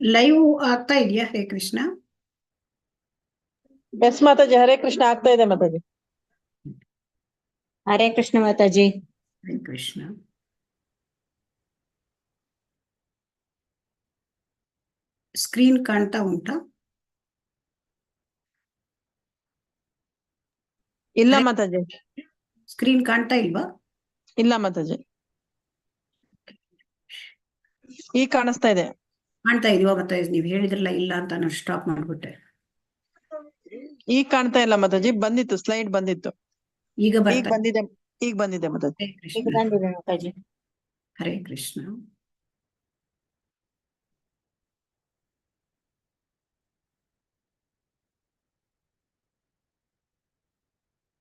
Live ಆಗ್ತಾ ಇದೆಯಾ? Hare Krishna. S Mataji, Hare Krishna ಆಗ್ತಾ ಇದೆ ಮಾತಾಜಿ. ಹರೇ ಕೃಷ್ಣ ಮಾತಾಜಿ. ಹರೇ ಕೃಷ್ಣ. ಸ್ಕ್ರೀನ್ ಕಾಣ್ತಾ ಉಂಟಾ? ಇಲ್ಲ ಮಾತಾಜಿ, ಸ್ಕ್ರೀನ್ ಕಾಣ್ತಾ ಇಲ್ವಾ? ಇಲ್ಲ ಮಾತಾಜಿ, ಈಗ ಕಾಣಿಸ್ತಾ ಇದೆ. ಕಾಣ್ತಾ ಇದೀವಾ? ಮತ್ತೆ ನೀವ್ ಹೇಳಿದ್ರಲ್ಲ ಇಲ್ಲ ಅಂತ ನಾನು ಸ್ಟಾಪ್ ಮಾಡ್ಬಿಟ್ಟೆ. ಈಗ ಕಾಣ್ತಾ ಇಲ್ಲ ಮಾತಾಜಿ, ಬಂದಿತ್ತು ಸ್ಲೈಡ್ ಬಂದಿತ್ತು, ಈಗ ಈಗ ಬರ್ತಾ ಬಂದಿದೆ, ಈಗ ಬಂದಿದೆ ಮಾತಾಜಿ. ಹರೇ ಈಗ ಕೃಷ್ಣ. ಬಂದಿದೆ ಮಾತಾಜಿ. ಹರೇ ಕೃಷ್ಣ.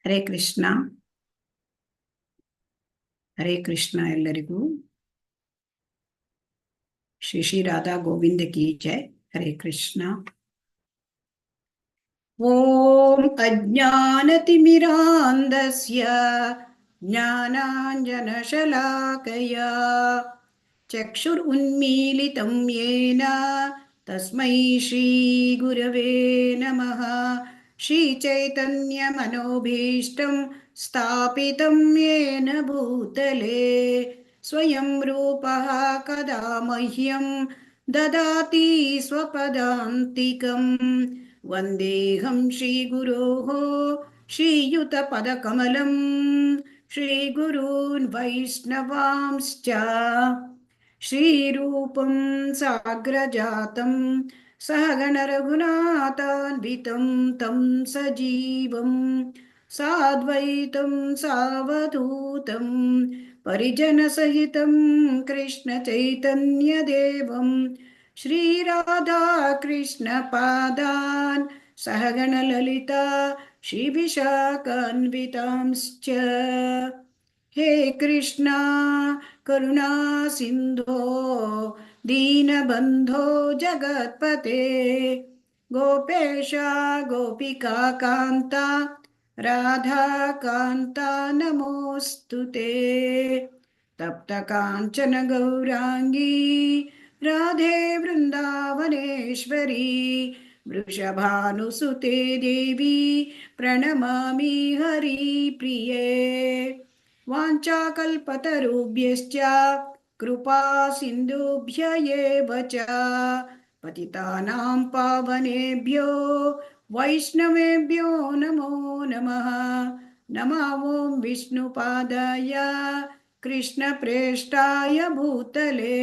ಹರೇ ಕೃಷ್ಣ. ಹರೇ ಕೃಷ್ಣ ಎಲ್ಲರಿಗೂ. ಶ್ರೀ ಶ್ರೀ ರಾಧಾ ಗೋವಿಂದ ಕಿ ಜೈ. ಹರೇ ಕೃಷ್ಣ. ಓಂ ಅಜ್ಞಾನತಿಮಿರಾಂಧಸ್ಯ ಜ್ಞಾನಾಂಜನಶಲಾಕಯಾ ಚಕ್ಷುರುನ್ಮೀಲಿತಂ ಯೇನ ತಸ್ಮೈ ಶ್ರೀ ಗುರವೇ ನಮಃ. ಶ್ರೀಚೈತನ್ಯಮನೋಭೀಷ್ಟಂ ಸ್ಥಾಪಿತಂ ಯೇನ ಭೂತಲೆ ಸ್ವಯಂ ರೂಪಃ ಕದಾ ಮಹ್ಯಂ ದದಾತಿ ಸ್ವಪದಾಂತಿಕಂ. ವಂದೇಹಂ ಶ್ರೀಗುರೋಃ ಶ್ರೀಯುತಪದಕಮಲಂ ಶ್ರೀಗುರೂನ್ ವೈಷ್ಣವಾಂಶ್ಚ ಶ್ರೀರೂಪಂ ಸಾಗ್ರಜಾತಂ ಸಹಗಣ ರಘುನಾಥಾನ್ವಿತಂ ತಂ ಸಜೀವಂ ಸಾದ್ವೈತಂ ಸಾವಧೂತಂ ಪರಿಜನಸಹಿತಂ ಕೃಷ್ಣ ಚೈತನ್ಯದೇವಂ ಶ್ರೀರಾಧಾ ಕೃಷ್ಣ ಪಾದಾನ್ ಸಹಗಣ ಲಲಿತಾ ಶ್ರೀವಿಶಾಖಾನ್ವಿತಾಂಶ್ಚ. ಹೇ ಕೃಷ್ಣ ಕರುಣಾ ಸಿಂಧೋ ದೀನಬಂಧೋ ಜಗತ್ಪತೆ ಗೋಪೇಶ ಗೋಪಿಕಾ ಕಾಂತ ರಾಧಾ ಕಾಂತ ನಮೋಸ್ತುತೆ. ತಪ್ತ ಕಾಂಚನ ಗೌರಾಂಗೀ ರಾಧೆ ವೃಂದಾವನೇಶ್ವರಿ ವೃಷಭಾನುಸುತೆ ದೇವಿ ಪ್ರಣಮಾಮಿ ಹರಿಪ್ರಿಯೇ. ವಾಂಛಾಕಲ್ಪತರುಭ್ಯಶ್ಚ ಕೃಪಾ ಸಿಂಧುಭ್ಯ ಏವ ಚ ಪತಿತಾನಾಂ ಪಾವನೇಭ್ಯೋ ವೈಷ್ಣವೇಭ್ಯೋ ನಮೋ ನಮಃ. ನಮೋ ಓಂ ವಿಷ್ಣುಪಾದಾಯ ಕೃಷ್ಣ ಪ್ರೇಷ್ಠಾಯ ಭೂತಲೆ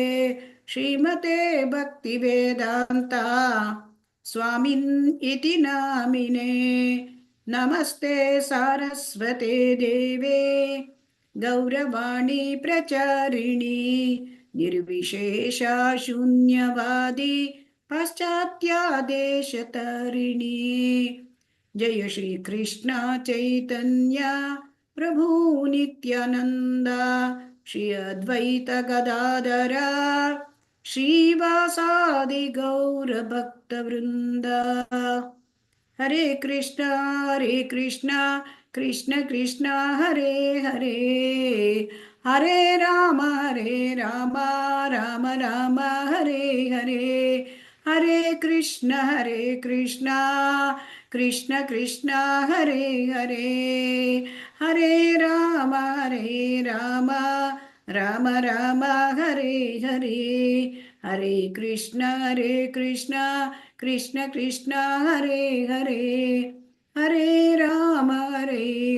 ಶ್ರೀಮತೆ ಭಕ್ತಿವೇದಾಂತ ಸ್ವಾಮಿನ್ ಇತಿ ನಾಮಿನೇ. ನಮಸ್ತೆ ಸಾರಸ್ವತೆ ದೇವೆ ಗೌರವಾಣಿ ಪ್ರಚಾರಿಣಿ ನಿರ್ವಿಶೇಷ ಶೂನ್ಯವಾದಿ ಪಾಶ್ಚಾತ್ಯದೇಶತರಿಣಿ. ಜಯ ಶ್ರೀ ಕೃಷ್ಣ ಚೈತನ್ಯ ಪ್ರಭು ನಿತ್ಯಾನಂದ ಶ್ರೀ ಅದ್ವೈತ ಗದಾಧರ ಶ್ರೀವಾಸಾದಿ ಗೌರ ಭಕ್ತ ವೃಂದ. ಹರೇ ಕೃಷ್ಣ ಕೃಷ್ಣ ಕೃಷ್ಣ ಹರೇ ಹರೇ ಹರೇ ರಾಮ ರಾಮ ರಾಮ ಹರೇ ಹರೇ. ಹರೇ ಕೃಷ್ಣ ಕೃಷ್ಣ ಕೃಷ್ಣ ಹರೇ ಹರೇ ಹರೇ ರಾಮ ರಾಮ ಹರೇ ಹರೇ. ಹರೇ ಕೃಷ್ಣ ಕೃಷ್ಣ ಕೃಷ್ಣ ಹರೇ ಹರೇ ಹರೇ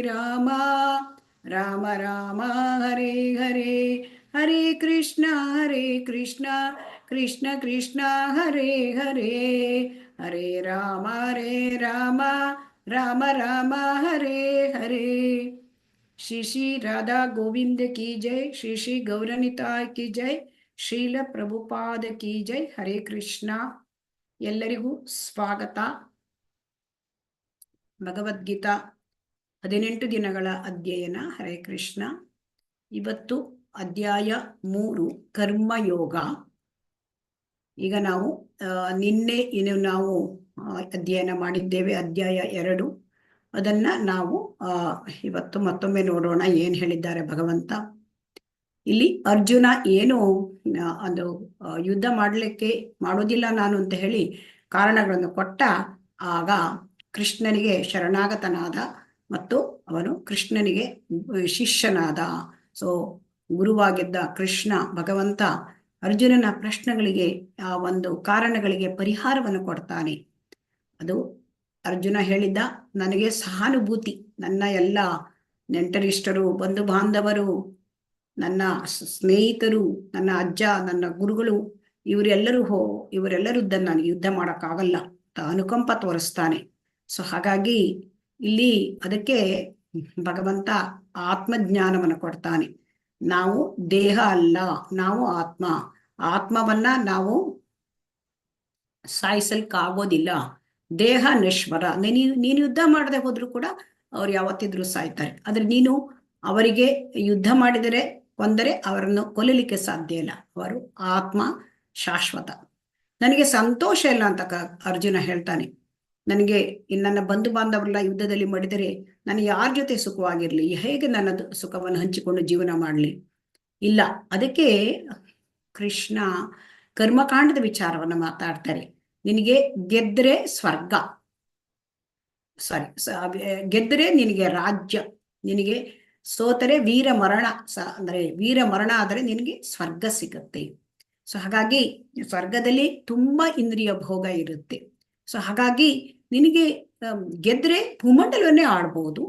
ರಾಮ ರಾಮ ಹರೇ ಹರೇ. ಹರೇ ಕೃಷ್ಣ ಕೃಷ್ಣ ಕೃಷ್ಣ ಹರೇ ಹರೇ ಹರೇ ರಾಮ ರಾಮ ಹರೇ ಹರೇ. ಶ್ರೀ ಶ್ರೀ ರಾಧಾ ಗೋವಿಂದ ಕಿ ಜೈ. ಶ್ರೀ ಶ್ರೀ ಗೌರನಿತಾಯ್ ಕಿ ಜೈ. ಶ್ರೀಲ ಪ್ರಭುಪಾದ ಕಿ ಜೈ. ಹರೇ ಕೃಷ್ಣ. ಎಲ್ಲರಿಗೂ ಸ್ವಾಗತ. ಭಗವದ್ಗೀತಾ 18 ದಿನಗಳ ಅಧ್ಯಯನ. ಹರೇ ಕೃಷ್ಣ. ಇವತ್ತು ಅಧ್ಯಾಯ 3 ಕರ್ಮಯೋಗ. ಈಗ ನಾವು ನಿನ್ನೆ ನಾವು ಅಧ್ಯಯನ ಮಾಡಿದ್ದೇವೆ ಅಧ್ಯಾಯ 2. ಅದನ್ನ ನಾವು ಇವತ್ತು ಮತ್ತೊಮ್ಮೆ ನೋಡೋಣ ಏನ್ ಹೇಳಿದ್ದಾರೆ ಭಗವಂತ. ಇಲ್ಲಿ ಅರ್ಜುನ ಏನು ಅದು ಯುದ್ಧ ಮಾಡೋದಿಲ್ಲ ನಾನು ಅಂತ ಹೇಳಿ ಕಾರಣಗಳನ್ನು ಕೊಟ್ಟ. ಆಗ ಕೃಷ್ಣನಿಗೆ ಶರಣಾಗತನಾದ ಮತ್ತು ಅವನು ಕೃಷ್ಣನಿಗೆ ಶಿಷ್ಯನಾದ. ಸೊ ಗುರುವಾಗಿದ್ದ ಕೃಷ್ಣ ಭಗವಂತ ಅರ್ಜುನನ ಪ್ರಶ್ನೆಗಳಿಗೆ ಆ ಒಂದು ಕಾರಣಗಳಿಗೆ ಪರಿಹಾರವನ್ನು ಕೊಡ್ತಾನೆ. ಅದು ಅರ್ಜುನ ಹೇಳಿದ್ದ, ನನಗೆ ಸಹಾನುಭೂತಿ, ನನ್ನ ಎಲ್ಲ ನೆಂಟರಿಷ್ಟರು, ಬಂಧು ಬಾಂಧವರು, ನನ್ನ ಸ್ನೇಹಿತರು, ನನ್ನ ಅಜ್ಜ, ನನ್ನ ಗುರುಗಳು, ಇವರೆಲ್ಲರೂ ನನಗೆ ಯುದ್ಧ ಮಾಡೋಕ್ಕಾಗಲ್ಲ ಅಂತ ಅನುಕಂಪ ತೋರಿಸ್ತಾನೆ. ಸೊ ಹಾಗಾಗಿ ಇಲ್ಲಿ ಅದಕ್ಕೆ ಭಗವಂತ ಆತ್ಮಜ್ಞಾನವನ್ನು ಕೊಡ್ತಾನೆ. ನಾವು ದೇಹ ಅಲ್ಲ, ನಾವು ಆತ್ಮವನ್ನ ನಾವು ಸಾಯಿಸಲ್ಕಾಗೋದಿಲ್ಲ. ದೇಹ ನಶ್ವರ. ನೀನು ಯುದ್ಧ ಮಾಡದೆ ಹೋದ್ರು ಕೂಡ ಅವ್ರು ಯಾವತ್ತಿದ್ರು ಸಾಯ್ತಾರೆ. ಆದ್ರೆ ನೀನು ಅವರಿಗೆ ಯುದ್ಧ ಮಾಡಿದರೆ ಕೊಂದರೆ ಅವರನ್ನು ಕೊಲ್ಲಲಿಕ್ಕೆ ಸಾಧ್ಯ ಇಲ್ಲ. ಅವರು ಆತ್ಮ ಶಾಶ್ವತ. ನನಗೆ ಸಂತೋಷ ಇಲ್ಲ ಅಂತ ಅರ್ಜುನ ಹೇಳ್ತಾನೆ. ನನಗೆ ನನ್ನ ಬಂಧು ಬಾಂಧವರೆಲ್ಲ ಯುದ್ಧದಲ್ಲಿ ಮಾಡಿದರೆ ನಾನು ಯಾರ ಜೊತೆ ಸುಖವಾಗಿರ್ಲಿ, ಹೇಗೆ ನನ್ನ ಸುಖವನ್ನು ಹಂಚಿಕೊಂಡು ಜೀವನ ಮಾಡಲಿ? ಇಲ್ಲ. ಅದಕ್ಕೆ ಕೃಷ್ಣ ಕರ್ಮಕಾಂಡದ ವಿಚಾರವನ್ನ ಮಾತಾಡ್ತಾರೆ. ನಿನಗೆ ಗೆದ್ರೆ ಸ್ವರ್ಗ, ಗೆದ್ರೆ ನಿನಗೆ ರಾಜ್ಯ, ನಿನಗೆ ಸೋತರೆ ವೀರ ಮರಣ, ಅಂದ್ರೆ ವೀರ ಮರಣ ಆದರೆ ನಿನಗೆ ಸ್ವರ್ಗ ಸಿಗತ್ತೆ. ಸೊ ಹಾಗಾಗಿ ಸ್ವರ್ಗದಲ್ಲಿ ತುಂಬಾ ಇಂದ್ರಿಯ ಭೋಗ ಇರುತ್ತೆ. ಸೊ ಹಾಗಾಗಿ ನಿನಗೆ ಗೆದ್ರೆ ಭೂಮಂಡಲವನ್ನೇ ಆಡ್ಬೋದು.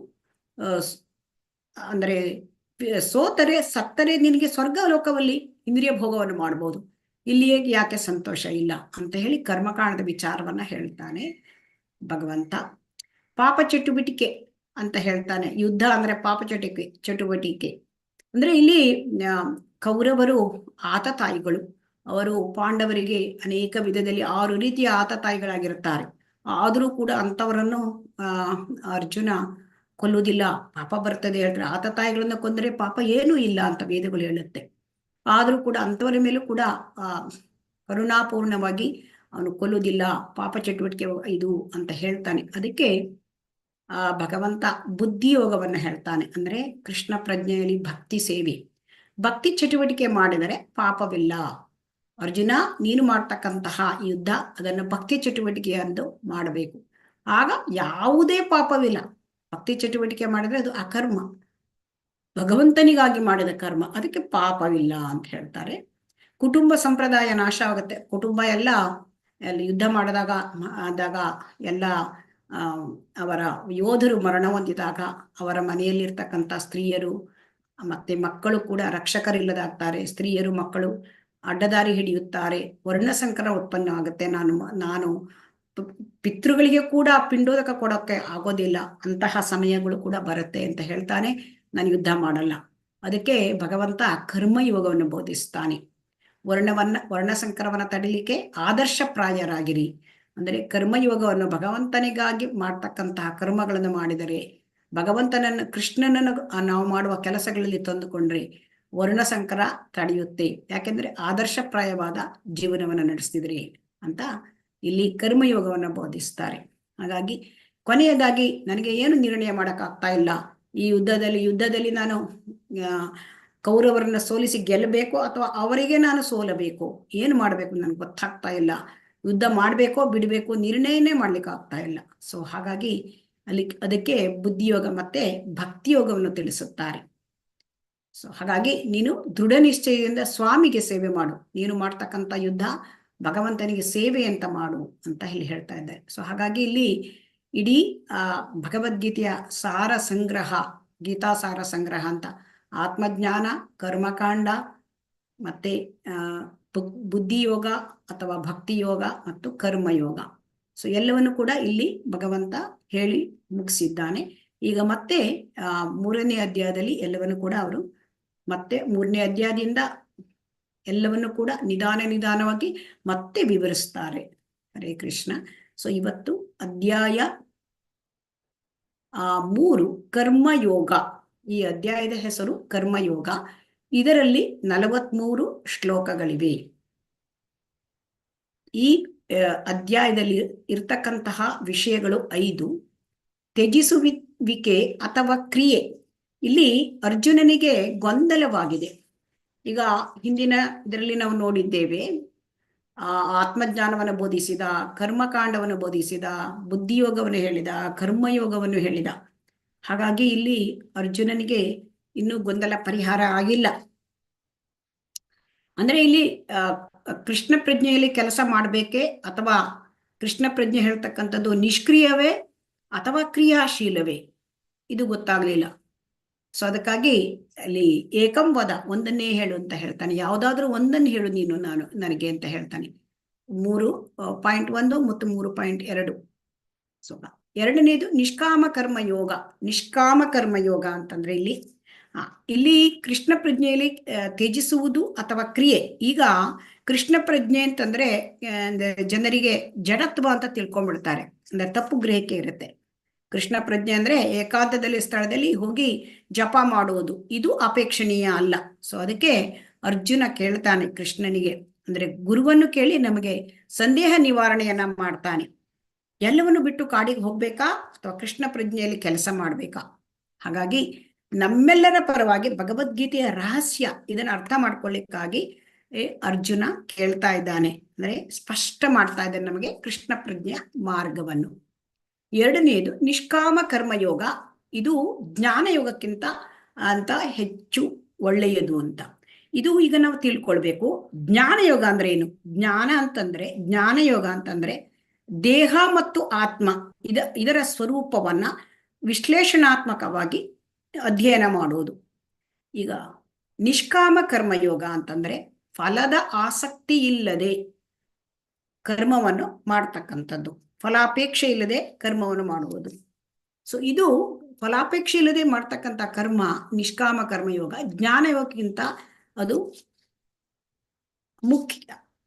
ಅಂದ್ರೆ ಸತ್ತರೆ ನಿನಗೆ ಸ್ವರ್ಗ ಲೋಕದಲ್ಲಿ ಇಂದ್ರಿಯ ಭೋಗವನ್ನು ಮಾಡ್ಬೋದು. ಇಲ್ಲಿಯೇ ಯಾಕೆ ಸಂತೋಷ ಇಲ್ಲ ಅಂತ ಹೇಳಿ ಕರ್ಮಕಾಂಡದ ವಿಚಾರವನ್ನ ಹೇಳ್ತಾನೆ ಭಗವಂತ. ಪಾಪ ಚಟುವಟಿಕೆ ಅಂತ ಹೇಳ್ತಾನೆ. ಯುದ್ಧ ಅಂದ್ರೆ ಪಾಪ ಚಟುವಟಿಕೆ ಅಂದ್ರೆ ಇಲ್ಲಿ ಕೌರವರು ಆತತಾಯಿಗಳು. ಅವರು ಪಾಂಡವರಿಗೆ ಅನೇಕ ವಿಧದಲ್ಲಿ 6 ರೀತಿಯ ಆತತಾಯಿಗಳಾಗಿರುತ್ತಾರೆ. ಆದರೂ ಕೂಡ ಅಂತವರನ್ನು ಅರ್ಜುನ ಕೊಲ್ಲುವುದಿಲ್ಲ. ಪಾಪ ಬರ್ತದೆ ಹೇಳ್ತಾರೆ. ಆತತಾಯಿಗಳನ್ನ ಕೊಂದರೆ ಪಾಪ ಏನೂ ಇಲ್ಲ ಅಂತ ವೇದಗಳು ಹೇಳುತ್ತೆ. ಆದರೂ ಕೂಡ ಅಂಥವರ ಮೇಲೂ ಕೂಡ ಕರುಣಾಪೂರ್ಣವಾಗಿ ಅವನು ಕೊಲ್ಲುವುದಿಲ್ಲ. ಪಾಪ ಚಟುವಟಿಕೆ ಇದು ಅಂತ ಹೇಳ್ತಾನೆ. ಅದಕ್ಕೆ ಭಗವಂತ ಬುದ್ಧಿಯೋಗವನ್ನ ಹೇಳ್ತಾನೆ. ಅಂದ್ರೆ ಕೃಷ್ಣ ಪ್ರಜ್ಞೆಯಲ್ಲಿ ಭಕ್ತಿ ಸೇವೆ, ಭಕ್ತಿ ಚಟುವಟಿಕೆ ಮಾಡಿದರೆ ಪಾಪವಿಲ್ಲ. ಅರ್ಜುನ, ನೀನು ಮಾಡ್ತಕ್ಕಂತಹ ಯುದ್ಧ ಅದನ್ನು ಭಕ್ತಿ ಚಟುವಟಿಕೆ ಎಂದು ಮಾಡಬೇಕು. ಆಗ ಯಾವುದೇ ಪಾಪವಿಲ್ಲ. ಭಕ್ತಿ ಚಟುವಟಿಕೆ ಮಾಡಿದ್ರೆ ಅದು ಅಕರ್ಮ, ಭಗವಂತನಿಗಾಗಿ ಮಾಡಿದ ಕರ್ಮ, ಅದಕ್ಕೆ ಪಾಪವಿಲ್ಲ ಅಂತ ಹೇಳ್ತಾರೆ. ಕುಟುಂಬ ಸಂಪ್ರದಾಯ ನಾಶ ಆಗುತ್ತೆ. ಕುಟುಂಬ ಎಲ್ಲ ಯುದ್ಧ ಆದಾಗ ಎಲ್ಲ ಅವರ ಯೋಧರು ಮರಣ ಹೊಂದಿದಾಗ ಅವರ ಮನೆಯಲ್ಲಿರ್ತಕ್ಕಂಥ ಸ್ತ್ರೀಯರು ಮತ್ತೆ ಮಕ್ಕಳು ಕೂಡ ರಕ್ಷಕರಿಲ್ಲದಾಗ್ತಾರೆ. ಸ್ತ್ರೀಯರು ಮಕ್ಕಳು ಅಡ್ಡದಾರಿ ಹಿಡಿಯುತ್ತಾರೆ. ವರ್ಣಸಂಕರ ಉತ್ಪನ್ನ ಆಗುತ್ತೆ. ನಾನು ಪಿತೃಗಳಿಗೆ ಕೂಡ ಪಿಂಡೋದಕ ಕೊಡೋಕೆ ಆಗೋದಿಲ್ಲ. ಅಂತಹ ಸಮಯಗಳು ಕೂಡ ಬರುತ್ತೆ ಅಂತ ಹೇಳ್ತಾನೆ. ನಾನು ಯುದ್ಧ ಮಾಡಲ್ಲ. ಅದಕ್ಕೆ ಭಗವಂತ ಕರ್ಮಯೋಗವನ್ನು ಬೋಧಿಸ್ತಾನೆ. ವರ್ಣಸಂಕರವನ್ನ ತಡಿಲಿಕ್ಕೆ ಆದರ್ಶಪ್ರಾಯರಾಗಿರಿ. ಅಂದರೆ ಕರ್ಮಯೋಗವನ್ನು ಭಗವಂತನಿಗಾಗಿ ಮಾಡ್ತಕ್ಕಂತಹ ಕರ್ಮಗಳನ್ನು ಮಾಡಿದರೆ, ಕೃಷ್ಣನನ್ನು ನಾವು ಮಾಡುವ ಕೆಲಸಗಳಲ್ಲಿ ತಂದುಕೊಂಡ್ರೆ ವರ್ಣಸಂಕರ ತಡೆಯುತ್ತೆ. ಯಾಕೆಂದ್ರೆ ಆದರ್ಶಪ್ರಾಯವಾದ ಜೀವನವನ್ನು ನಡೆಸ್ತಿದ್ರಿ ಅಂತ ಇಲ್ಲಿ ಕರ್ಮಯೋಗವನ್ನು ಬೋಧಿಸ್ತಾರೆ. ಹಾಗಾಗಿ ಕೊನೆಯದಾಗಿ ನನಗೆ ಏನು ನಿರ್ಣಯ ಮಾಡೋಕ್ಕಾಗ್ತಾ ಇಲ್ಲ. ಈ ಯುದ್ಧದಲ್ಲಿ ನಾನು ಕೌರವರನ್ನ ಸೋಲಿಸಿ ಗೆಲ್ಲಬೇಕು ಅಥವಾ ಅವರಿಗೆ ನಾನು ಸೋಲಬೇಕು, ಏನು ಮಾಡಬೇಕು ನನಗೆ ಗೊತ್ತಾಗ್ತಾ ಇಲ್ಲ. ಯುದ್ಧ ಮಾಡಬೇಕೋ ಬಿಡಬೇಕು ನಿರ್ಣಯನೇ ಮಾಡ್ಲಿಕ್ಕೆ ಆಗ್ತಾ ಇಲ್ಲ. ಸೊ ಹಾಗಾಗಿ ಅದಕ್ಕೆ ಬುದ್ಧಿಯೋಗ ಮತ್ತೆ ಭಕ್ತಿಯೋಗವನ್ನು ತಿಳಿಸುತ್ತಾರೆ. ಸೊ ಹಾಗಾಗಿ ನೀನು ದೃಢ ನಿಶ್ಚಯದಿಂದ ಸ್ವಾಮಿಗೆ ಸೇವೆ ಮಾಡು. ನೀನು ಮಾಡ್ತಕ್ಕಂಥ ಯುದ್ಧ ಭಗವಂತನಿಗೆ ಸೇವೆ ಅಂತ ಮಾಡು ಅಂತ ಇಲ್ಲಿ ಹೇಳ್ತಾ ಇದ್ದಾರೆ. ಸೊ ಹಾಗಾಗಿ ಇಲ್ಲಿ ಇಡೀ ಭಗವದ್ಗೀತೆಯ ಸಾರ ಸಂಗ್ರಹ, ಗೀತಾ ಸಾರ ಸಂಗ್ರಹ ಅಂತ ಆತ್ಮಜ್ಞಾನ, ಕರ್ಮಕಾಂಡ ಮತ್ತೆ ಬುದ್ಧಿಯೋಗ ಅಥವಾ ಭಕ್ತಿಯೋಗ ಮತ್ತು ಕರ್ಮಯೋಗ, ಸೊ ಎಲ್ಲವನ್ನು ಕೂಡ ಇಲ್ಲಿ ಭಗವಂತ ಹೇಳಿ ಮುಗಿಸಿದ್ದಾನೆ. ಈಗ ಮತ್ತೆ 3ನೇ ಅಧ್ಯಾಯದಲ್ಲಿ ಎಲ್ಲವನ್ನು ಕೂಡ ಅವರು ಮತ್ತೆ 3ನೇ ಅಧ್ಯಾಯದಿಂದ ಎಲ್ಲವನ್ನು ಕೂಡ ನಿಧಾನವಾಗಿ ಮತ್ತೆ ವಿವರಿಸ್ತಾರೆ. ಹರೇ ಕೃಷ್ಣ. ಸೊ ಇವತ್ತು ಅಧ್ಯಾಯ 3 ಕರ್ಮಯೋಗ. ಈ ಅಧ್ಯಾಯದ ಹೆಸರು ಕರ್ಮಯೋಗ. ಇದರಲ್ಲಿ 43 ಶ್ಲೋಕಗಳಿವೆ. ಈ ಅಧ್ಯಾಯದಲ್ಲಿ ಇರ್ತಕ್ಕಂತಹ ವಿಷಯಗಳು 5. ತ್ಯಜಿಸುವಿಕೆ ಅಥವಾ ಕ್ರಿಯೆ. ಇಲ್ಲಿ ಅರ್ಜುನನಿಗೆ ಗೊಂದಲವಾಗಿದೆ. ಈಗ ಹಿಂದಿನ ಇದರಲ್ಲಿ ನಾವು ನೋಡಿದ್ದೇವೆ, ಆತ್ಮಜ್ಞಾನವನ್ನು ಬೋಧಿಸಿದ, ಕರ್ಮಕಾಂಡವನ್ನು ಬೋಧಿಸಿದ, ಬುದ್ಧಿಯೋಗವನ್ನು ಹೇಳಿದ, ಕರ್ಮಯೋಗವನ್ನು ಹೇಳಿದ. ಹಾಗಾಗಿ ಇಲ್ಲಿ ಅರ್ಜುನನಿಗೆ ಇನ್ನೂ ಗೊಂದಲ ಪರಿಹಾರ ಆಗಿಲ್ಲ. ಅಂದ್ರೆ ಇಲ್ಲಿ ಕೃಷ್ಣ ಪ್ರಜ್ಞೆಯಲ್ಲಿ ಕೆಲಸ ಮಾಡಬೇಕೆ ಅಥವಾ ಕೃಷ್ಣ ಪ್ರಜ್ಞೆ ಹೇಳ್ತಕ್ಕಂಥದ್ದು ನಿಷ್ಕ್ರಿಯವೇ ಅಥವಾ ಕ್ರಿಯಾಶೀಲವೇ, ಇದು ಗೊತ್ತಾಗ್ಲಿಲ್ಲ. ಸೊ ಅದಕ್ಕಾಗಿ ಅಲ್ಲಿ ಏಕಂ ವದ, ಒಂದನ್ನೇ ಹೇಳು ಅಂತ ಹೇಳ್ತಾನೆ. ಯಾವುದಾದ್ರೂ ಒಂದನ್ನು ಹೇಳು ನೀನು ನನಗೆ ಅಂತ ಹೇಳ್ತಾನೆ. 3.1 ಮತ್ತು 3.2. ಸೊ ಎರಡನೇದು ನಿಷ್ಕಾಮ ಕರ್ಮಯೋಗ. ನಿಷ್ಕಾಮ ಕರ್ಮಯೋಗ ಅಂತಂದ್ರೆ ಇಲ್ಲಿ ಕೃಷ್ಣ ಪ್ರಜ್ಞೆಯಲ್ಲಿ ತ್ಯಜಿಸುವುದು ಅಥವಾ ಕ್ರಿಯೆ. ಈಗ ಕೃಷ್ಣ ಪ್ರಜ್ಞೆ ಅಂತಂದ್ರೆ ಜನರಿಗೆ ಜಡತ್ವ ಅಂತ ತಿಳ್ಕೊಂಡ್ಬಿಡ್ತಾರೆ, ಅಂದ್ರೆ ತಪ್ಪು ಗ್ರಹಿಕೆ ಇರುತ್ತೆ. ಕೃಷ್ಣ ಪ್ರಜ್ಞೆ ಅಂದ್ರೆ ಏಕಾಂತದಲ್ಲಿ ಸ್ಥಳದಲ್ಲಿ ಹೋಗಿ ಜಪ ಮಾಡುವುದು, ಇದು ಅಪೇಕ್ಷಣೀಯ ಅಲ್ಲ. ಸೊ ಅದಕ್ಕೆ ಅರ್ಜುನ ಕೇಳ್ತಾನೆ ಕೃಷ್ಣನಿಗೆ, ಅಂದ್ರೆ ಗುರುವನ್ನು ಕೇಳಿ ನಮಗೆ ಸಂದೇಹ ನಿವಾರಣೆಯನ್ನ ಮಾಡ್ತಾನೆ. ಎಲ್ಲವನ್ನು ಬಿಟ್ಟು ಕಾಡಿಗೆ ಹೋಗ್ಬೇಕಾ ಅಥವಾ ಕೃಷ್ಣ ಪ್ರಜ್ಞೆಯಲ್ಲಿ ಕೆಲಸ ಮಾಡ್ಬೇಕಾ? ಹಾಗಾಗಿ ನಮ್ಮೆಲ್ಲರ ಪರವಾಗಿ ಭಗವದ್ಗೀತೆಯ ರಹಸ್ಯ ಇದನ್ನ ಅರ್ಥ ಮಾಡ್ಕೊಳ್ಳಿಕ್ಕಾಗಿ ಅರ್ಜುನ ಕೇಳ್ತಾ ಇದ್ದಾನೆ, ಅಂದ್ರೆ ಸ್ಪಷ್ಟ ಮಾಡ್ತಾ ಇದ್ದಾನೆ ನಮಗೆ ಕೃಷ್ಣ ಪ್ರಜ್ಞೆಯ ಮಾರ್ಗವನ್ನು. ಎರಡನೆಯದು ನಿಷ್ಕಾಮ ಕರ್ಮಯೋಗ. ಇದು ಜ್ಞಾನಯೋಗಕ್ಕಿಂತ ಅಂತ ಹೆಚ್ಚು ಒಳ್ಳೆಯದು ಅಂತ. ಇದು ಈಗ ನಾವು ತಿಳ್ಕೊಳ್ಬೇಕು. ಜ್ಞಾನಯೋಗ ಅಂದ್ರೆ ಏನು? ಜ್ಞಾನಯೋಗ ಅಂತಂದ್ರೆ ದೇಹ ಮತ್ತು ಆತ್ಮ ಇದರ ಸ್ವರೂಪವನ್ನ ವಿಶ್ಲೇಷಣಾತ್ಮಕವಾಗಿ ಅಧ್ಯಯನ ಮಾಡುವುದು. ಈಗ ನಿಷ್ಕಾಮ ಕರ್ಮಯೋಗ ಅಂತಂದ್ರೆ ಫಲದ ಆಸಕ್ತಿ ಇಲ್ಲದೆ ಕರ್ಮವನ್ನು ಮಾಡ್ತಕ್ಕಂಥದ್ದು, ಫಲಾಪೇಕ್ಷೆ ಇಲ್ಲದೆ ಕರ್ಮವನ್ನು ಮಾಡುವುದು. ಸೊ ಇದು ಫಲಾಪೇಕ್ಷೆ ಇಲ್ಲದೆ ಮಾಡ್ತಕ್ಕಂಥ ಕರ್ಮ ನಿಷ್ಕಾಮ ಕರ್ಮಯೋಗ. ಜ್ಞಾನಯೋಗಕ್ಕಿಂತ ಅದು ಮುಖ್ಯ,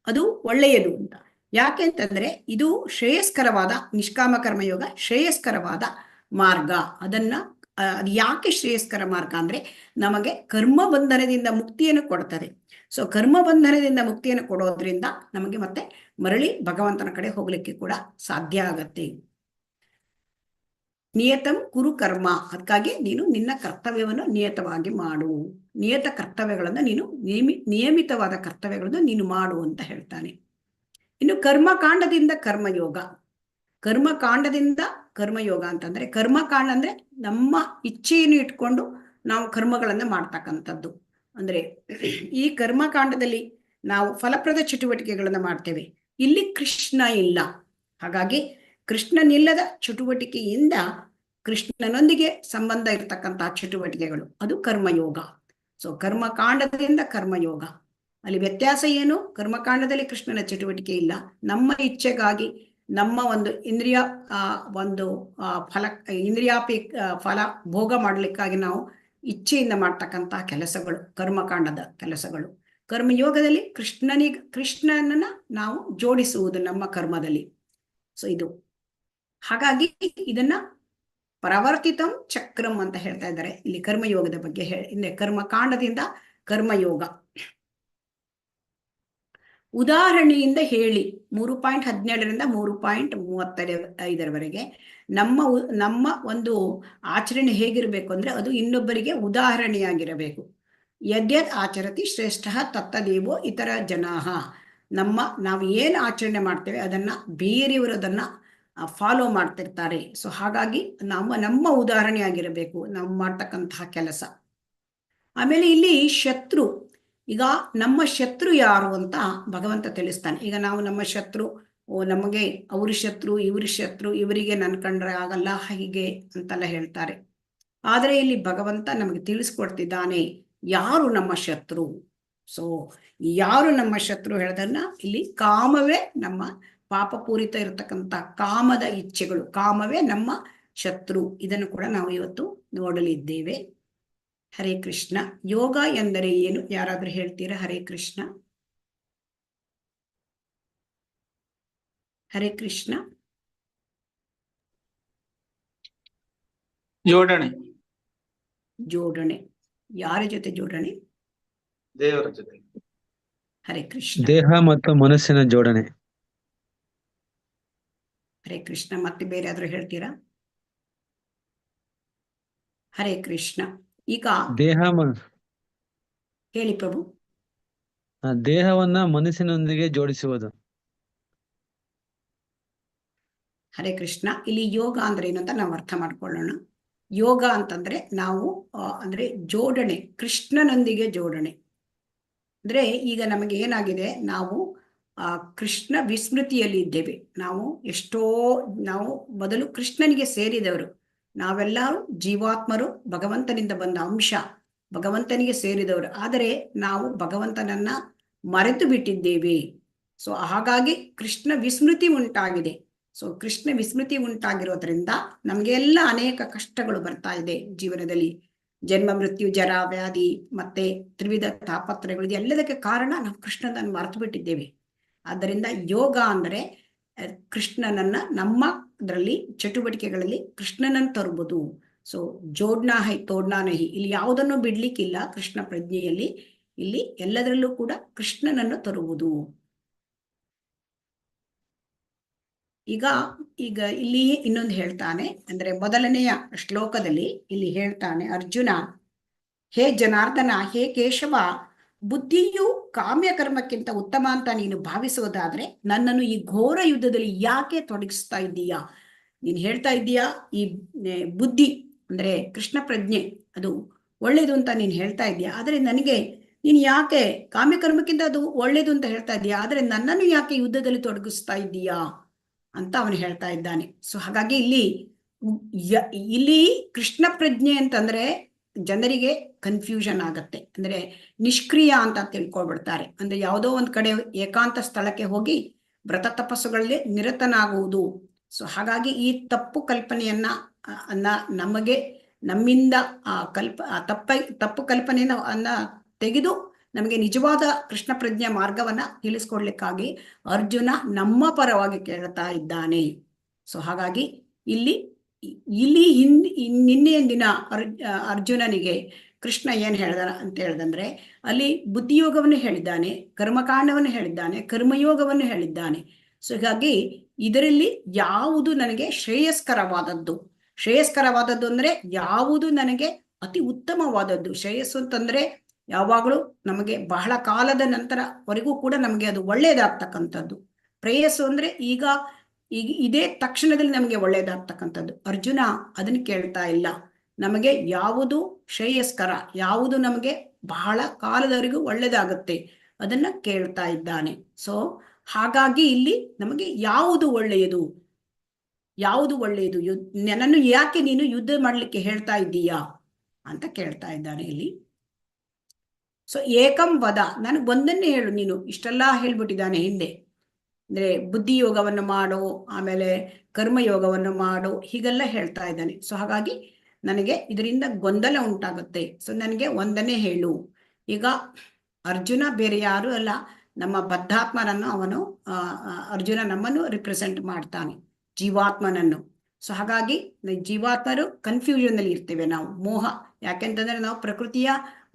ಅದು ಒಳ್ಳೆಯದು ಅಂತ. ಯಾಕೆಂತಂದ್ರೆ ಇದು ಶ್ರೇಯಸ್ಕರವಾದ, ನಿಷ್ಕಾಮ ಕರ್ಮಯೋಗ ಶ್ರೇಯಸ್ಕರವಾದ ಮಾರ್ಗ. ಅದು ಯಾಕೆ ಶ್ರೇಯಸ್ಕರ ಮಾರ್ಗ ಅಂದ್ರೆ ನಮಗೆ ಕರ್ಮ ಬಂಧನದಿಂದ ಮುಕ್ತಿಯನ್ನು ಕೊಡ್ತದೆ. ಸೊ ಕರ್ಮ ಬಂಧನದಿಂದ ಮುಕ್ತಿಯನ್ನು ಕೊಡೋದ್ರಿಂದ ನಮಗೆ ಮತ್ತೆ ಮರಳಿ ಭಗವಂತನ ಕಡೆ ಹೋಗ್ಲಿಕ್ಕೆ ಕೂಡ ಸಾಧ್ಯ ಆಗತ್ತೆ. ನಿಯತಂ ಕುರು ಕರ್ಮ, ಅದಕ್ಕಾಗಿ ನೀನು ನಿನ್ನ ಕರ್ತವ್ಯವನ್ನು ನಿಯತವಾಗಿ ಮಾಡು. ನಿಯತ ಕರ್ತವ್ಯಗಳನ್ನು ನೀನು ನಿಯಮಿತವಾದ ಕರ್ತವ್ಯಗಳನ್ನು ನೀನು ಮಾಡು ಅಂತ ಹೇಳ್ತಾನೆ. ಇನ್ನು ಕರ್ಮಕಾಂಡದಿಂದ ಕರ್ಮಯೋಗ. ಕರ್ಮಕಾಂಡದಿಂದ ಕರ್ಮಯೋಗ ಅಂತಂದ್ರೆ, ಕರ್ಮಕಾಂಡ ಅಂದ್ರೆ ನಮ್ಮ ಇಚ್ಛೆಯನ್ನು ಇಟ್ಕೊಂಡು ನಾವು ಕರ್ಮಗಳನ್ನು ಮಾಡ್ತಕ್ಕಂಥದ್ದು. ಅಂದ್ರೆ ಈ ಕರ್ಮಕಾಂಡದಲ್ಲಿ ನಾವು ಫಲಪ್ರದ ಚಟುವಟಿಕೆಗಳನ್ನು ಮಾಡ್ತೇವೆ, ಇಲ್ಲಿ ಕೃಷ್ಣ ಇಲ್ಲ. ಹಾಗಾಗಿ ಕೃಷ್ಣನಿಲ್ಲದ ಚಟುವಟಿಕೆಯಿಂದ ಕೃಷ್ಣನೊಂದಿಗೆ ಸಂಬಂಧ ಇರತಕ್ಕಂತಹ ಚಟುವಟಿಕೆಗಳು, ಅದು ಕರ್ಮಯೋಗ. ಸೊ ಕರ್ಮಕಾಂಡದಿಂದ ಕರ್ಮಯೋಗ, ಅಲ್ಲಿ ವ್ಯತ್ಯಾಸ ಏನು? ಕರ್ಮಕಾಂಡದಲ್ಲಿ ಕೃಷ್ಣನ ಚಟುವಟಿಕೆ ಇಲ್ಲ, ನಮ್ಮ ಇಚ್ಛೆಗಾಗಿ ನಮ್ಮ ಒಂದು ಫಲ ಭೋಗ ಮಾಡಲಿಕ್ಕಾಗಿ ನಾವು ಇಚ್ಛೆಯಿಂದ ಮಾಡ್ತಕ್ಕಂತಹ ಕೆಲಸಗಳು ಕರ್ಮಕಾಂಡದ ಕೆಲಸಗಳು. ಕರ್ಮಯೋಗದಲ್ಲಿ ಕೃಷ್ಣನನ್ನ ನಾವು ಜೋಡಿಸುವುದು ನಮ್ಮ ಕರ್ಮದಲ್ಲಿ. ಸೊ ಇದು ಹಾಗಾಗಿ ಇದನ್ನ ಪರವರ್ತಿತಂ ಚಕ್ರಂ ಅಂತ ಹೇಳ್ತಾ ಇದ್ದಾರೆ ಇಲ್ಲಿ ಕರ್ಮಯೋಗದ ಬಗ್ಗೆ. ಕರ್ಮಕಾಂಡದಿಂದ ಕರ್ಮಯೋಗ ಉದಾಹರಣೆಯಿಂದ ಹೇಳಿ 3.17 3.35 ನಮ್ಮ ಒಂದು ಆಚರಣೆ ಹೇಗಿರ್ಬೇಕು ಅಂದ್ರೆ ಅದು ಇನ್ನೊಬ್ಬರಿಗೆ ಉದಾಹರಣೆಯಾಗಿರಬೇಕು. ಯದ್ಯದ್ ಆಚರತಿ ಶ್ರೇಷ್ಠ ತತ್ತದೇವೋ ಇತರ ಜನಾಹ. ನಾವು ಏನು ಆಚರಣೆ ಮಾಡ್ತೇವೆ ಅದನ್ನ ಬೇರೆಯವರು ಅದನ್ನ ಫಾಲೋ ಮಾಡ್ತಿರ್ತಾರೆ. ಸೊ ಹಾಗಾಗಿ ನಮ್ಮ ಉದಾಹರಣೆ ಆಗಿರಬೇಕು ನಾವು ಮಾಡ್ತಕ್ಕಂತಹ ಕೆಲಸ. ಆಮೇಲೆ ಇಲ್ಲಿ ಶತ್ರು, ಈಗ ನಮ್ಮ ಶತ್ರು ಯಾರು ಅಂತ ಭಗವಂತ ತಿಳಿಸ್ತಾನೆ. ಈಗ ನಾವು ನಮ್ಮ ಶತ್ರು, ನಮಗೆ ಅವ್ರ ಶತ್ರು, ಇವ್ರ ಶತ್ರು, ಇವರಿಗೆ ನನ್ ಕಂಡ್ರೆ ಆಗಲ್ಲ ಹೀಗೆ ಅಂತೆಲ್ಲ ಹೇಳ್ತಾರೆ. ಆದರೆ ಇಲ್ಲಿ ಭಗವಂತ ನಮಗೆ ತಿಳಿಸ್ಕೊಡ್ತಿದ್ದಾನೆ ಯಾರು ನಮ್ಮ ಶತ್ರು. ಸೊ ಯಾರು ನಮ್ಮ ಶತ್ರು ಹೇಳೋದನ್ನ ಇಲ್ಲಿ ಕಾಮವೇ ನಮ್ಮ ಪಾಪಪೂರಿತ ಇರತಕ್ಕಂಥ ಕಾಮದ ಇಚ್ಛೆಗಳು, ಕಾಮವೇ ನಮ್ಮ ಶತ್ರು. ಇದನ್ನು ಕೂಡ ನಾವು ಇವತ್ತು ನೋಡಲಿದ್ದೇವೆ. ಹರೇ ಕೃಷ್ಣ. ಯೋಗ ಎಂದರೆ ಏನು? ಯಾರಾದ್ರೂ ಹೇಳ್ತೀರಾ? ಹರೇ ಕೃಷ್ಣ. ಹರೇ ಕೃಷ್ಣ. ಜೋಡಣೆ. ಜೋಡಣೆ. ಯಾರ ಜೊತೆ ಜೋಡಣೆ? ದೇವರ ಜೊತೆ. ಹರೇ ಕೃಷ್ಣ. ದೇಹ ಮತ್ತು ಮನಸ್ಸಿನ ಜೋಡಣೆ. ಹರೇ ಕೃಷ್ಣ. ಮತ್ತೆ ಬೇರೆ ಆದ್ರೂ ಹೇಳ್ತೀರಾ? ಹರೇ ಕೃಷ್ಣ. ಈಗ ದೇಹ ಹೇಳಿ ಪ್ರಭು. ದೇಹವನ್ನ ಮನಸ್ಸಿನೊಂದಿಗೆ ಜೋಡಿಸುವುದು. ಹರೇ ಕೃಷ್ಣ. ಇಲ್ಲಿ ಯೋಗ ಅಂದ್ರೆ ಏನು ಅಂತ ನಾವು ಅರ್ಥ ಮಾಡ್ಕೊಳ್ಳೋಣ. ಯೋಗ ಅಂತಂದ್ರೆ ನಾವು ಅಂದ್ರೆ ಜೋಡಣೆ, ಕೃಷ್ಣನೊಂದಿಗೆ ಜೋಡಣೆ. ಅಂದ್ರೆ ಈಗ ನಮಗೆ ಏನಾಗಿದೆ, ನಾವು ಕೃಷ್ಣ ವಿಸ್ಮೃತಿಯಲ್ಲಿ ಇದ್ದೇವೆ. ನಾವು ಮೊದಲು ಕೃಷ್ಣನಿಗೆ ಸೇರಿದವರು. ನಾವೆಲ್ಲರೂ ಜೀವಾತ್ಮರು, ಭಗವಂತನಿಂದ ಬಂದ ಅಂಶ, ಭಗವಂತನಿಗೆ ಸೇರಿದವರು. ಆದರೆ ನಾವು ಭಗವಂತನನ್ನ ಮರೆತು ಬಿಟ್ಟಿದ್ದೇವೆ. ಸೊ ಹಾಗಾಗಿ ಕೃಷ್ಣ ವಿಸ್ಮೃತಿ ಉಂಟಾಗಿದೆ. ಸೊ ಕೃಷ್ಣ ವಿಸ್ಮೃತಿ ಉಂಟಾಗಿರೋದ್ರಿಂದ ನಮಗೆಲ್ಲ ಅನೇಕ ಕಷ್ಟಗಳು ಬರ್ತಾ ಇದೆ ಜೀವನದಲ್ಲಿ. ಜನ್ಮ, ಮೃತ್ಯು, ಜರ, ವ್ಯಾಧಿ, ಮತ್ತೆ ತ್ರಿವಿಧ ತಾಪತ್ರಯಗಳು. ಎಲ್ಲದಕ್ಕೆ ಕಾರಣ ನಾವು ಕೃಷ್ಣನನ್ನು ಮರೆತು ಬಿಟ್ಟಿದ್ದೇವೆ. ಆದ್ದರಿಂದ ಯೋಗ ಅಂದರೆ ಕೃಷ್ಣನನ್ನ ನಮ್ಮ ಅದರಲ್ಲಿ ಚಟುವಟಿಕೆಗಳಲ್ಲಿ ಕೃಷ್ಣನನ್ನು ತರುವುದು. ಸೊ ಜೋಡ್ನಾ ಹೈ ತೋಡ್ನಾ ನಹಿ, ಇಲ್ಲಿ ಯಾವುದನ್ನು ಬಿಡ್ಲಿಕ್ಕಿಲ್ಲ. ಕೃಷ್ಣ ಪ್ರಜ್ಞೆಯಲ್ಲಿ ಇಲ್ಲಿ ಎಲ್ಲದರಲ್ಲೂ ಕೂಡ ಕೃಷ್ಣನನ್ನು ತರುವುದು. ಈಗ ಇಲ್ಲಿ ಇನ್ನೊಂದು ಹೇಳ್ತಾನೆ, ಅಂದ್ರೆ ಮೊದಲನೆಯ ಶ್ಲೋಕದಲ್ಲಿ ಇಲ್ಲಿ ಹೇಳ್ತಾನೆ, ಅರ್ಜುನ, ಹೇ ಜನಾರ್ದನ, ಹೇ ಕೇಶವ, ಬುದ್ಧಿಯು ಕಾಮ್ಯಕರ್ಮಕ್ಕಿಂತ ಉತ್ತಮ ಅಂತ ನೀನು ಭಾವಿಸುವುದಾದ್ರೆ ನನ್ನನ್ನು ಈ ಘೋರ ಯುದ್ಧದಲ್ಲಿ ಯಾಕೆ ತೊಡಗಿಸ್ತಾ ಇದ್ದೀಯಾ? ನೀನು ಹೇಳ್ತಾ ಇದ್ದೀಯಾ ಈ ಬುದ್ಧಿ ಅಂದ್ರೆ ಕೃಷ್ಣ ಪ್ರಜ್ಞೆ ಅದು ಒಳ್ಳೇದು ಅಂತ ನೀನು ಹೇಳ್ತಾ ಇದ್ದೀಯಾ. ಆದ್ರೆ ನನಗೆ ನೀನು ಯಾಕೆ ಕಾಮ್ಯಕರ್ಮಕ್ಕಿಂತ ಅದು ಒಳ್ಳೇದು ಅಂತ ಹೇಳ್ತಾ ಇದ್ದೀಯಾ, ಆದ್ರೆ ನನ್ನನ್ನು ಯಾಕೆ ಯುದ್ಧದಲ್ಲಿ ತೊಡಗಿಸ್ತಾ ಇದ್ದೀಯಾ ಅಂತ ಅವನು ಹೇಳ್ತಾ ಇದ್ದಾನೆ. ಸೊ ಹಾಗಾಗಿ ಇಲ್ಲಿ ಕೃಷ್ಣ ಪ್ರಜ್ಞೆ ಅಂತಂದ್ರೆ ಜನರಿಗೆ ಕನ್ಫ್ಯೂಷನ್ ಆಗತ್ತೆ. ಅಂದ್ರೆ ನಿಷ್ಕ್ರಿಯ ಅಂತ ತಿಳ್ಕೊಳ್ಬಿಡ್ತಾರೆ. ಅಂದ್ರೆ ಯಾವುದೋ ಒಂದ್ ಕಡೆ ಏಕಾಂತ ಸ್ಥಳಕ್ಕೆ ಹೋಗಿ ವ್ರತ ತಪಸ್ಸುಗಳಲ್ಲಿ ನಿರತನಾಗುವುದು. ಸೊ ಹಾಗಾಗಿ ಈ ತಪ್ಪು ಕಲ್ಪನೆಯನ್ನ ನಮ್ಮಿಂದ ತಪ್ಪು ಕಲ್ಪನೆಯನ್ನ ತೆಗೆದು ನಮಗೆ ನಿಜವಾದ ಕೃಷ್ಣ ಪ್ರಜ್ಞೆ ಮಾರ್ಗವನ್ನ ತಿಳಿಸ್ಕೊಡ್ಲಿಕ್ಕಾಗಿ ಅರ್ಜುನ ನಮ್ಮ ಪರವಾಗಿ ಕೇಳ್ತಾ ಇದ್ದಾನೆ. ಸೊ ಹಾಗಾಗಿ ಇಲ್ಲಿ ನಿನ್ನೆಯ ದಿನ ಅರ್ಜುನನಿಗೆ ಕೃಷ್ಣ ಏನ್ ಹೇಳ್ದ ಅಂತ ಹೇಳ್ದಂದ್ರೆ, ಅಲ್ಲಿ ಬುದ್ಧಿಯೋಗವನ್ನು ಹೇಳಿದ್ದಾನೆ, ಕರ್ಮಕಾಂಡವನ್ನು ಹೇಳಿದ್ದಾನೆ, ಕರ್ಮಯೋಗವನ್ನು ಹೇಳಿದ್ದಾನೆ. ಸೊ ಹೀಗಾಗಿ ಇದರಲ್ಲಿ ಯಾವುದು ನನಗೆ ಶ್ರೇಯಸ್ಕರವಾದದ್ದು ಅಂದ್ರೆ ಯಾವುದು ನನಗೆ ಅತಿ ಉತ್ತಮವಾದದ್ದು. ಶ್ರೇಯಸ್ಸು ಅಂತಂದ್ರೆ ಯಾವಾಗಲೂ ನಮಗೆ ಬಹಳ ಕಾಲದ ನಂತರವರೆಗೂ ಕೂಡ ನಮಗೆ ಅದು ಒಳ್ಳೇದಾಗ್ತಕ್ಕಂಥದ್ದು. ಪ್ರೇಯಸ್ಸು ಅಂದ್ರೆ ಈಗ ಇದೇ ತಕ್ಷಣದಲ್ಲಿ ನಮಗೆ ಒಳ್ಳೇದಾಗ್ತಕ್ಕಂಥದ್ದು. ಅರ್ಜುನ ಅದನ್ನು ಕೇಳ್ತಾ ಇಲ್ಲ. ನಮಗೆ ಯಾವುದು ಶ್ರೇಯಸ್ಕರ, ಯಾವುದು ನಮಗೆ ಬಹಳ ಕಾಲದವರೆಗೂ ಒಳ್ಳೇದಾಗುತ್ತೆ ಅದನ್ನ ಕೇಳ್ತಾ ಇದ್ದಾನೆ. ಸೊ ಹಾಗಾಗಿ ಇಲ್ಲಿ ನಮಗೆ ಯಾವುದು ಒಳ್ಳೆಯದು, ನನ್ನನ್ನು ಯಾಕೆ ನೀನು ಯುದ್ಧ ಮಾಡ್ಲಿಕ್ಕೆ ಹೇಳ್ತಾ ಇದ್ದೀಯಾ ಅಂತ ಕೇಳ್ತಾ ಇದ್ದಾನೆ ಇಲ್ಲಿ. ಸೊ ಏಕಂ ವದ, ನನಗೆ ಒಂದನ್ನೇ ಹೇಳು. ನೀನು ಇಷ್ಟೆಲ್ಲ ಹೇಳ್ಬಿಟ್ಟಿದ್ದಾನೆ ಹಿಂದೆ, ಅಂದ್ರೆ ಬುದ್ಧಿ ಯೋಗವನ್ನು ಮಾಡು, ಆಮೇಲೆ ಕರ್ಮಯೋಗವನ್ನು ಮಾಡು, ಹೀಗೆಲ್ಲ ಹೇಳ್ತಾ ಇದ್ದಾನೆ. ಸೊ ಹಾಗಾಗಿ ನನಗೆ ಇದರಿಂದ ಗೊಂದಲ ಉಂಟಾಗುತ್ತೆ. ಸೊ ನನಗೆ ಒಂದನ್ನೇ ಹೇಳು. ಈಗ ಅರ್ಜುನ ಬೇರೆ ಯಾರು ಅಲ್ಲ, ನಮ್ಮ ಬದ್ಧಾತ್ಮನನ್ನು ಅವನು ಅರ್ಜುನ ನಮ್ಮನ್ನು ರಿಪ್ರೆಸೆಂಟ್ ಮಾಡ್ತಾನೆ, ಜೀವಾತ್ಮನನ್ನು. ಸೊ ಹಾಗಾಗಿ ಜೀವಾತ್ಮರು ಕನ್ಫ್ಯೂಷನ್ ಅಲ್ಲಿ ಇರ್ತೇವೆ ನಾವು, ಮೋಹ. ಯಾಕೆಂತಂದ್ರೆ ನಾವು ಪ್ರಕೃತಿಯ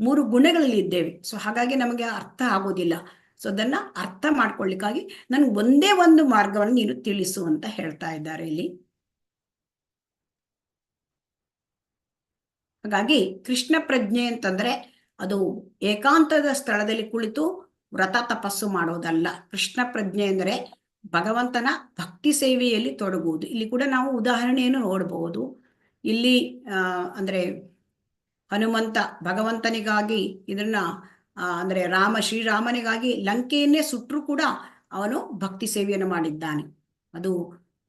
3 ಗುಣಗಳಲ್ಲಿ ಇದ್ದೇವೆ. ಸೊ ಹಾಗಾಗಿ ನಮಗೆ ಅರ್ಥ ಆಗೋದಿಲ್ಲ. ಸೊ ಅದನ್ನ ಅರ್ಥ ಮಾಡ್ಕೊಳ್ಳಿಕ್ಕಾಗಿ ನನ್ಗೆ ಒಂದೇ ಒಂದು ಮಾರ್ಗವನ್ನು ನೀನು ತಿಳಿಸು ಅಂತ ಹೇಳ್ತಾ ಇದ್ದಾರೆ ಇಲ್ಲಿ. ಹಾಗಾಗಿ ಕೃಷ್ಣ ಪ್ರಜ್ಞೆ ಅಂತಂದ್ರೆ ಅದು ಏಕಾಂತದ ಸ್ಥಳದಲ್ಲಿ ಕುಳಿತು ವ್ರತ ತಪಸ್ಸು ಮಾಡೋದಲ್ಲ. ಕೃಷ್ಣ ಪ್ರಜ್ಞೆ ಅಂದರೆ ಭಗವಂತನ ಭಕ್ತಿ ಸೇವೆಯಲ್ಲಿ ತೊಡಗುವುದು. ಇಲ್ಲಿ ಕೂಡ ನಾವು ಉದಾಹರಣೆಯನ್ನು ನೋಡಬಹುದು. ಇಲ್ಲಿ ಅಂದ್ರೆ ಹನುಮಂತ ಭಗವಂತನಿಗಾಗಿ ಇದನ್ನ ಅಂದ್ರೆ ಶ್ರೀರಾಮನಿಗಾಗಿ ಲಂಕೆಯನ್ನೇ ಸುಟ್ಟರು ಕೂಡ ಅವನು ಭಕ್ತಿ ಸೇವೆಯನ್ನು ಮಾಡಿದ್ದಾನೆ. ಅದು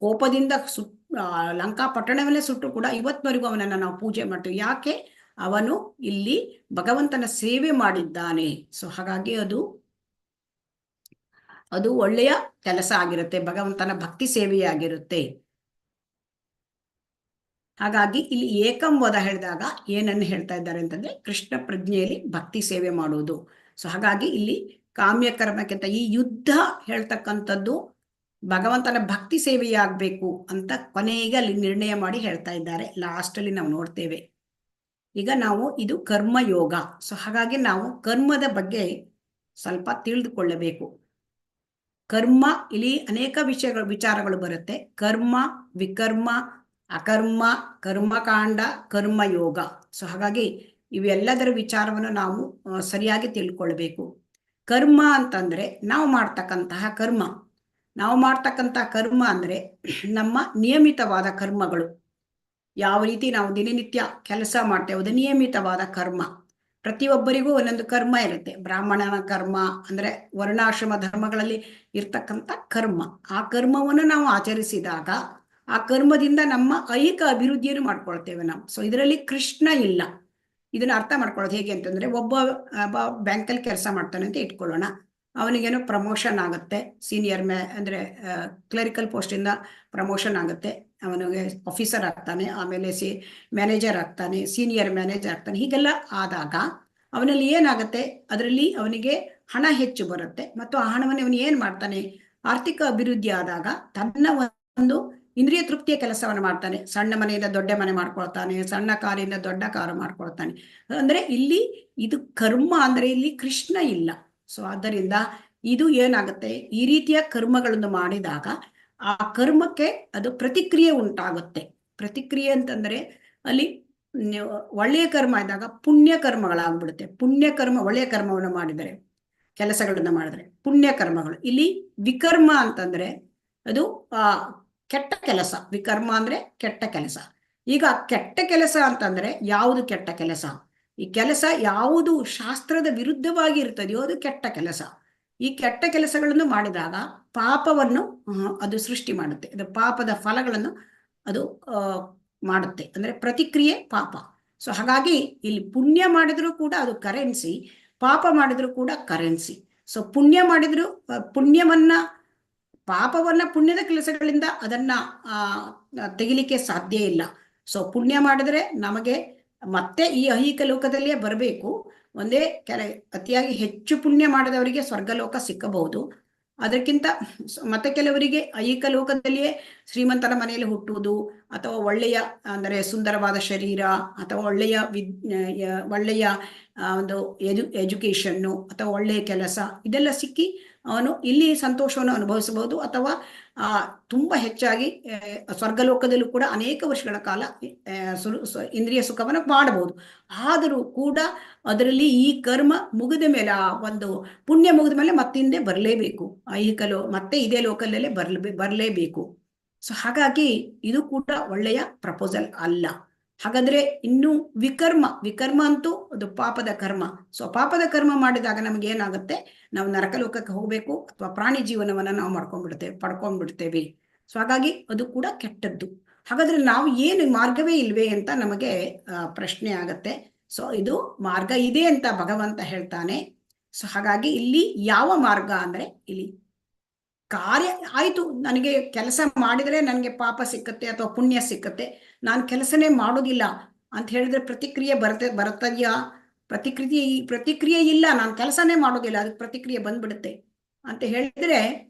ಕೋಪದಿಂದ ಲಂಕಾ ಪಟ್ಟಣವನ್ನೇ ಸುಟ್ಟರು ಕೂಡ ಇವತ್ತಿನವರೆಗೂ ಅವನನ್ನ ನಾವು ಪೂಜೆ ಮಾಡ್ತೀವಿ. ಯಾಕೆ? ಅವನು ಇಲ್ಲಿ ಭಗವಂತನ ಸೇವೆ ಮಾಡಿದ್ದಾನೆ. ಸೊ ಹಾಗಾಗಿ ಅದು ಒಳ್ಳೆಯ ಕೆಲಸ ಆಗಿರುತ್ತೆ, ಭಗವಂತನ ಭಕ್ತಿ ಸೇವೆಯಾಗಿರುತ್ತೆ. ಹಾಗಾಗಿ ಇಲ್ಲಿ ಏಕಂವದ ಹೇಳಿದಾಗ ಏನನ್ನು ಹೇಳ್ತಾ ಇದ್ದಾರೆ ಅಂತಂದ್ರೆ ಕೃಷ್ಣ ಪ್ರಜ್ಞೆಯಲ್ಲಿ ಭಕ್ತಿ ಸೇವೆ ಮಾಡುವುದು. ಸೊ ಹಾಗಾಗಿ ಇಲ್ಲಿ ಕಾಮ್ಯಕರ್ಮಕ್ಕಿಂತ ಈ ಯುದ್ಧ ಹೇಳ್ತಕ್ಕಂಥದ್ದು ಭಗವಂತನ ಭಕ್ತಿ ಸೇವೆಯಾಗಬೇಕು ಅಂತ ಕೊನೆಗೆ ಅಲ್ಲಿ ನಿರ್ಣಯ ಮಾಡಿ ಹೇಳ್ತಾ ಇದ್ದಾರೆ. ಲಾಸ್ಟ್ ಅಲ್ಲಿ ನಾವು ನೋಡ್ತೇವೆ. ಈಗ ನಾವು ಇದು ಕರ್ಮಯೋಗ. ಸೊ ಹಾಗಾಗಿ ನಾವು ಕರ್ಮದ ಬಗ್ಗೆ ಸ್ವಲ್ಪ ತಿಳಿದುಕೊಳ್ಳಬೇಕು. ಕರ್ಮ ಇಲ್ಲಿ ಅನೇಕ ವಿಚಾರಗಳು ಬರುತ್ತೆ. ಕರ್ಮ, ವಿಕರ್ಮ, ಅಕರ್ಮ, ಕರ್ಮಕಾಂಡ, ಕರ್ಮಯೋಗ. ಸೊ ಹಾಗಾಗಿ ಇವೆಲ್ಲದರ ವಿಚಾರವನ್ನು ನಾವು ಸರಿಯಾಗಿ ತಿಳ್ಕೊಳ್ಬೇಕು. ಕರ್ಮ ಅಂತಂದ್ರೆ ನಾವು ಮಾಡ್ತಕ್ಕಂತಹ ಕರ್ಮ. ನಾವು ಮಾಡ್ತಕ್ಕಂತಹ ಕರ್ಮ ಅಂದ್ರೆ ನಮ್ಮ ನಿಯಮಿತವಾದ ಕರ್ಮಗಳು. ಯಾವ ರೀತಿ ನಾವು ದಿನನಿತ್ಯ ಕೆಲಸ ಮಾಡ್ತೇವೆ ಅದು ನಿಯಮಿತವಾದ ಕರ್ಮ. ಪ್ರತಿಯೊಬ್ಬರಿಗೂ ಒಂದೊಂದು ಕರ್ಮ ಇರುತ್ತೆ. ಬ್ರಾಹ್ಮಣನ ಕರ್ಮ ಅಂದ್ರೆ ವರ್ಣಾಶ್ರಮ ಧರ್ಮಗಳಲ್ಲಿ ಇರ್ತಕ್ಕಂಥ ಕರ್ಮ. ಆ ಕರ್ಮವನ್ನು ನಾವು ಆಚರಿಸಿದಾಗ ಆ ಕರ್ಮದಿಂದ ನಮ್ಮ ಐಹಿಕ ಅಭಿವೃದ್ಧಿಯನ್ನು ಮಾಡ್ಕೊಳ್ತೇವೆ ನಾವು. ಸೊ ಇದರಲ್ಲಿ ಕೃಷ್ಣ ಇಲ್ಲ. ಇದನ್ನ ಅರ್ಥ ಮಾಡ್ಕೊಳ್ಳೋದು ಹೇಗೆ ಅಂತಂದ್ರೆ, ಒಬ್ಬ ಬ್ಯಾಂಕಲ್ಲಿ ಕೆಲಸ ಮಾಡ್ತಾನೆ ಅಂತ ಇಟ್ಕೊಳ್ಳೋಣ. ಅವನಿಗೇನೋ ಪ್ರಮೋಷನ್ ಆಗುತ್ತೆ, ಸೀನಿಯರ್ ಅಂದ್ರೆ ಕ್ಲರಿಕಲ್ ಪೋಸ್ಟ್ ಇಂದ ಪ್ರಮೋಷನ್ ಆಗುತ್ತೆ. ಅವನಿಗೆ ಆಫೀಸರ್ ಆಗ್ತಾನೆ, ಆಮೇಲೆ ಮ್ಯಾನೇಜರ್ ಆಗ್ತಾನೆ, ಸೀನಿಯರ್ ಮ್ಯಾನೇಜರ್ ಆಗ್ತಾನೆ. ಹೀಗೆಲ್ಲ ಆದಾಗ ಅವನಲ್ಲಿ ಏನಾಗುತ್ತೆ, ಅದರಲ್ಲಿ ಅವನಿಗೆ ಹಣ ಹೆಚ್ಚು ಬರುತ್ತೆ. ಮತ್ತು ಆ ಹಣವನ್ನು ಅವನು ಏನ್ ಮಾಡ್ತಾನೆ, ಆರ್ಥಿಕ ಅಭಿವೃದ್ಧಿ ಆದಾಗ ತನ್ನ ಒಂದು ಇಂದ್ರಿಯ ತೃಪ್ತಿಯ ಕೆಲಸವನ್ನು ಮಾಡ್ತಾನೆ. ಸಣ್ಣ ಮನೆಯಿಂದ ದೊಡ್ಡ ಮನೆ ಮಾಡ್ಕೊಳ್ತಾನೆ, ಸಣ್ಣ ಕಾರಿಂದ ದೊಡ್ಡ ಕಾರು ಮಾಡ್ಕೊಳ್ತಾನೆ. ಅಂದ್ರೆ ಇಲ್ಲಿ ಇದು ಕರ್ಮ ಅಂದ್ರೆ ಇಲ್ಲಿ ಕೃಷ್ಣ ಇಲ್ಲ. ಸೊ ಆದ್ದರಿಂದ ಇದು ಏನಾಗುತ್ತೆ, ಈ ರೀತಿಯ ಕರ್ಮಗಳನ್ನು ಮಾಡಿದಾಗ ಆ ಕರ್ಮಕ್ಕೆ ಅದು ಪ್ರತಿಕ್ರಿಯೆ ಉಂಟಾಗುತ್ತೆ. ಪ್ರತಿಕ್ರಿಯೆ ಅಂತಂದ್ರೆ ಅಲ್ಲಿ ಒಳ್ಳೆಯ ಕರ್ಮ ಇದ್ದಾಗ ಪುಣ್ಯ ಕರ್ಮಗಳಾಗ್ಬಿಡುತ್ತೆ. ಪುಣ್ಯ ಕರ್ಮ, ಒಳ್ಳೆಯ ಕರ್ಮವನ್ನು ಮಾಡಿದರೆ, ಕೆಲಸಗಳನ್ನ ಮಾಡಿದ್ರೆ ಪುಣ್ಯ ಕರ್ಮಗಳು. ಇಲ್ಲಿ ವಿಕರ್ಮ ಅಂತಂದ್ರೆ ಅದು ಕೆಟ್ಟ ಕೆಲಸ. ವಿಕರ್ಮ ಅಂದ್ರೆ ಕೆಟ್ಟ ಕೆಲಸ. ಈಗ ಕೆಟ್ಟ ಕೆಲಸ ಅಂತಂದ್ರೆ ಯಾವುದು ಕೆಟ್ಟ ಕೆಲಸ? ಈ ಕೆಲಸ ಯಾವುದು ಶಾಸ್ತ್ರದ ವಿರುದ್ಧವಾಗಿ ಇರ್ತದೆಯೋ ಅದು ಕೆಟ್ಟ ಕೆಲಸ. ಈ ಕೆಟ್ಟ ಕೆಲಸಗಳನ್ನು ಮಾಡಿದಾಗ ಪಾಪವನ್ನು ಅದು ಸೃಷ್ಟಿ ಮಾಡುತ್ತೆ. ಅದು ಪಾಪದ ಫಲಗಳನ್ನು ಅದು ಮಾಡುತ್ತೆ. ಅಂದ್ರೆ ಪ್ರತಿಕ್ರಿಯೆ ಪಾಪ. ಸೊ ಹಾಗಾಗಿ ಇಲ್ಲಿ ಪುಣ್ಯ ಮಾಡಿದ್ರು ಕೂಡ ಅದು ಕರೆನ್ಸಿ, ಪಾಪ ಮಾಡಿದ್ರು ಕೂಡ ಕರೆನ್ಸಿ. ಸೊ ಪುಣ್ಯ ಮಾಡಿದ್ರು ಪಾಪವನ್ನ ಪುಣ್ಯದ ಕೆಲಸಗಳಿಂದ ಅದನ್ನ ತೆಗಿಲಿಕ್ಕೆ ಸಾಧ್ಯ ಇಲ್ಲ. ಸೊ ಪುಣ್ಯ ಮಾಡಿದ್ರೆ ನಮಗೆ ಮತ್ತೆ ಈ ಐಹಿಕ ಲೋಕದಲ್ಲಿಯೇ ಬರಬೇಕು. ಒಂದೇ ಅತಿಯಾಗಿ ಹೆಚ್ಚು ಪುಣ್ಯ ಮಾಡಿದವರಿಗೆ ಸ್ವರ್ಗಲೋಕ ಸಿಕ್ಕಬಹುದು. ಅದಕ್ಕಿಂತ ಮತ್ತೆ ಕೆಲವರಿಗೆ ಐಹಿಕ ಲೋಕದಲ್ಲಿಯೇ ಶ್ರೀಮಂತರ ಮನೆಯಲ್ಲಿ ಹುಟ್ಟುವುದು, ಅಥವಾ ಒಳ್ಳೆಯ ಅಂದರೆ ಸುಂದರವಾದ ಶರೀರ, ಅಥವಾ ಒಳ್ಳೆಯ ಒಂದು ಎಜುಕೇಶನ್ನು, ಅಥವಾ ಒಳ್ಳೆಯ ಕೆಲಸ, ಇದೆಲ್ಲ ಸಿಕ್ಕಿ ಅವನು ಇಲ್ಲಿ ಸಂತೋಷವನ್ನು ಅನುಭವಿಸಬಹುದು. ಅಥವಾ ತುಂಬಾ ಹೆಚ್ಚಾಗಿ ಸ್ವರ್ಗಲೋಕದಲ್ಲೂ ಕೂಡ ಅನೇಕ ವರ್ಷಗಳ ಕಾಲ ಇಂದ್ರಿಯ ಸುಖವನ್ನು ಮಾಡಬಹುದು. ಆದರೂ ಕೂಡ ಅದರಲ್ಲಿ ಈ ಕರ್ಮ ಮುಗಿದ ಮೇಲೆ, ಆ ಒಂದು ಪುಣ್ಯ ಮುಗಿದ ಮೇಲೆ ಮತ್ತಿಂದೆ ಬರಲೇಬೇಕು. ಮತ್ತೆ ಇದೇ ಲೋಕದಲ್ಲೇ ಬರಲೇಬೇಕು. ಸೊ ಹಾಗಾಗಿ ಇದು ಕೂಡ ಒಳ್ಳೆಯ ಪ್ರಪೋಸಲ್ ಅಲ್ಲ. ಹಾಗಾದ್ರೆ ಇನ್ನು ವಿಕರ್ಮ ಅಂತೂ ಅದು ಪಾಪದ ಕರ್ಮ. ಸೊ ಪಾಪದ ಕರ್ಮ ಮಾಡಿದಾಗ ನಮ್ಗೆ ಏನಾಗುತ್ತೆ, ನಾವು ನರಕಲೋಕಕ್ಕೆ ಹೋಗ್ಬೇಕು, ಅಥವಾ ಪ್ರಾಣಿ ಜೀವನವನ್ನ ನಾವು ಪಡ್ಕೊಂಡ್ಬಿಡ್ತೇವೆ. ಸೊ ಹಾಗಾಗಿ ಅದು ಕೂಡ ಕೆಟ್ಟದ್ದು. ಹಾಗಾದ್ರೆ ನಾವು ಏನು ಮಾರ್ಗವೇ ಇಲ್ವೇ ಅಂತ ನಮಗೆ ಪ್ರಶ್ನೆ ಆಗತ್ತೆ. ಸೊ ಇದು ಮಾರ್ಗ ಇದೆ ಅಂತ ಭಗವಂತ ಹೇಳ್ತಾನೆ. ಸೊ ಹಾಗಾಗಿ ಇಲ್ಲಿ ಯಾವ ಮಾರ್ಗ ಅಂದ್ರೆ, ಇಲ್ಲಿ ಕಾರ್ಯ ಆಯ್ತು, ನನಗೆ ಕೆಲಸ ಮಾಡಿದ್ರೆ ನನಗೆ ಪಾಪ ಸಿಕ್ಕತ್ತೆ ಅಥವಾ ಪುಣ್ಯ ಸಿಕ್ಕತ್ತೆ, ನಾನು ಕೆಲಸನೇ ಮಾಡೋದಿಲ್ಲ ಅಂತ ಹೇಳಿದ್ರೆ ಪ್ರತಿಕ್ರಿಯೆ ಬರ್ತದ್ಯಾ? ಪ್ರತಿಕ್ರಿಯೆ ಇಲ್ಲ, ನಾನು ಕೆಲಸನೇ ಮಾಡೋದಿಲ್ಲ, ಅದಕ್ಕೆ ಪ್ರತಿಕ್ರಿಯೆ ಬಂದ್ಬಿಡುತ್ತೆ ಅಂತ ಹೇಳಿದ್ರೆ,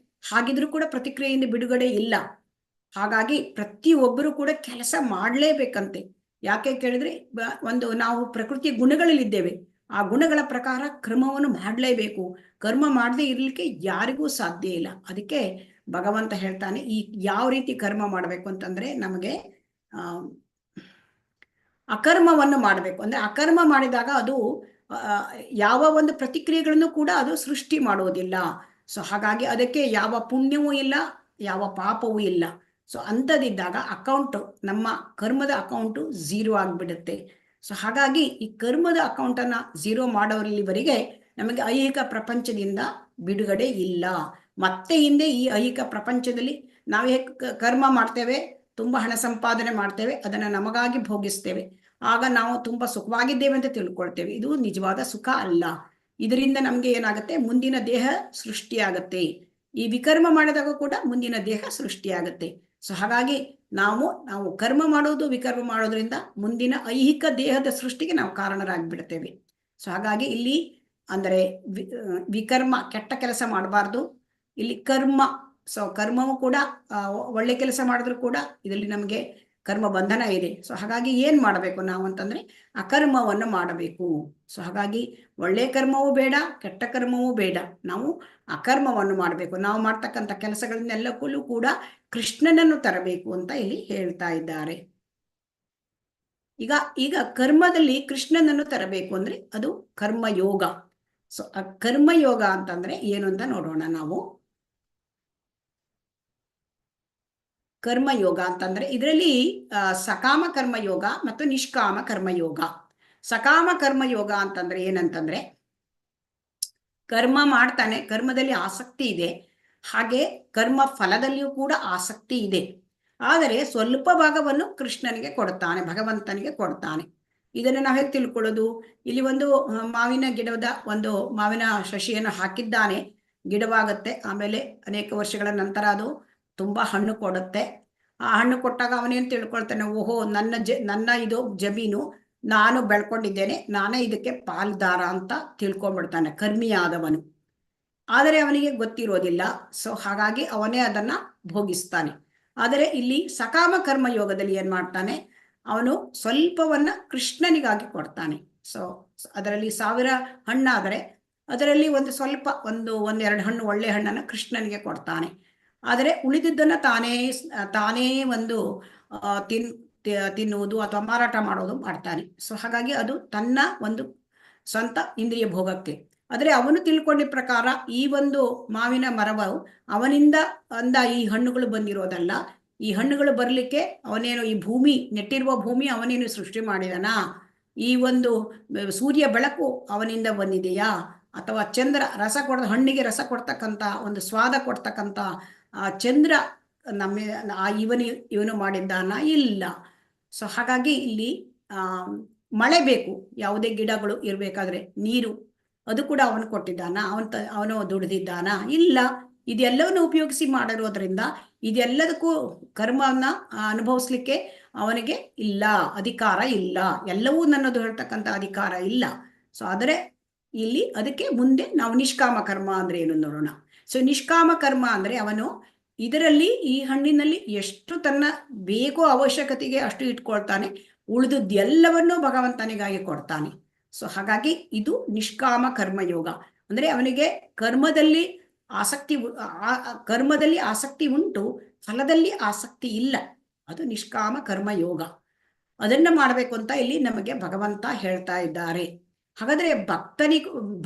ಹಾಗಿದ್ರು ಕೂಡ ಪ್ರತಿಕ್ರಿಯೆಯಿಂದ ಬಿಡುಗಡೆ ಇಲ್ಲ. ಹಾಗಾಗಿ ಪ್ರತಿಯೊಬ್ಬರು ಕೂಡ ಕೆಲಸ ಮಾಡಲೇಬೇಕಂತೆ. ಯಾಕೆ ಕೇಳಿದ್ರೆ, ನಾವು ಪ್ರಕೃತಿಯ ಗುಣಗಳಲ್ಲಿದ್ದೇವೆ. ಆ ಗುಣಗಳ ಪ್ರಕಾರ ಕರ್ಮವನ್ನು ಮಾಡಲೇಬೇಕು. ಕರ್ಮ ಮಾಡದೆ ಇರ್ಲಿಕ್ಕೆ ಯಾರಿಗೂ ಸಾಧ್ಯ ಇಲ್ಲ. ಅದಕ್ಕೆ ಭಗವಂತ ಹೇಳ್ತಾನೆ, ಈ ಯಾವ ರೀತಿ ಕರ್ಮ ಮಾಡಬೇಕು ಅಂತಂದ್ರೆ, ನಮಗೆ ಅಕರ್ಮವನ್ನು ಮಾಡಬೇಕು. ಅಂದ್ರೆ ಅಕರ್ಮ ಮಾಡಿದಾಗ ಅದು ಯಾವ ಒಂದು ಪ್ರತಿಕ್ರಿಯೆಗಳನ್ನು ಕೂಡ ಅದು ಸೃಷ್ಟಿ ಮಾಡುವುದಿಲ್ಲ. ಸೊ ಹಾಗಾಗಿ ಅದಕ್ಕೆ ಯಾವ ಪುಣ್ಯವೂ ಇಲ್ಲ, ಯಾವ ಪಾಪವೂ ಇಲ್ಲ. ಸೊ ಅಂಥದ್ದಿದ್ದಾಗ ನಮ್ಮ ಕರ್ಮದ ಅಕೌಂಟು 0 ಆಗಿಬಿಡುತ್ತೆ. ಸೊ ಹಾಗಾಗಿ ಈ ಕರ್ಮದ ಅಕೌಂಟನ್ನು 0 ಮಾಡೋರಿವರೆಗೆ ನಮಗೆ ಐಹಿಕ ಪ್ರಪಂಚದಿಂದ ಬಿಡುಗಡೆ ಇಲ್ಲ. ಮತ್ತೆ ಹಿಂದೆ ಈ ಐಹಿಕ ಪ್ರಪಂಚದಲ್ಲಿ ನಾವೇ ಕರ್ಮ ಮಾಡ್ತೇವೆ, ತುಂಬಾ ಹಣ ಸಂಪಾದನೆ ಮಾಡ್ತೇವೆ, ಅದನ್ನ ನಮಗಾಗಿ ಭೋಗಿಸ್ತೇವೆ. ಆಗ ನಾವು ತುಂಬಾ ಸುಖವಾಗಿದ್ದೇವೆ ಅಂತ ತಿಳ್ಕೊಳ್ತೇವೆ. ಇದು ನಿಜವಾದ ಸುಖ ಅಲ್ಲ. ಇದರಿಂದ ನಮ್ಗೆ ಏನಾಗುತ್ತೆ, ಮುಂದಿನ ದೇಹ ಸೃಷ್ಟಿಯಾಗತ್ತೆ. ಈ ವಿಕರ್ಮ ಮಾಡಿದಾಗ ಕೂಡ ಮುಂದಿನ ದೇಹ ಸೃಷ್ಟಿಯಾಗತ್ತೆ. ಸೊ ಹಾಗಾಗಿ ನಾವು ಕರ್ಮ ಮಾಡೋದು, ವಿಕರ್ಮ ಮಾಡೋದ್ರಿಂದ ಮುಂದಿನ ಐಹಿಕ ದೇಹದ ಸೃಷ್ಟಿಗೆ ನಾವು ಕಾರಣರಾಗ್ಬಿಡ್ತೇವೆ. ಸೊ ಹಾಗಾಗಿ ಇಲ್ಲಿ ಅಂದರೆ ವಿಕರ್ಮ, ಕೆಟ್ಟ ಕೆಲಸ ಮಾಡಬಾರ್ದು. ಇಲ್ಲಿ ಕರ್ಮ, ಸೊ ಕರ್ಮವು ಕೂಡ ಒಳ್ಳೆ ಕೆಲಸ ಮಾಡಿದ್ರು ಕೂಡ ಇದರಲ್ಲಿ ನಮಗೆ ಕರ್ಮ ಬಂಧನ ಇದೆ. ಸೊ ಹಾಗಾಗಿ ಏನ್ ಮಾಡಬೇಕು ನಾವು ಅಂತಂದ್ರೆ, ಅಕರ್ಮವನ್ನು ಮಾಡಬೇಕು. ಸೊ ಹಾಗಾಗಿ ಒಳ್ಳೆ ಕರ್ಮವೂ ಬೇಡ, ಕೆಟ್ಟ ಕರ್ಮವೂ ಬೇಡ, ನಾವು ಅಕರ್ಮವನ್ನು ಮಾಡಬೇಕು. ನಾವು ಮಾಡ್ತಕ್ಕಂಥ ಕೆಲಸಗಳನ್ನೆಲ್ಲಕ್ಕೂ ಕೂಡ ಕೃಷ್ಣನನ್ನು ತರಬೇಕು ಅಂತ ಇಲ್ಲಿ ಹೇಳ್ತಾ ಇದ್ದಾರೆ. ಈಗ ಕರ್ಮದಲ್ಲಿ ಕೃಷ್ಣನನ್ನು ತರಬೇಕು ಅಂದ್ರೆ ಅದು ಕರ್ಮಯೋಗ. ಸೊ ಕರ್ಮಯೋಗ ಅಂತಂದ್ರೆ ಏನು ಅಂತ ನೋಡೋಣ ನಾವು. ಕರ್ಮಯೋಗ ಅಂತಂದ್ರೆ ಇದರಲ್ಲಿ ಸಕಾಮ ಕರ್ಮಯೋಗ ಮತ್ತು ನಿಷ್ಕಾಮ ಕರ್ಮಯೋಗ. ಸಕಾಮ ಕರ್ಮಯೋಗ ಅಂತಂದ್ರೆ ಏನಂತಂದ್ರೆ ಕರ್ಮ ಮಾಡ್ತಾನೆ, ಕರ್ಮದಲ್ಲಿ ಆಸಕ್ತಿ ಇದೆ, ಹಾಗೆ ಕರ್ಮ ಫಲದಲ್ಲಿಯೂ ಕೂಡ ಆಸಕ್ತಿ ಇದೆ. ಆದರೆ ಸ್ವಲ್ಪ ಭಾಗವನ್ನು ಕೃಷ್ಣನಿಗೆ ಕೊಡ್ತಾನೆ, ಭಗವಂತನಿಗೆ ಕೊಡ್ತಾನೆ. ಇದನ್ನು ನಾವು ಹೇಗೆ ತಿಳ್ಕೊಳ್ಳೋದು? ಇಲ್ಲಿ ಒಂದು ಮಾವಿನ ಗಿಡದ ಒಂದು ಮಾವಿನ ಶಶಿಯನ್ನು ಹಾಕಿದ್ದಾನೆ, ಗಿಡವಾಗುತ್ತೆ. ಆಮೇಲೆ ಅನೇಕ ವರ್ಷಗಳ ನಂತರ ಅದು ತುಂಬಾ ಹಣ್ಣು ಕೊಡುತ್ತೆ. ಆ ಹಣ್ಣು ಕೊಟ್ಟಾಗ ಅವನೇನು ತಿಳ್ಕೊಳ್ತಾನೆ, ಓಹೋ ನನ್ನ ಇದು ಜಮೀನು, ನಾನು ಬೆಳ್ಕೊಂಡಿದ್ದೇನೆ, ನಾನೇ ಇದಕ್ಕೆ ಪಾಲ್ದಾರ ಅಂತ ತಿಳ್ಕೊಂಡ್ಬಿಡ್ತಾನೆ ಕರ್ಮಿಯಾದವನು. ಆದರೆ ಅವನಿಗೆ ಗೊತ್ತಿರೋದಿಲ್ಲ. ಸೊ ಹಾಗಾಗಿ ಅವನೇ ಅದನ್ನ ಭೋಗಿಸ್ತಾನೆ. ಆದರೆ ಇಲ್ಲಿ ಸಕಾಮ ಕರ್ಮ ಯೋಗದಲ್ಲಿ ಏನ್ ಮಾಡ್ತಾನೆ, ಅವನು ಸ್ವಲ್ಪವನ್ನ ಕೃಷ್ಣನಿಗಾಗಿ ಕೊಡ್ತಾನೆ. ಸೊ ಅದರಲ್ಲಿ 1000 ಹಣ್ಣಾದರೆ ಅದರಲ್ಲಿ ಒಂದು ಸ್ವಲ್ಪ ಒಂದೆರಡು ಹಣ್ಣು ಒಳ್ಳೆ ಹಣ್ಣನ್ನು ಕೃಷ್ಣನಿಗೆ ಕೊಡ್ತಾನೆ. ಆದರೆ ಉಳಿದಿದ್ದನ್ನ ತಾನೇ ಒಂದು ತಿನ್ನುವುದು ಅಥವಾ ಮಾರಾಟ ಮಾಡೋದು ಮಾಡ್ತಾನೆ. ಸೊ ಹಾಗಾಗಿ ಅದು ತನ್ನ ಒಂದು ಸ್ವಂತ ಇಂದ್ರಿಯ ಭೋಗಕ್ಕೆ. ಆದರೆ ಅವನು ತಿಳ್ಕೊಂಡ ಪ್ರಕಾರ ಈ ಒಂದು ಮಾವಿನ ಮರವು ಅವನಿಂದ ಈ ಹಣ್ಣುಗಳು ಬಂದಿರೋದಲ್ಲ. ಈ ಹಣ್ಣುಗಳು ಬರ್ಲಿಕ್ಕೆ ಅವನೇನು ಈ ಭೂಮಿ ನೆಟ್ಟಿರುವ ಭೂಮಿ ಅವನೇನು ಸೃಷ್ಟಿ ಮಾಡಿದನ, ಈ ಒಂದು ಸೂರ್ಯ ಬೆಳಕು ಅವನಿಂದ ಬಂದಿದೆಯಾ, ಅಥವಾ ಚಂದ್ರ ಹಣ್ಣಿಗೆ ರಸ ಕೊಡ್ತಕ್ಕಂಥ ಒಂದು ಸ್ವಾದ ಕೊಡ್ತಕ್ಕಂಥ ಚಂದ್ರ ಇವನು ಮಾಡಿದ್ದಾನ? ಇಲ್ಲ. ಸೊ ಹಾಗಾಗಿ ಇಲ್ಲಿ ಮಳೆ ಬೇಕು, ಯಾವುದೇ ಗಿಡಗಳು ಇರಬೇಕಾದ್ರೆ ನೀರು, ಅದು ಕೂಡ ಅವನು ಕೊಟ್ಟಿದ್ದಾನ? ಅವನು ದುಡಿದಿದ್ದಾನ? ಇಲ್ಲ. ಇದೆಲ್ಲವನ್ನು ಉಪಯೋಗಿಸಿ ಮಾಡಿರೋದ್ರಿಂದ ಇದೆಲ್ಲದಕ್ಕೂ ಕರ್ಮವನ್ನ ಅನುಭವಿಸ್ಲಿಕ್ಕೆ ಅವನಿಗೆ ಇಲ್ಲ, ಅಧಿಕಾರ ಇಲ್ಲ. ಎಲ್ಲವೂ ನನ್ನದು ಹೇಳ್ತಕ್ಕಂಥ ಅಧಿಕಾರ ಇಲ್ಲ. ಸೊ ಆದರೆ ಇಲ್ಲಿ ಅದಕ್ಕೆ ಮುಂದೆ ನಾವು ನಿಷ್ಕಾಮ ಕರ್ಮ ಅಂದ್ರೆ ಏನು ನೋಡೋಣ. ಸೊ ನಿಷ್ಕಾಮ ಕರ್ಮ ಅಂದ್ರೆ ಅವನು ಇದರಲ್ಲಿ ಈ ಹಣ್ಣಿನಲ್ಲಿ ಎಷ್ಟು ತನ್ನ ಬೇಕೋ ಅವಶ್ಯಕತೆಗೆ ಅಷ್ಟು ಇಟ್ಕೊಳ್ತಾನೆ, ಉಳಿದದ್ದೆಲ್ಲವನ್ನೂ ಭಗವಂತನಿಗಾಗಿ ಕೊಡ್ತಾನೆ. ಸೊ ಹಾಗಾಗಿ ಇದು ನಿಷ್ಕಾಮ ಕರ್ಮಯೋಗ. ಅಂದ್ರೆ ಅವನಿಗೆ ಕರ್ಮದಲ್ಲಿ ಆಸಕ್ತಿ ಉಂಟು, ಫಲದಲ್ಲಿ ಆಸಕ್ತಿ ಇಲ್ಲ. ಅದು ನಿಷ್ಕಾಮ ಕರ್ಮಯೋಗ. ಅದನ್ನ ಮಾಡಬೇಕು ಅಂತ ಇಲ್ಲಿ ನಮಗೆ ಭಗವಂತ ಹೇಳ್ತಾ ಇದ್ದಾರೆ. ಹಾಗಾದ್ರೆ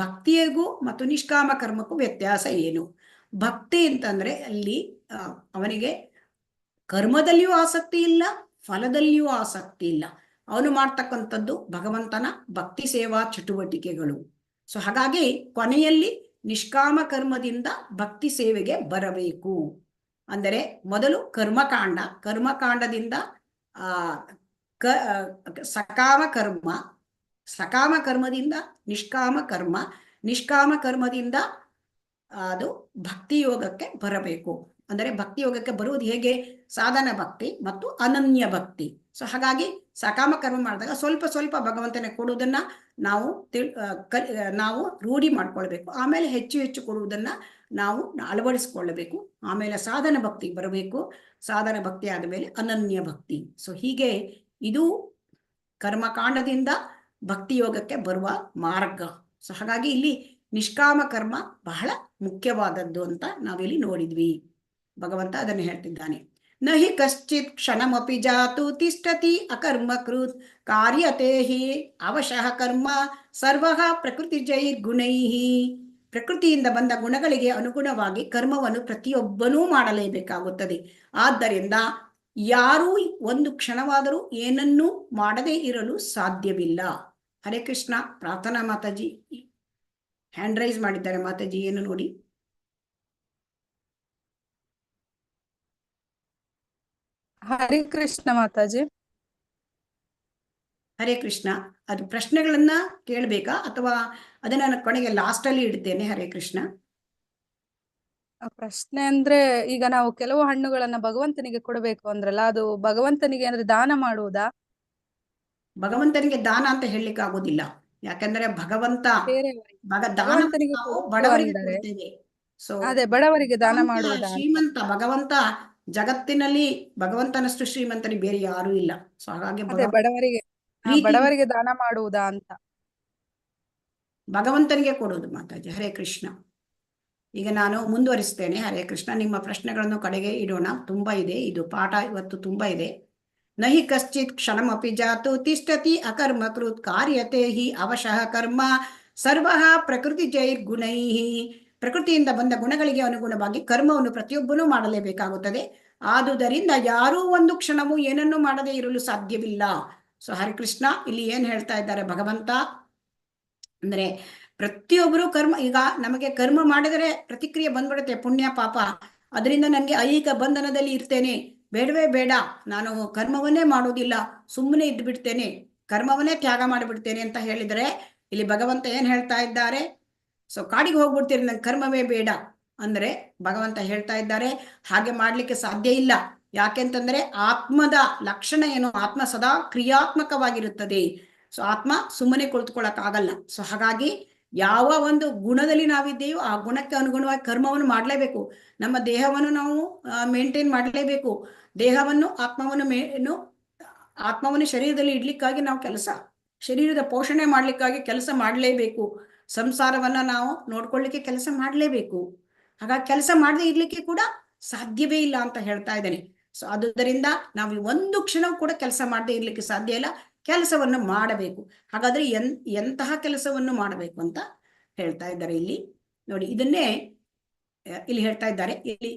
ಭಕ್ತಿಯಿಗೂ ಮತ್ತು ನಿಷ್ಕಾಮ ಕರ್ಮಕ್ಕೂ ವ್ಯತ್ಯಾಸ ಏನು? ಭಕ್ತಿ ಅಂತಂದ್ರೆ ಅಲ್ಲಿ ಅವನಿಗೆ ಕರ್ಮದಲ್ಲಿಯೂ ಆಸಕ್ತಿ ಇಲ್ಲ, ಫಲದಲ್ಲಿಯೂ ಆಸಕ್ತಿ ಇಲ್ಲ. ಅವನು ಮಾಡ್ತಕ್ಕಂಥದ್ದು ಭಗವಂತನ ಭಕ್ತಿ ಸೇವಾ ಚಟುವಟಿಕೆಗಳು. ಸೊ ಹಾಗಾಗಿ ಕೊನೆಯಲ್ಲಿ ನಿಷ್ಕಾಮ ಕರ್ಮದಿಂದ ಭಕ್ತಿ ಸೇವೆಗೆ ಬರಬೇಕು. ಅಂದರೆ ಮೊದಲು ಕರ್ಮಕಾಂಡದಿಂದ ಸಕಾಮ ಕರ್ಮದಿಂದ ನಿಷ್ಕಾಮ ಕರ್ಮದಿಂದ ಅದು ಭಕ್ತಿ ಯೋಗಕ್ಕೆ ಬರಬೇಕು. ಅಂದರೆ ಭಕ್ತಿ ಯೋಗಕ್ಕೆ ಬರುವುದು ಹೇಗೆ? ಸಾಧನ ಭಕ್ತಿ ಮತ್ತು ಅನನ್ಯ ಭಕ್ತಿ. ಸೊ ಹಾಗಾಗಿ ಸಕಾಮ ಕರ್ಮ ಮಾಡಿದಾಗ ಸ್ವಲ್ಪ ಭಗವಂತನೇ ಕೊಡುವುದನ್ನ ನಾವು ರೂಢಿ ಮಾಡ್ಕೊಳ್ಬೇಕು. ಆಮೇಲೆ ಹೆಚ್ಚು ಕೊಡುವುದನ್ನ ನಾವು ಅಳವಡಿಸ್ಕೊಳ್ಳಬೇಕು. ಆಮೇಲೆ ಸಾಧನ ಭಕ್ತಿ ಬರಬೇಕು. ಸಾಧನ ಭಕ್ತಿ ಆದ ಮೇಲೆ ಅನನ್ಯ ಭಕ್ತಿ. ಸೊ ಹೀಗೆ ಇದು ಕರ್ಮಕಾಂಡದಿಂದ ಭಕ್ತಿ ಯೋಗಕ್ಕೆ ಬರುವ ಮಾರ್ಗ. ಸೊ ಹಾಗಾಗಿ ಇಲ್ಲಿ ನಿಷ್ಕಾಮ ಕರ್ಮ ಬಹಳ ಮುಖ್ಯವಾದದ್ದು ಅಂತ ನಾವಿಲ್ಲಿ ನೋಡಿದ್ವಿ. ಭಗವಂತ ಅದನ್ನು ಹೇಳ್ತಿದ್ದಾನೆ. ನಹಿ ಕಶ್ಚಿತ್ ಕ್ಷಣಮಪಿ ಜಾತು ತಿಷ್ಠತಿ ಅಕರ್ಮಕೃತ್ ಕಾರ್ಯತೆ ಹಿ ಅವಶಃ ಕರ್ಮ ಸರ್ವಃ ಪ್ರಕೃತಿಜೈರ್ಗುಣೈಃ. ಪ್ರಕೃತಿಯಿಂದ ಬಂದ ಗುಣಗಳಿಗೆ ಅನುಗುಣವಾಗಿ ಕರ್ಮವನ್ನು ಪ್ರತಿಯೊಬ್ಬನೂ ಮಾಡಲೇಬೇಕಾಗುತ್ತದೆ. ಆದ್ದರಿಂದ ಯಾರೂ ಒಂದು ಕ್ಷಣವಾದರೂ ಏನನ್ನೂ ಮಾಡದೇ ಇರಲು ಸಾಧ್ಯವಿಲ್ಲ. ಹರೇ ಕೃಷ್ಣ. ಪ್ರಾರ್ಥನಾ ಮಾತಾಜಿ ಹ್ಯಾಂಡ್ ರೈಸ್ ಮಾಡಿದ್ದಾರೆ. ಮಾತಾಜಿ ಏನು ನೋಡಿ. ಹರೇ ಕೃಷ್ಣ ಮಾತಾಜಿ. ಹರೇ ಕೃಷ್ಣ. ಅದು ಪ್ರಶ್ನೆಗಳನ್ನ ಕೇಳ್ಬೇಕಾ ಅಥವಾ ಅದನ್ನ ನಾನು ಕೊನೆಗೆ ಲಾಸ್ಟ್ ಅಲ್ಲಿ ಇಡ್ತೇನೆ? ಹರೇ ಕೃಷ್ಣ. ಪ್ರಶ್ನೆ ಅಂದ್ರೆ ಈಗ ನಾವು ಕೆಲವು ಹಣ್ಣುಗಳನ್ನ ಭಗವಂತನಿಗೆ ಕೊಡಬೇಕು ಅಂದ್ರಲ್ಲ, ಅದು ಭಗವಂತನಿಗೆ ಅಂದ್ರೆ ದಾನ ಮಾಡುವುದಾ? ಭಗವಂತನಿಗೆ ದಾನ ಅಂತ ಹೇಳಲಿಕ್ಕೆ ಆಗೋದಿಲ್ಲ. ಯಾಕಂದ್ರೆ ಭಗವಂತ ಭಗವಂತನಿಗೆ ಬಡವರಿಗೆ ಕೊಡ್ತೇವೆ. ಸೊ ಅದೇ ಬಡವರಿಗೆ ದಾನ ಮಾಡುವುದಾ? ಶ್ರೀಮಂತ ಭಗವಂತ ಜಗತ್ತಿನಲ್ಲಿ ಭಗವಂತನಷ್ಟು ಶ್ರೀಮಂತನಿಗೆ ಬೇರೆ ಯಾರೂ ಇಲ್ಲ. ಸೊ ಹಾಗಾಗಿ ಬಡವರಿಗೆ ದಾನ ಮಾಡುವುದಾ ಅಂತ ಭಗವಂತನಿಗೆ ಕೊಡೋದು. ಮಾತಾಜಿ ಹರೇ ಕೃಷ್ಣ. ಈಗ ನಾನು ಮುಂದುವರಿಸ್ತೇನೆ. ಹರೇ ಕೃಷ್ಣ. ನಿಮ್ಮ ಪ್ರಶ್ನೆಗಳನ್ನು ಕಡೆಗೆ ಇಡೋಣ. ತುಂಬಾ ಇದೆ, ಇದು ಪಾಠ ಇವತ್ತು ತುಂಬಾ ಇದೆ. ನಹಿ ಕಶ್ಚಿತ್ ಕ್ಷಣಮಪಿ ಜಾತು ತಿಷ್ಠತಿ ಅಕರ್ಮಕೃತ್ ಕಾರ್ಯತೆ ಹಿ ಅವಶಃ ಕರ್ಮ ಸರ್ವಃ ಪ್ರಕೃತಿ ಜೈರ್ಗುಣೈ, ಪ್ರಕೃತಿಯಿಂದ ಬಂದ ಗುಣಗಳಿಗೆ ಅನುಗುಣವಾಗಿ ಕರ್ಮವನ್ನು ಪ್ರತಿಯೊಬ್ಬನೂ ಮಾಡಲೇಬೇಕಾಗುತ್ತದೆ. ಆದುದರಿಂದ ಯಾರೂ ಒಂದು ಕ್ಷಣವೂ ಏನನ್ನೂ ಮಾಡದೇ ಇರಲು ಸಾಧ್ಯವಿಲ್ಲ. ಸೊ ಹರಿಕೃಷ್ಣ ಇಲ್ಲಿ ಏನ್ ಹೇಳ್ತಾ ಇದ್ದಾರೆ ಭಗವಂತ ಅಂದ್ರೆ, ಪ್ರತಿಯೊಬ್ಬರು ಕರ್ಮ, ಈಗ ನಮಗೆ ಕರ್ಮ ಮಾಡಿದರೆ ಪ್ರತಿಕ್ರಿಯೆ ಬಂದ್ಬಿಡುತ್ತೆ, ಪುಣ್ಯ ಪಾಪ, ಅದರಿಂದ ನನಗೆ ಐಹಿಕ ಬಂಧನದಲ್ಲಿ ಇರ್ತೇನೆ, ಬೇಡವೇ ಬೇಡ, ನಾನು ಕರ್ಮವನ್ನೇ ಮಾಡೋದಿಲ್ಲ, ಸುಮ್ಮನೆ ಇದ್ದು ಬಿಡ್ತೇನೆ, ಕರ್ಮವನ್ನೇ ತ್ಯಾಗ ಮಾಡಿಬಿಡ್ತೇನೆ ಅಂತ ಹೇಳಿದರೆ, ಇಲ್ಲಿ ಭಗವಂತ ಏನ್ ಹೇಳ್ತಾ ಇದ್ದಾರೆ, ಸೊ ಕಾಡಿಗೆ ಹೋಗ್ಬಿಡ್ತೀರಿ, ನಂಗೆ ಕರ್ಮವೇ ಬೇಡ ಅಂದ್ರೆ ಭಗವಂತ ಹೇಳ್ತಾ ಇದ್ದಾರೆ ಹಾಗೆ ಮಾಡ್ಲಿಕ್ಕೆ ಸಾಧ್ಯ ಇಲ್ಲ. ಯಾಕೆಂತಂದ್ರೆ ಆತ್ಮದ ಲಕ್ಷಣ ಏನು, ಆತ್ಮ ಸದಾ ಕ್ರಿಯಾತ್ಮಕವಾಗಿರುತ್ತದೆ. ಸೊ ಆತ್ಮ ಸುಮ್ಮನೆ ಕುಳಿತುಕೊಳ್ಳಕ್ ಆಗಲ್ಲ. ಸೊ ಹಾಗಾಗಿ ಯಾವ ಒಂದು ಗುಣದಲ್ಲಿ ನಾವಿದ್ದೇವೋ ಆ ಗುಣಕ್ಕೆ ಅನುಗುಣವಾಗಿ ಕರ್ಮವನ್ನು ಮಾಡಲೇಬೇಕು. ನಮ್ಮ ದೇಹವನ್ನು ನಾವು ಮೇಂಟೈನ್ ಮಾಡಲೇಬೇಕು. ದೇಹವನ್ನು ಆತ್ಮವನ್ನು ಶರೀರದಲ್ಲಿ ಇಡ್ಲಿಕ್ಕಾಗಿ ನಾವು ಶರೀರದ ಪೋಷಣೆ ಮಾಡ್ಲಿಕ್ಕಾಗಿ ಕೆಲಸ ಮಾಡಲೇಬೇಕು. ಸಂಸಾರವನ್ನ ನಾವು ನೋಡ್ಕೊಳ್ಳಿಕ್ಕೆ ಕೆಲಸ ಮಾಡಲೇಬೇಕು. ಹಾಗಾಗಿ ಕೆಲಸ ಮಾಡದೆ ಇರ್ಲಿಕ್ಕೆ ಕೂಡ ಸಾಧ್ಯವೇ ಇಲ್ಲ ಅಂತ ಹೇಳ್ತಾ ಇದ್ದೇನೆ. ಸೊ ಆದುದರಿಂದ ನಾವು ಒಂದು ಕ್ಷಣ ಕೂಡ ಕೆಲಸ ಮಾಡದೆ ಇರ್ಲಿಕ್ಕೆ ಸಾಧ್ಯ ಇಲ್ಲ, ಕೆಲಸವನ್ನು ಮಾಡಬೇಕು. ಹಾಗಾದ್ರೆ ಎಂತಹ ಕೆಲಸವನ್ನು ಮಾಡಬೇಕು ಅಂತ ಹೇಳ್ತಾ ಇದ್ದಾರೆ ಇಲ್ಲಿ ನೋಡಿ. ಇದನ್ನೇ ಇಲ್ಲಿ ಹೇಳ್ತಾ ಇದ್ದಾರೆ, ಇಲ್ಲಿ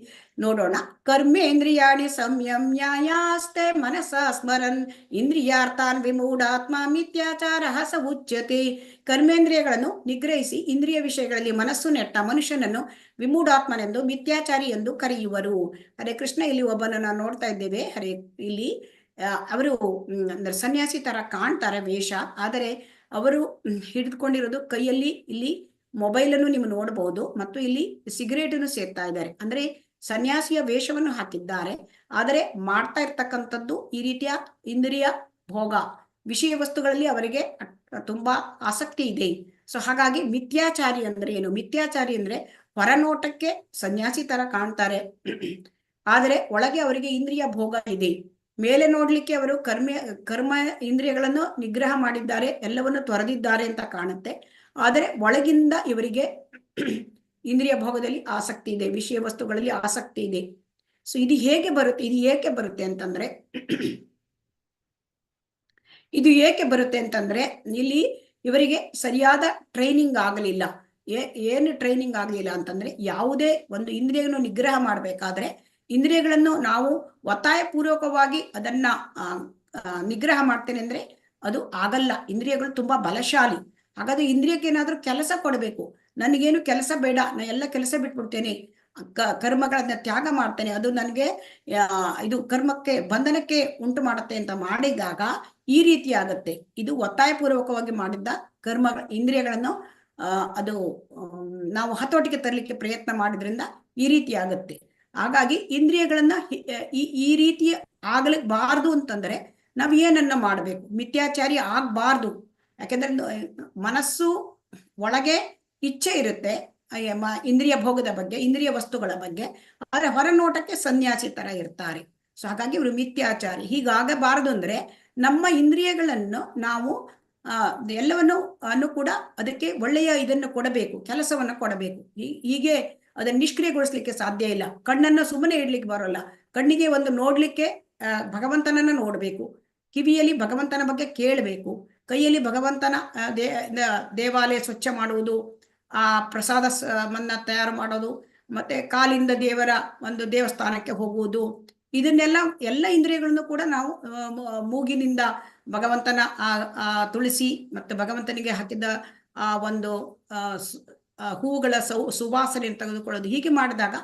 ನೋಡೋಣ. ಕರ್ಮೇಂದ್ರಿಯಾಣಿ ಸಂಯಮ್ಯಾಯಾಸ್ತೆ ಮನಸ ಸ್ಮರನ್ ಇಂದ್ರಿಯಾರ್ಥಾನ್ ವಿಮೂಢಾತ್ಮ ಮಿಥ್ಯಾಚಾರ ಸ ಉಚ್ಯತೆ. ಕರ್ಮೇಂದ್ರಿಯಗಳನ್ನು ನಿಗ್ರಹಿಸಿ ಇಂದ್ರಿಯ ವಿಷಯಗಳಲ್ಲಿ ಮನಸ್ಸು ನೆಟ್ಟ ಮನುಷ್ಯನನ್ನು ವಿಮೂಢಾತ್ಮನೆಂದು ಮಿಥ್ಯಾಚಾರಿ ಎಂದು ಕರೆಯುವರು. ಹರೇ ಕೃಷ್ಣ, ಇಲ್ಲಿ ಒಬ್ಬನನ್ನ ನೋಡ್ತಾ ಇದ್ದೇವೆ. ಇಲ್ಲಿ ಅವರು ಅಂದ್ರೆ ಸನ್ಯಾಸಿ ತರ ಕಾಣ್ತಾರೆ ವೇಷ, ಆದರೆ ಅವರು ಹಿಡಿದುಕೊಂಡಿರೋದು ಕೈಯಲ್ಲಿ ಇಲ್ಲಿ ಮೊಬೈಲ್ ಅನ್ನು ನೀವು ನೋಡಬಹುದು, ಮತ್ತು ಇಲ್ಲಿ ಸಿಗರೇಟ್ ಅನ್ನು ಸೇರ್ತಾ ಇದ್ದಾರೆ. ಅಂದ್ರೆ ಸನ್ಯಾಸಿಯ ವೇಷವನ್ನು ಹಾಕಿದ್ದಾರೆ, ಆದರೆ ಮಾಡ್ತಾ ಇರ್ತಕ್ಕಂಥದ್ದು ಈ ರೀತಿಯ ಇಂದ್ರಿಯ ಭೋಗ, ವಿಷಯ ವಸ್ತುಗಳಲ್ಲಿ ಅವರಿಗೆ ತುಂಬಾ ಆಸಕ್ತಿ ಇದೆ. ಸೊ ಹಾಗಾಗಿ ಮಿಥ್ಯಾಚಾರಿ ಅಂದ್ರೆ ಏನು? ಮಿಥ್ಯಾಚಾರಿ ಅಂದ್ರೆ ಹೊರನೋಟಕ್ಕೆ ಸನ್ಯಾಸಿ ತರ ಕಾಣ್ತಾರೆ, ಆದರೆ ಒಳಗೆ ಅವರಿಗೆ ಇಂದ್ರಿಯ ಭೋಗ ಇದೆ. ಮೇಲೆ ನೋಡ್ಲಿಕ್ಕೆ ಅವರು ಕರ್ಮ ಇಂದ್ರಿಯಗಳನ್ನು ನಿಗ್ರಹ ಮಾಡಿದ್ದಾರೆ, ಎಲ್ಲವನ್ನು ತೊರೆದಿದ್ದಾರೆ ಅಂತ ಕಾಣುತ್ತೆ, ಆದರೆ ಒಳಗಿಂದ ಇವರಿಗೆ ಇಂದ್ರಿಯ ಭೋಗದಲ್ಲಿ ಆಸಕ್ತಿ ಇದೆ, ವಿಷಯ ವಸ್ತುಗಳಲ್ಲಿ ಆಸಕ್ತಿ ಇದೆ. ಸೊ ಇದು ಏಕೆ ಬರುತ್ತೆ ಅಂತಂದ್ರೆ ಇಲ್ಲಿ ಇವರಿಗೆ ಸರಿಯಾದ ಟ್ರೈನಿಂಗ್ ಆಗಲಿಲ್ಲ. ಏನು ಟ್ರೈನಿಂಗ್ ಆಗಲಿಲ್ಲ ಅಂತಂದ್ರೆ, ಯಾವುದೇ ಒಂದು ಇಂದ್ರಿಯವನ್ನು ನಿಗ್ರಹ ಮಾಡಬೇಕಾದ್ರೆ ಇಂದ್ರಿಯಗಳನ್ನು ನಾವು ಒತ್ತಾಯ ಪೂರ್ವಕವಾಗಿ ಅದನ್ನ ನಿಗ್ರಹ ಮಾಡ್ತೇನೆ ಅಂದ್ರೆ ಅದು ಆಗಲ್ಲ. ಇಂದ್ರಿಯಗಳು ತುಂಬಾ ಬಲಶಾಲಿ. ಹಾಗಾದ್ರೆ ಇಂದ್ರಿಯಕ್ಕೆ ಏನಾದ್ರೂ ಕೆಲಸ ಕೊಡಬೇಕು. ನನಗೇನು ಕೆಲಸ ಬೇಡ, ನಾ ಎಲ್ಲ ಕೆಲಸ ಬಿಟ್ಬಿಡ್ತೇನೆ, ಕರ್ಮಗಳನ್ನ ತ್ಯಾಗ ಮಾಡ್ತೇನೆ, ಅದು ನನಗೆ ಇದು ಕರ್ಮಕ್ಕೆ ಬಂಧನಕ್ಕೆ ಉಂಟು ಮಾಡುತ್ತೆ ಅಂತ ಮಾಡಿದಾಗ ಈ ರೀತಿ ಆಗತ್ತೆ. ಇದು ಒತ್ತಾಯ ಪೂರ್ವಕವಾಗಿ ಮಾಡಿದ್ದ ಕರ್ಮ ಇಂದ್ರಿಯಗಳನ್ನು ಅದು ನಾವು ಹತೋಟಿಗೆ ತರಲಿಕ್ಕೆ ಪ್ರಯತ್ನ ಮಾಡಿದ್ರಿಂದ ಈ ರೀತಿ ಆಗತ್ತೆ. ಹಾಗಾಗಿ ಇಂದ್ರಿಯಗಳನ್ನ ಈ ರೀತಿ ಆಗಲಿಕ್ಬಾರ್ದು ಅಂತಂದ್ರೆ ನಾವ್ ಏನನ್ನ ಮಾಡಬೇಕು? ಮಿಥ್ಯಾಚಾರಿ ಆಗ್ಬಾರ್ದು. ಯಾಕೆಂದ್ರೆ ಮನಸ್ಸು ಒಳಗೆ ಇಚ್ಛೆ ಇರುತ್ತೆ ಇಂದ್ರಿಯ ಭೋಗದ ಬಗ್ಗೆ, ಇಂದ್ರಿಯ ವಸ್ತುಗಳ ಬಗ್ಗೆ, ಆದ್ರೆ ಹೊರನೋಟಕ್ಕೆ ಸನ್ಯಾಸಿ ತರ ಇರ್ತಾರೆ. ಸೊ ಹಾಗಾಗಿ ಇವರು ಮಿಥ್ಯಾಚಾರಿ. ಹೀಗಾಗಬಾರದು ಅಂದ್ರೆ ನಮ್ಮ ಇಂದ್ರಿಯಗಳನ್ನು ನಾವು ಎಲ್ಲವನ್ನು ಕೂಡ ಅದಕ್ಕೆ ಒಳ್ಳೆಯ ಇದನ್ನು ಕೊಡಬೇಕು, ಕೆಲಸವನ್ನ ಕೊಡಬೇಕು. ಹೀಗೆ ಅದನ್ನ ನಿಷ್ಕ್ರಿಯಗೊಳಿಸ್ಲಿಕ್ಕೆ ಸಾಧ್ಯ ಇಲ್ಲ. ಕಣ್ಣನ್ನು ಸುಮ್ಮನೆ ಇಡ್ಲಿಕ್ಕೆ ಬರೋಲ್ಲ. ಕಣ್ಣಿಗೆ ಒಂದು ನೋಡ್ಲಿಕ್ಕೆ ಭಗವಂತನನ್ನ ನೋಡ್ಬೇಕು, ಕಿವಿಯಲ್ಲಿ ಭಗವಂತನ ಬಗ್ಗೆ ಕೇಳಬೇಕು, ಕೈಯಲ್ಲಿ ಭಗವಂತನ ದೇವಾಲಯ ಸ್ವಚ್ಛ ಮಾಡುವುದು, ಆ ಪ್ರಸಾದ ತಯಾರು ಮಾಡೋದು, ಮತ್ತೆ ಕಾಲಿಂದ ದೇವರ ಒಂದು ದೇವಸ್ಥಾನಕ್ಕೆ ಹೋಗುವುದು, ಇದನ್ನೆಲ್ಲ ಎಲ್ಲ ಇಂದ್ರಿಯಗಳನ್ನು ಕೂಡ ನಾವು ಮೂಗಿನಿಂದ ಭಗವಂತನ ತುಳಸಿ ಮತ್ತು ಭಗವಂತನಿಗೆ ಹಾಕಿದ ಆ ಒಂದು ಹೂವುಗಳ ಸುವಾಸನೆಯನ್ನು ತೆಗೆದುಕೊಳ್ಳೋದು, ಹೀಗೆ ಮಾಡಿದಾಗ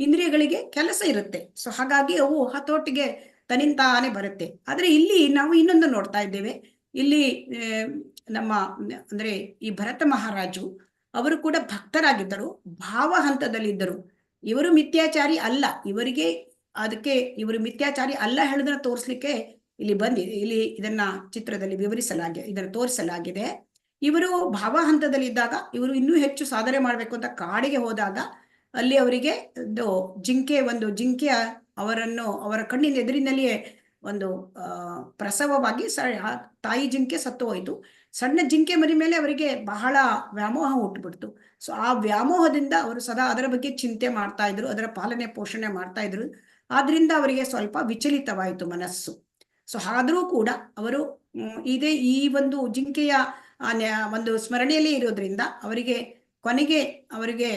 ಇಂದ್ರಿಯಗಳಿಗೆ ಕೆಲಸ ಇರುತ್ತೆ. ಸೊ ಹಾಗಾಗಿ ಅವು ಹತೋಟಿಗೆ ತನ್ನಿಂತಾನೆ ಬರುತ್ತೆ. ಆದ್ರೆ ಇಲ್ಲಿ ನಾವು ಇನ್ನೊಂದು ನೋಡ್ತಾ ಇದ್ದೇವೆ. ಇಲ್ಲಿ ನಮ್ಮ ಅಂದ್ರೆ ಈ ಭರತ ಮಹಾರಾಜು ಅವರು ಕೂಡ ಭಕ್ತರಾಗಿದ್ದರು, ಭಾವ ಹಂತದಲ್ಲಿದ್ದರು. ಇವರು ಮಿಥ್ಯಾಚಾರಿ ಅಲ್ಲ. ಇವರು ಮಿಥ್ಯಾಚಾರಿ ಅಲ್ಲ ಹೇಳೋದನ್ನ ತೋರಿಸ್ಲಿಕ್ಕೆ ಇಲ್ಲಿ ಇದನ್ನ ಚಿತ್ರದಲ್ಲಿ ಇದನ್ನು ತೋರಿಸಲಾಗಿದೆ. ಇವರು ಭಾವ ಹಂತದಲ್ಲಿದ್ದಾಗ ಇವರು ಇನ್ನೂ ಹೆಚ್ಚು ಸಾಧನೆ ಮಾಡಬೇಕು ಅಂತ ಕಾಡಿಗೆ ಹೋದಾಗ ಅಲ್ಲಿ ಅವರಿಗೆ ಜಿಂಕೆ ಅವರ ಕಣ್ಣಿನ ಎದುರಿನಲ್ಲಿಯೇ ಒಂದು ಪ್ರಸವವಾಗಿ ತಾಯಿ ಜಿಂಕೆ ಸತ್ತು ಹೋಯಿತು. ಸಣ್ಣ ಜಿಂಕೆ ಮರಿ ಮೇಲೆ ಅವರಿಗೆ ಬಹಳ ವ್ಯಾಮೋಹ ಹುಟ್ಟುಬಿಡ್ತು. ಸೊ ಆ ವ್ಯಾಮೋಹದಿಂದ ಅವರು ಸದಾ ಅದರ ಬಗ್ಗೆ ಚಿಂತೆ ಮಾಡ್ತಾ ಇದ್ರು, ಅದರ ಪಾಲನೆ ಪೋಷಣೆ ಮಾಡ್ತಾ ಇದ್ರು. ಆದ್ರಿಂದ ಅವರಿಗೆ ಸ್ವಲ್ಪ ವಿಚಲಿತವಾಯಿತು ಮನಸ್ಸು. ಸೊ ಆದರೂ ಕೂಡ ಅವರು ಈ ಒಂದು ಜಿಂಕೆಯ ಒಂದು ಸ್ಮರಣೆಯಲ್ಲಿ ಇರೋದ್ರಿಂದ ಅವರಿಗೆ ಕೊನೆಗೆ ಅವರಿಗೆ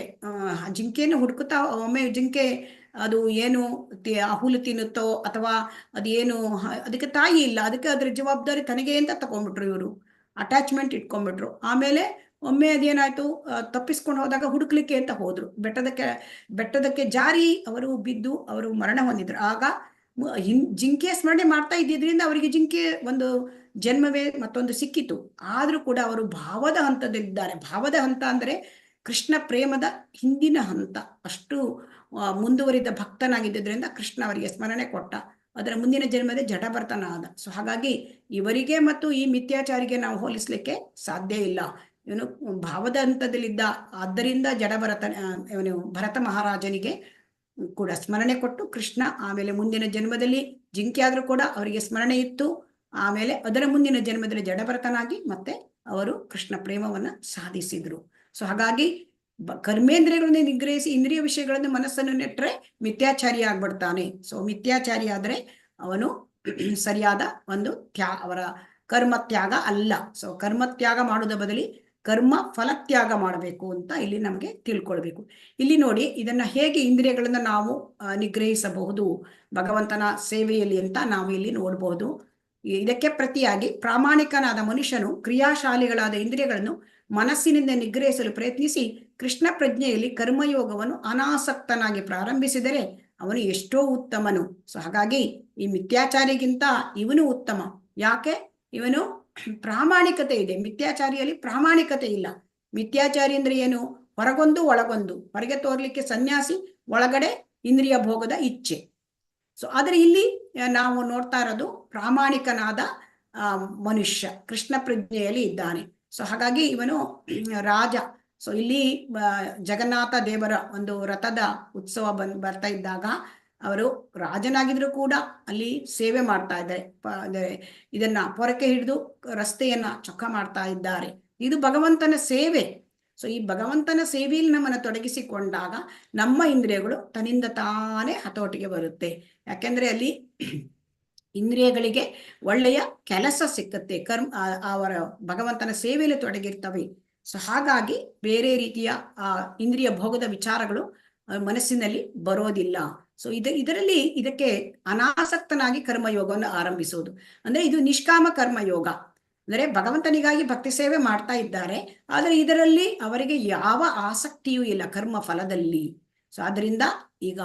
ಜಿಂಕೆಯನ್ನು ಹುಡುಕುತ್ತಾ ಒಮ್ಮೆ ಜಿಂಕೆ ಅದು ಏನು ಹುಲ್ಲು ತಿನ್ನುತ್ತೋ ಅಥವಾ ಅದೇನು ಅದಕ್ಕೆ ತಾಯಿ ಇಲ್ಲ, ಅದಕ್ಕೆ ಅದ್ರ ಜವಾಬ್ದಾರಿ ತನಗೆ ಅಂತ ತಗೊಂಡ್ಬಿಟ್ರು ಇವರು, ಅಟ್ಯಾಚ್ಮೆಂಟ್ ಇಟ್ಕೊಂಡ್ಬಿಟ್ರು. ಆಮೇಲೆ ಒಮ್ಮೆ ಅದೇನಾಯ್ತು, ತಪ್ಪಿಸ್ಕೊಂಡು ಹೋದಾಗ ಹುಡುಕ್ಲಿಕ್ಕೆ ಅಂತ ಹೋದ್ರು, ಬೆಟ್ಟದಕ್ಕೆ ಜಾರಿ ಅವರು ಬಿದ್ದು ಅವರು ಮರಣ ಹೊಂದಿದ್ರು. ಆಗ ಜಿಂಕೆ ಸ್ಮರಣೆ ಮಾಡ್ತಾ ಇದ್ದಿದ್ರಿಂದ ಅವರಿಗೆ ಜಿಂಕೆ ಒಂದು ಜನ್ಮವೇ ಮತ್ತೊಂದು ಸಿಕ್ಕಿತು. ಆದ್ರೂ ಕೂಡ ಅವರು ಭಾವದ ಹಂತದಲ್ಲಿದ್ದಾರೆ. ಭಾವದ ಹಂತ ಅಂದ್ರೆ ಕೃಷ್ಣ ಪ್ರೇಮದ ಹಿಂದಿನ ಹಂತ. ಅಷ್ಟು ಮುಂದುವರಿದ ಭಕ್ತನಾಗಿದ್ದರಿಂದ ಕೃಷ್ಣ ಅವರಿಗೆ ಸ್ಮರಣೆ ಕೊಟ್ಟ. ಅದರ ಮುಂದಿನ ಜನ್ಮದೇ ಜಡಭರ್ತನ ಆದ. ಸೊ ಹಾಗಾಗಿ ಇವರಿಗೆ ಮತ್ತು ಈ ಮಿಥ್ಯಾಚಾರಿಗೆ ನಾವು ಹೋಲಿಸ್ಲಿಕ್ಕೆ ಸಾಧ್ಯ ಇಲ್ಲ. ಇವನು ಭಾವದ ಹಂತದಲ್ಲಿದ್ದ, ಆದ್ದರಿಂದ ಇವನು ಭರತ ಮಹಾರಾಜನಿಗೆ ಕೂಡ ಸ್ಮರಣೆ ಕೊಟ್ಟು ಕೃಷ್ಣ ಆಮೇಲೆ ಮುಂದಿನ ಜನ್ಮದಲ್ಲಿ ಜಿಂಕೆ ಆದ್ರೂ ಕೂಡ ಅವರಿಗೆ ಸ್ಮರಣೆ ಇತ್ತು. ಆಮೇಲೆ ಅದರ ಮುಂದಿನ ಜನ್ಮದಲ್ಲಿ ಜಡಭರತನಾಗಿ ಮತ್ತೆ ಅವರು ಕೃಷ್ಣ ಪ್ರೇಮವನ್ನ ಸಾಧಿಸಿದ್ರು. ಸೊ ಹಾಗಾಗಿ ಕರ್ಮೇಂದ್ರಿಯಗಳನ್ನು ನಿಗ್ರಹಿಸಿ ಇಂದ್ರಿಯ ವಿಷಯಗಳನ್ನು ಮನಸ್ಸನ್ನು ನೆಟ್ಟರೆ ಮಿಥ್ಯಾಚಾರಿ ಆಗ್ಬಿಡ್ತಾನೆ. ಸೊ ಮಿಥ್ಯಾಚಾರಿ ಆದ್ರೆ ಅವನು ಸರಿಯಾದ ಒಂದು ಅವರ ಕರ್ಮ ತ್ಯಾಗ ಅಲ್ಲ. ಸೊ ಕರ್ಮ ತ್ಯಾಗ ಮಾಡುವುದ ಬದಲಿ ಕರ್ಮ ಫಲತ್ಯಾಗ ಮಾಡಬೇಕು ಅಂತ ಇಲ್ಲಿ ನಮಗೆ ತಿಳ್ಕೊಳ್ಬೇಕು. ಇಲ್ಲಿ ನೋಡಿ, ಇದನ್ನ ಹೇಗೆ ಇಂದ್ರಿಯಗಳನ್ನ ನಾವು ನಿಗ್ರಹಿಸಬಹುದು ಭಗವಂತನ ಸೇವೆಯಲ್ಲಿ ಅಂತ ನಾವು ಇಲ್ಲಿ ನೋಡಬಹುದು. ಇದಕ್ಕೆ ಪ್ರತಿಯಾಗಿ ಪ್ರಾಮಾಣಿಕನಾದ ಮನುಷ್ಯನು ಕ್ರಿಯಾಶಾಲಿಗಳಾದ ಇಂದ್ರಿಯಗಳನ್ನು ಮನಸ್ಸಿನಿಂದ ನಿಗ್ರಹಿಸಲು ಪ್ರಯತ್ನಿಸಿ ಕೃಷ್ಣ ಪ್ರಜ್ಞೆಯಲ್ಲಿ ಕರ್ಮಯೋಗವನ್ನು ಅನಾಸಕ್ತನಾಗಿ ಪ್ರಾರಂಭಿಸಿದರೆ ಅವನು ಎಷ್ಟೋ ಉತ್ತಮನು. ಸೊ ಹಾಗಾಗಿ ಈ ಮಿಥ್ಯಾಚಾರಿಗಿಂತ ಇವನು ಉತ್ತಮ. ಯಾಕೆ? ಇವನು ಪ್ರಾಮಾಣಿಕತೆ ಇದೆ, ಮಿಥ್ಯಾಚಾರಿಯಲ್ಲಿ ಪ್ರಾಮಾಣಿಕತೆ ಇಲ್ಲ. ಮಿಥ್ಯಾಚಾರಿ ಅಂದ್ರೆ ಏನು? ಹೊರಗೊಂದು ಒಳಗೊಂದು, ಹೊರಗೆ ತೋರ್ಲಿಕ್ಕೆ ಸನ್ಯಾಸಿ, ಒಳಗಡೆ ಇಂದ್ರಿಯ ಭೋಗದ ಇಚ್ಛೆ. ಸೊ ಆದ್ರೆ ಇಲ್ಲಿ ನಾವು ನೋಡ್ತಾ ಇರೋದು ಪ್ರಾಮಾಣಿಕನಾದ ಮನುಷ್ಯ ಕೃಷ್ಣ ಪ್ರಜ್ಞೆಯಲ್ಲಿ ಇದ್ದಾನೆ. ಸೊ ಹಾಗಾಗಿ ಇವನು ರಾಜ. ಸೊ ಇಲ್ಲಿ ಜಗನ್ನಾಥ ದೇವರ ಒಂದು ರಥದ ಉತ್ಸವ ಬರ್ತಾ ಇದ್ದಾಗ ಅವರು ರಾಜನಾಗಿದ್ರು ಕೂಡ ಅಲ್ಲಿ ಸೇವೆ ಮಾಡ್ತಾ ಇದ್ದಾರೆ. ಇದನ್ನ ಪೊರಕೆ ಹಿಡಿದು ರಸ್ತೆಯನ್ನ ಚೊಕ್ಕ ಮಾಡ್ತಾ ಇದ್ದಾರೆ. ಇದು ಭಗವಂತನ ಸೇವೆ. ಸೊ ಈ ಭಗವಂತನ ಸೇವೆಯಲ್ಲಿ ನಮ್ಮನ್ನು ತೊಡಗಿಸಿಕೊಂಡಾಗ ನಮ್ಮ ಇಂದ್ರಿಯಗಳು ತನ್ನಿಂದ ತಾನೇ ಹತೋಟಿಗೆ ಬರುತ್ತೆ. ಯಾಕೆಂದ್ರೆ ಅಲ್ಲಿ ಇಂದ್ರಿಯಗಳಿಗೆ ಒಳ್ಳೆಯ ಕೆಲಸ ಸಿಕ್ಕತ್ತೆ, ಅವರ ಭಗವಂತನ ಸೇವೆಯಲ್ಲಿ ತೊಡಗಿರ್ತವೆ. ಸೊ ಹಾಗಾಗಿ ಬೇರೆ ರೀತಿಯ ಇಂದ್ರಿಯ ಭೋಗದ ವಿಚಾರಗಳು ಮನಸ್ಸಿನಲ್ಲಿ ಬರೋದಿಲ್ಲ. ಸೊ ಇದಕ್ಕೆ ಅನಾಸಕ್ತನಾಗಿ ಕರ್ಮಯೋಗವನ್ನು ಆರಂಭಿಸುವುದು ಅಂದ್ರೆ ಇದು ನಿಷ್ಕಾಮ ಕರ್ಮಯೋಗ. ಅಂದ್ರೆ ಭಗವಂತನಿಗಾಗಿ ಭಕ್ತಿ ಸೇವೆ ಮಾಡ್ತಾ ಇದ್ದಾರೆ, ಆದ್ರೆ ಇದರಲ್ಲಿ ಅವರಿಗೆ ಯಾವ ಆಸಕ್ತಿಯೂ ಇಲ್ಲ ಕರ್ಮ ಫಲದಲ್ಲಿ. ಸೊ ಆದ್ರಿಂದ ಈಗ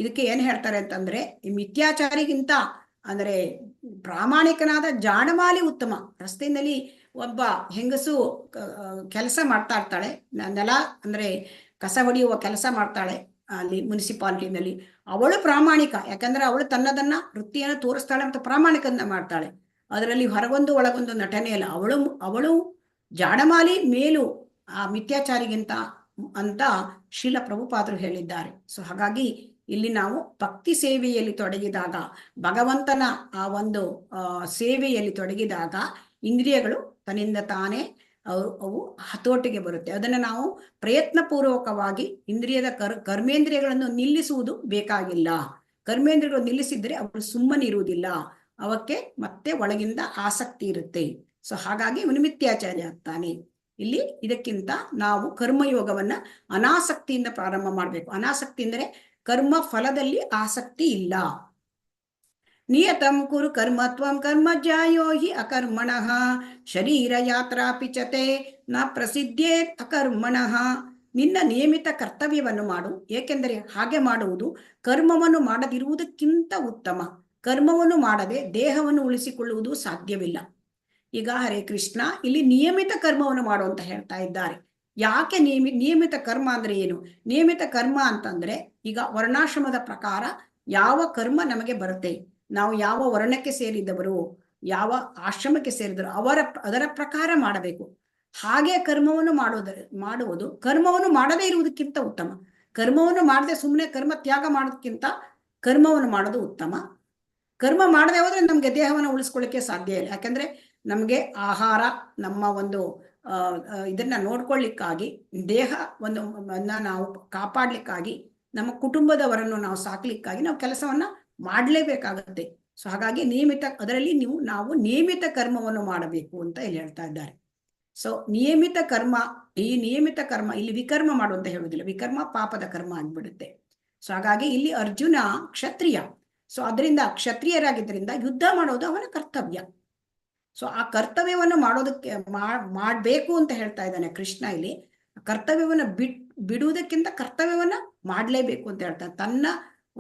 ಇದಕ್ಕೆ ಏನ್ ಹೇಳ್ತಾರೆ ಅಂತಂದ್ರೆ, ಈ ಮಿಥ್ಯಾಚಾರಿಗಿಂತ ಅಂದ್ರೆ ಪ್ರಾಮಾಣಿಕನಾದ ಜಾಣಮಾಲಿ ಉತ್ತಮ. ರಸ್ತೆಯಲ್ಲಿ ಒಬ್ಬ ಹೆಂಗಸು ಕೆಲಸ ಮಾಡ್ತಾ ಇರ್ತಾಳೆ, ನೆಲ ಅಂದ್ರೆ ಕಸ ಹೊಡೆಯುವ ಕೆಲಸ ಮಾಡ್ತಾಳೆ ಅಲ್ಲಿ ಮುನ್ಸಿಪಾಲಿಟಿನಲ್ಲಿ. ಅವಳು ಪ್ರಾಮಾಣಿಕ, ಯಾಕಂದ್ರೆ ಅವಳು ತನ್ನದನ್ನ ವೃತ್ತಿಯನ್ನು ತೋರಿಸ್ತಾಳೆ ಮತ್ತು ಪ್ರಾಮಾಣಿಕನ್ನ ಮಾಡ್ತಾಳೆ. ಅದರಲ್ಲಿ ಹೊರಗೊಂದು ಒಳಗೊಂದು ನಟನೆ ಅಲ್ಲ. ಅವಳು ಜಾಡಮಾಲಿ ಮೇಲು ಆ ಮಿಥ್ಯಾಚಾರಿಗಿಂತ ಅಂತ ಶ್ರೀಲ ಪ್ರಭುಪಾದರು ಹೇಳಿದ್ದಾರೆ. ಸೊ ಹಾಗಾಗಿ ಇಲ್ಲಿ ನಾವು ಭಕ್ತಿ ಸೇವೆಯಲ್ಲಿ ತೊಡಗಿದಾಗ, ಭಗವಂತನ ಆ ಒಂದು ಸೇವೆಯಲ್ಲಿ ತೊಡಗಿದಾಗ ಇಂದ್ರಿಯಗಳು ತನ್ನಿಂದ ತಾನೇ ಅವು ಹತೋಟಿಗೆ ಬರುತ್ತೆ. ಅದನ್ನ ನಾವು ಪ್ರಯತ್ನ ಪೂರ್ವಕವಾಗಿ ಕರ್ಮೇಂದ್ರಿಯಗಳನ್ನು ನಿಲ್ಲಿಸುವುದು ಬೇಕಾಗಿಲ್ಲ. ಕರ್ಮೇಂದ್ರಿಯಗಳು ನಿಲ್ಲಿಸಿದ್ರೆ ಅವರು ಸುಮ್ಮನಿರುವುದಿಲ್ಲ, ಅವಕ್ಕೆ ಮತ್ತೆ ಒಳಗಿಂದ ಆಸಕ್ತಿ ಇರುತ್ತೆ. ಸೊ ಹಾಗಾಗಿ ಇವನು ಮಿಥ್ಯಾಚಾರಿ ಆಗ್ತಾನೆ. ಇಲ್ಲಿ ಇದಕ್ಕಿಂತ ನಾವು ಕರ್ಮಯೋಗವನ್ನ ಅನಾಸಕ್ತಿಯಿಂದ ಪ್ರಾರಂಭ ಮಾಡಬೇಕು. ಅನಾಸಕ್ತಿ ಅಂದರೆ ಕರ್ಮ ಫಲದಲ್ಲಿ ಆಸಕ್ತಿ ಇಲ್ಲ. ನಿಯತಂ ಕುರು ಕರ್ಮತ್ವಂ ಕರ್ಮಜ್ಯಾಯೋ ಹಿ ಅಕರ್ಮಣಃ ಶರೀರ ಯಾತ್ರಾ ಪಿಚತೆ ನ ಪ್ರಸಿದ್ಧೇ ಅಕರ್ಮಣಃ. ನಿನ್ನ ನಿಯಮಿತ ಕರ್ತವ್ಯವನ್ನು ಮಾಡು, ಏಕೆಂದರೆ ಹಾಗೆ ಮಾಡುವುದು ಕರ್ಮವನ್ನು ಮಾಡದಿರುವುದಕ್ಕಿಂತ ಉತ್ತಮ. ಕರ್ಮವನ್ನು ಮಾಡದೆ ದೇಹವನ್ನು ಉಳಿಸಿಕೊಳ್ಳುವುದು ಸಾಧ್ಯವಿಲ್ಲ. ಈಗ ಹರೇ ಕೃಷ್ಣ ಇಲ್ಲಿ ನಿಯಮಿತ ಕರ್ಮವನ್ನು ಮಾಡು ಅಂತ ಹೇಳ್ತಾ ಇದ್ದಾರೆ. ಯಾಕೆ ನಿಯಮಿತ ಕರ್ಮ ಅಂದ್ರೆ ಏನು? ನಿಯಮಿತ ಕರ್ಮ ಅಂತಂದ್ರೆ ಈಗ ವರ್ಣಾಶ್ರಮದ ಪ್ರಕಾರ ಯಾವ ಕರ್ಮ ನಮಗೆ ಬರುತ್ತೆ, ನಾವು ಯಾವ ವರ್ಣಕ್ಕೆ ಸೇರಿದವರು, ಯಾವ ಆಶ್ರಮಕ್ಕೆ ಸೇರಿದರು ಅದರ ಪ್ರಕಾರ ಮಾಡಬೇಕು. ಹಾಗೆ ಕರ್ಮವನ್ನು ಮಾಡುವುದು ಕರ್ಮವನ್ನು ಮಾಡದೇ ಇರುವುದಕ್ಕಿಂತ ಉತ್ತಮ. ಕರ್ಮವನ್ನು ಮಾಡದೆ ಸುಮ್ಮನೆ ಕರ್ಮ ತ್ಯಾಗ ಮಾಡೋದಕ್ಕಿಂತ ಕರ್ಮವನ್ನು ಮಾಡೋದು ಉತ್ತಮ. ಕರ್ಮ ಮಾಡದೆ ಹೋದ್ರೆ ನಮ್ಗೆ ದೇಹವನ್ನು ಉಳಿಸ್ಕೊಳ್ಳಿಕ್ಕೆ ಸಾಧ್ಯ ಇಲ್ಲ. ಯಾಕಂದ್ರೆ ನಮ್ಗೆ ಆಹಾರ, ನಮ್ಮ ಒಂದು ಇದನ್ನ ನೋಡ್ಕೊಳ್ಳಿಕ್ಕಾಗಿ, ದೇಹ ಒಂದು ನಾವು ಕಾಪಾಡ್ಲಿಕ್ಕಾಗಿ, ನಮ್ಮ ಕುಟುಂಬದವರನ್ನು ನಾವು ಸಾಕ್ಲಿಕ್ಕಾಗಿ ನಾವು ಕೆಲಸವನ್ನ ಮಾಡಲೇಬೇಕಾಗತ್ತೆ. ಸೊ ಹಾಗಾಗಿ ಅದರಲ್ಲಿ ನಾವು ನಿಯಮಿತ ಕರ್ಮವನ್ನು ಮಾಡಬೇಕು ಅಂತ ಇಲ್ಲಿ ಹೇಳ್ತಾ ಇದ್ದಾರೆ. ಸೊ ನಿಯಮಿತ ಕರ್ಮ, ಈ ನಿಯಮಿತ ಕರ್ಮ ಇಲ್ಲಿ ವಿಕರ್ಮ ಮಾಡು ಅಂತ ಹೇಳುವುದಿಲ್ಲ, ವಿಕರ್ಮ ಪಾಪದ ಕರ್ಮ ಆಗ್ಬಿಡುತ್ತೆ. ಸೊ ಹಾಗಾಗಿ ಇಲ್ಲಿ ಅರ್ಜುನ ಕ್ಷತ್ರಿಯ, ಸೊ ಅದರಿಂದ ಕ್ಷತ್ರಿಯರಾಗಿದ್ದರಿಂದ ಯುದ್ಧ ಮಾಡೋದು ಅವನ ಕರ್ತವ್ಯ. ಸೊ ಆ ಕರ್ತವ್ಯವನ್ನು ಮಾಡೋದಕ್ಕೆ ಮಾಡ್ಬೇಕು ಅಂತ ಹೇಳ್ತಾ ಇದ್ದಾನೆ ಕೃಷ್ಣ ಇಲ್ಲಿ. ಕರ್ತವ್ಯವನ್ನ ಬಿಡುವುದಕ್ಕಿಂತ ಕರ್ತವ್ಯವನ್ನ ಮಾಡ್ಲೇಬೇಕು ಅಂತ ಹೇಳ್ತಾನೆ. ತನ್ನ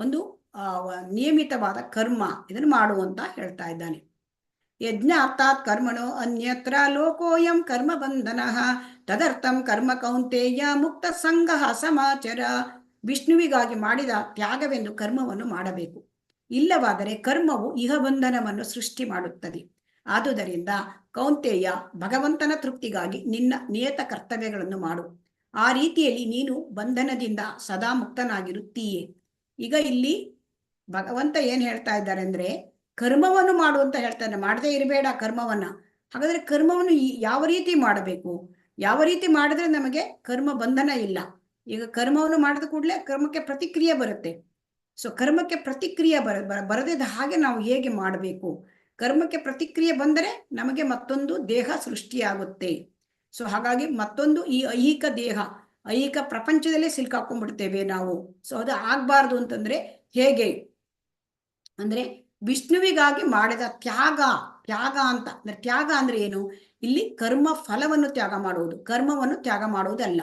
ಒಂದು ನಿಯಮಿತವಾದ ಕರ್ಮ ಇದನ್ನು ಮಾಡುವಂತ ಹೇಳ್ತಾ ಇದ್ದಾನೆ. ಯಜ್ಞ ಅರ್ಥಾತ್ ಕರ್ಮಣೋ ಅನ್ಯತ್ರ ಲೋಕೋಯಂ ಕರ್ಮ ಬಂಧನ ತದರ್ಥಂ ಕರ್ಮ ಕೌಂತೆಯ ಮುಕ್ತ ಸಂಘ ಸಮಾಚಾರ. ವಿಷ್ಣುವಿಗಾಗಿ ಮಾಡಿದ ತ್ಯಾಗವೆಂದು ಕರ್ಮವನ್ನು ಮಾಡಬೇಕು, ಇಲ್ಲವಾದರೆ ಕರ್ಮವು ಇಹ ಬಂಧನವನ್ನು ಸೃಷ್ಟಿ ಮಾಡುತ್ತದೆ. ಆದುದರಿಂದ ಕೌಂತೆಯ, ಭಗವಂತನ ತೃಪ್ತಿಗಾಗಿ ನಿನ್ನ ನಿಯತ ಕರ್ತವ್ಯಗಳನ್ನು ಮಾಡು. ಆ ರೀತಿಯಲ್ಲಿ ನೀನು ಬಂಧನದಿಂದ ಸದಾ ಮುಕ್ತನಾಗಿರುತ್ತೀಯೇ. ಈಗ ಇಲ್ಲಿ ಭಗವಂತ ಏನ್ ಹೇಳ್ತಾ ಇದ್ದಾರೆ ಅಂದ್ರೆ ಕರ್ಮವನ್ನು ಮಾಡು ಅಂತ ಹೇಳ್ತಾನೆ, ಮಾಡದೇ ಇರಬೇಡ ಕರ್ಮವನ್ನ. ಹಾಗಾದ್ರೆ ಕರ್ಮವನ್ನು ಯಾವ ರೀತಿ ಮಾಡಬೇಕು, ಯಾವ ರೀತಿ ಮಾಡಿದ್ರೆ ನಮಗೆ ಕರ್ಮ ಬಂಧನ ಇಲ್ಲ. ಈಗ ಕರ್ಮವನ್ನು ಮಾಡಿದ ಕೂಡಲೇ ಕರ್ಮಕ್ಕೆ ಪ್ರತಿಕ್ರಿಯೆ ಬರುತ್ತೆ. ಸೊ ಕರ್ಮಕ್ಕೆ ಪ್ರತಿಕ್ರಿಯೆ ಬರದಿದ್ದ ಹಾಗೆ ನಾವು ಹೇಗೆ ಮಾಡಬೇಕು? ಕರ್ಮಕ್ಕೆ ಪ್ರತಿಕ್ರಿಯೆ ಬಂದರೆ ನಮಗೆ ಮತ್ತೊಂದು ದೇಹ ಸೃಷ್ಟಿಯಾಗುತ್ತೆ. ಸೊ ಹಾಗಾಗಿ ಮತ್ತೊಂದು ಈ ಐಹಿಕ ದೇಹ, ಐಹಿಕ ಪ್ರಪಂಚದಲ್ಲೇ ಸಿಲ್ಕಾಕೊಂಡ್ಬಿಡ್ತೇವೆ ನಾವು. ಸೊ ಅದು ಆಗ್ಬಾರ್ದು ಅಂತಂದ್ರೆ ಹೇಗೆ ಅಂದ್ರೆ ವಿಷ್ಣುವಿಗಾಗಿ ಮಾಡಿದ ತ್ಯಾಗ ಅಂತ ಅಂದ್ರೆ ತ್ಯಾಗ ಅಂದ್ರೆ ಏನು? ಇಲ್ಲಿ ಕರ್ಮ ಫಲವನ್ನು ತ್ಯಾಗ ಮಾಡುವುದು, ಕರ್ಮವನ್ನು ತ್ಯಾಗ ಮಾಡುವುದಲ್ಲ.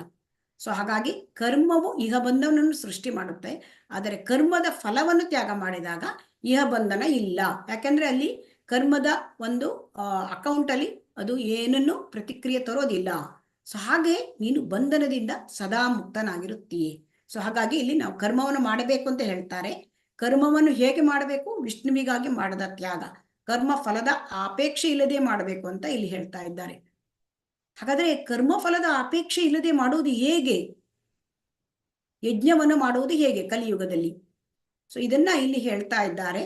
ಸೊ ಹಾಗಾಗಿ ಕರ್ಮವು ಇಹ ಬಂಧನವನ್ನು ಸೃಷ್ಟಿ ಮಾಡುತ್ತೆ, ಆದರೆ ಕರ್ಮದ ಫಲವನ್ನು ತ್ಯಾಗ ಮಾಡಿದಾಗ ಇಹ ಬಂಧನ ಇಲ್ಲ. ಯಾಕಂದ್ರೆ ಅಲ್ಲಿ ಕರ್ಮದ ಒಂದು ಅಕೌಂಟ್ ಅಲ್ಲಿ ಅದು ಏನನ್ನು ಪ್ರತಿಕ್ರಿಯೆ ತರೋದಿಲ್ಲ. ಸೊ ಹಾಗೆ ನೀನು ಬಂಧನದಿಂದ ಸದಾ ಮುಕ್ತನಾಗಿರುತ್ತೀಯೇ. ಸೊ ಹಾಗಾಗಿ ಇಲ್ಲಿ ನಾವು ಕರ್ಮವನ್ನು ಮಾಡಬೇಕು ಅಂತ ಹೇಳ್ತಾರೆ. ಕರ್ಮವನ್ನು ಹೇಗೆ ಮಾಡಬೇಕು? ವಿಷ್ಣುವಿಗಾಗಿ ಮಾಡದ ತ್ಯಾಗ, ಕರ್ಮ ಫಲದ ಅಪೇಕ್ಷೆ ಇಲ್ಲದೆ ಮಾಡಬೇಕು ಅಂತ ಇಲ್ಲಿ ಹೇಳ್ತಾ ಇದ್ದಾರೆ. ಹಾಗಾದ್ರೆ ಕರ್ಮ ಫಲದ ಅಪೇಕ್ಷೆ ಇಲ್ಲದೆ ಮಾಡುವುದು ಹೇಗೆ? ಯಜ್ಞವನ್ನು ಮಾಡುವುದು ಹೇಗೆ ಕಲಿಯುಗದಲ್ಲಿ? ಸೊ ಇದನ್ನ ಇಲ್ಲಿ ಹೇಳ್ತಾ ಇದ್ದಾರೆ.